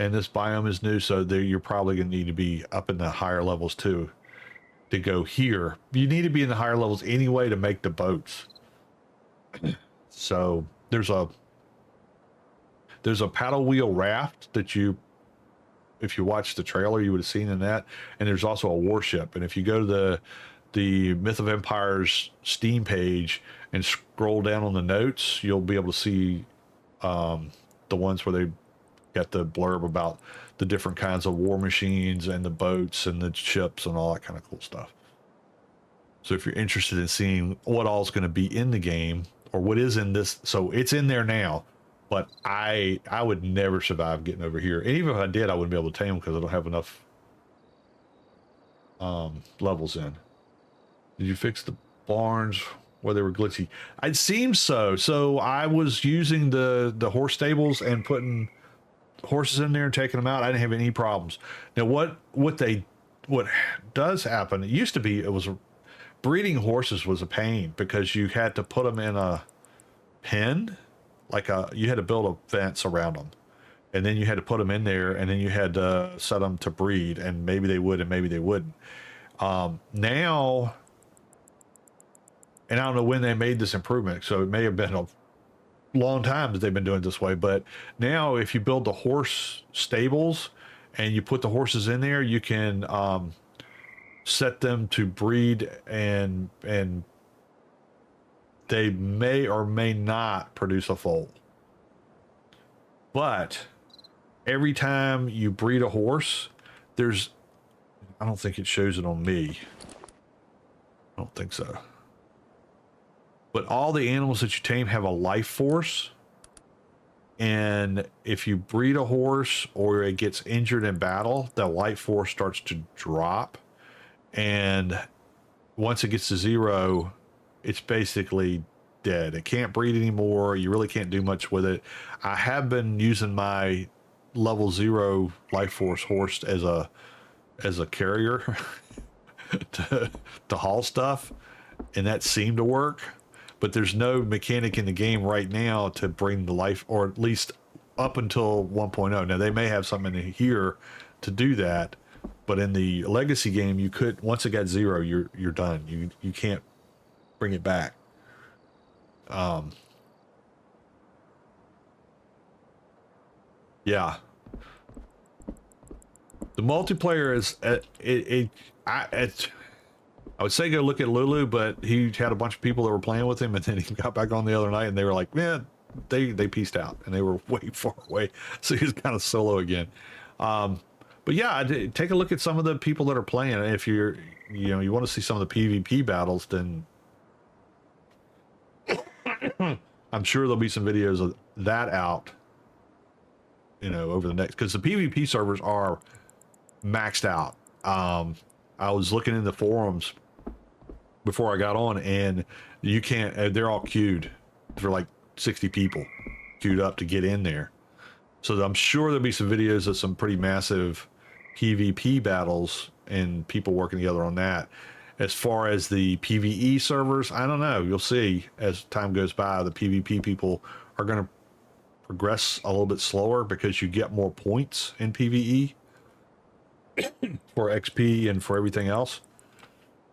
And this biome is new, so you're probably going to need to be up in the higher levels too to go here. You need to be in the higher levels anyway to make the boats. So there's a paddle wheel raft that if you watch the trailer, you would have seen in that. And there's also a warship. And if you go to the Myth of Empires Steam page and scroll down on the notes, you'll be able to see the ones where they got the blurb about the different kinds of war machines and the boats and the ships and all that kind of cool stuff. So if you're interested in seeing what all is going to be in the game, or what is in this, so it's in there now, but I would never survive getting over here. And even if I did, I wouldn't be able to tame them because I don't have enough levels in. Did you fix the barns where they were glitchy? It seems so. So I was using the horse stables and putting horses in there and taking them out. I didn't have any problems. Now what does happen, it used to be, it was breeding horses was a pain, because you had to put them in a pen, you had to build a fence around them, and then you had to put them in there, and then you had to set them to breed, and maybe they would and maybe they wouldn't. Now, and I don't know when they made this improvement, so it may have been a long time that they've been doing it this way, but now if you build the horse stables and you put the horses in there, you can set them to breed, and they may or may not produce a foal. But every time you breed a horse, I don't think it shows it on me. I don't think so. But all the animals that you tame have a life force. And if you breed a horse or it gets injured in battle, the life force starts to drop. And once it gets to 0, it's basically dead. It can't breed anymore. You really can't do much with it. I have been using my level 0 life force horse as a carrier to haul stuff, and that seemed to work. But there's no mechanic in the game right now to bring the life, or at least up until 1.0. Now they may have something in here to do that, but in the legacy game, you could, once it got 0, you're done. You can't bring it back. Yeah. The multiplayer is I would say go look at Lulu, but he had a bunch of people that were playing with him, and then he got back on the other night, and they were like, man, they pieced out, and they were way far away, so he was kind of solo again. But yeah, take a look at some of the people that are playing. If you want to see some of the PvP battles, then I'm sure there'll be some videos of that out, over the next, because the PvP servers are maxed out. I was looking in the forums before I got on, and you can't. They're all queued for like 60 people queued up to get in there. So I'm sure there'll be some videos of some pretty massive PvP battles and people working together on that. As far as the PvE servers, I don't know. You'll see as time goes by. The PvP people are going to progress a little bit slower because you get more points in PvE for XP and for everything else.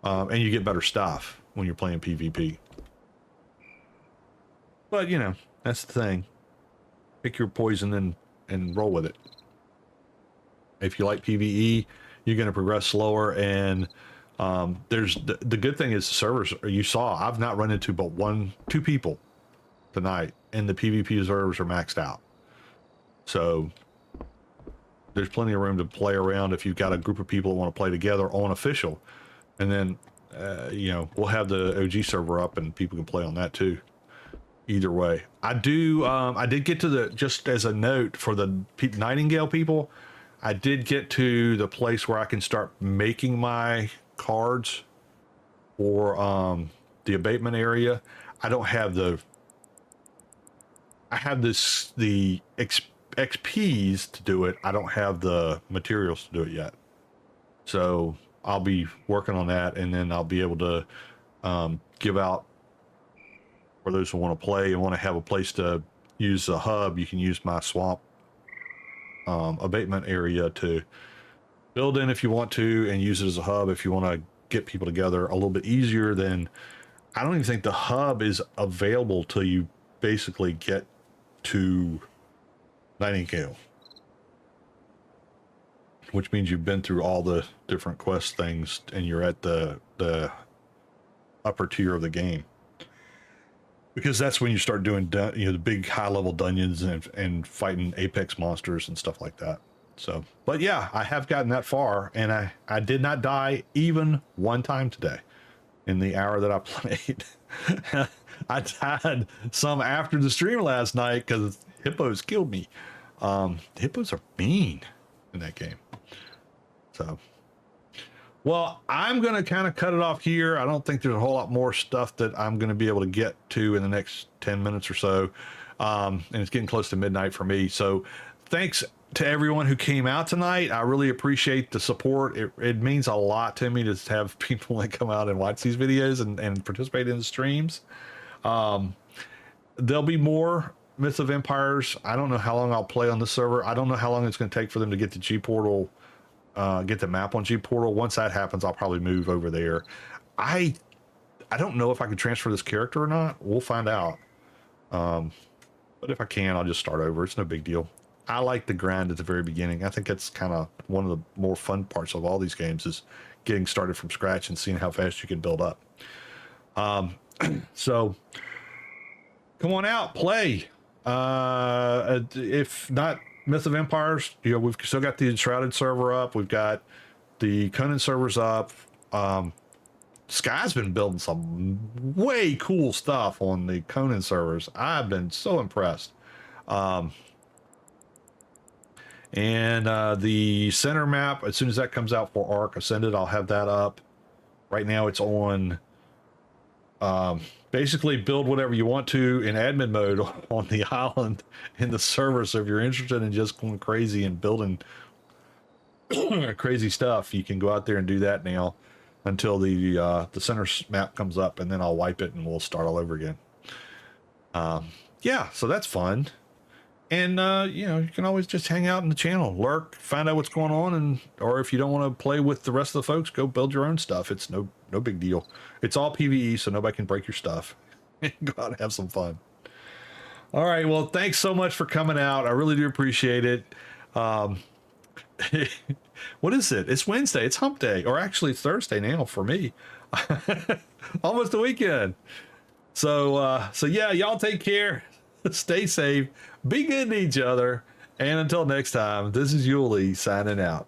And you get better stuff when you're playing PvP. But, you know, that's the thing. Pick your poison and roll with it. If you like PvE, you're going to progress slower. And there's the good thing is the servers you saw, I've not run into but two people tonight, and the PvP servers are maxed out. So there's plenty of room to play around if you've got a group of people that want to play together on official. And then, you know, we'll have the OG server up and people can play on that too. Either way, I did get to the, just as a note for the Nightingale people, I did get to the place where I can start making my cards for the abatement area. I don't have I have the XPs to do it. I don't have the materials to do it yet. So I'll be working on that, and then I'll be able to give out for those who want to play and want to have a place to use a hub. You can use my swamp abatement area to build in if you want to, and use it as a hub if you want to get people together a little bit easier. Than, I don't even think the hub is available till you basically get to Nightingale, which means you've been through all the different quest things and you're at the upper tier of the game, because that's when you start doing, you know, the big high level dungeons and fighting apex monsters and stuff like that. So, but yeah, I have gotten that far, and I did not die even one time today in the hour that I played. I died some after the stream last night because hippos killed me. Hippos are mean in that game. So, well, I'm going to kind of cut it off here. I don't think there's a whole lot more stuff that I'm going to be able to get to in the next 10 minutes or so. And it's getting close to midnight for me. So thanks to everyone who came out tonight. I really appreciate the support. It means a lot to me to have people that come out and watch these videos and participate in the streams. There'll be more Myth of Empires. I don't know how long I'll play on this server. I don't know how long it's going to take for them to get the G Portal, get the map on G Portal. Once that happens, I'll probably move over there. I don't know if I can transfer this character or not. We'll find out. But if I can, I'll just start over. It's no big deal. I like the grind at the very beginning. I think that's kind of one of the more fun parts of all these games, is getting started from scratch and seeing how fast you can build up. So come on out, play. If not Myth of Empires, you know, we've still got the Enshrouded server up. We've got the Conan servers up. Sky's been building some way cool stuff on the Conan servers. I've been so impressed. And the center map, as soon as that comes out for Ark Ascended, I'll have that up. Right now it's on basically build whatever you want to in admin mode on the island in the server. So if you're interested in just going crazy and building crazy stuff, you can go out there and do that now until the center map comes up, and then I'll wipe it and we'll start all over again. Yeah, so that's fun. And you know, you can always just hang out in the channel, lurk, find out what's going on, and or if you don't want to play with the rest of the folks, go build your own stuff. It's no big deal. It's all PvE, so nobody can break your stuff. Go out and have some fun. All right, well, thanks so much for coming out. I really do appreciate it. What is it? It's Wednesday. It's hump day, or actually it's Thursday now for me. Almost the weekend. So yeah, y'all take care. Stay safe. Be good to each other. And until next time, this is Yuli signing out.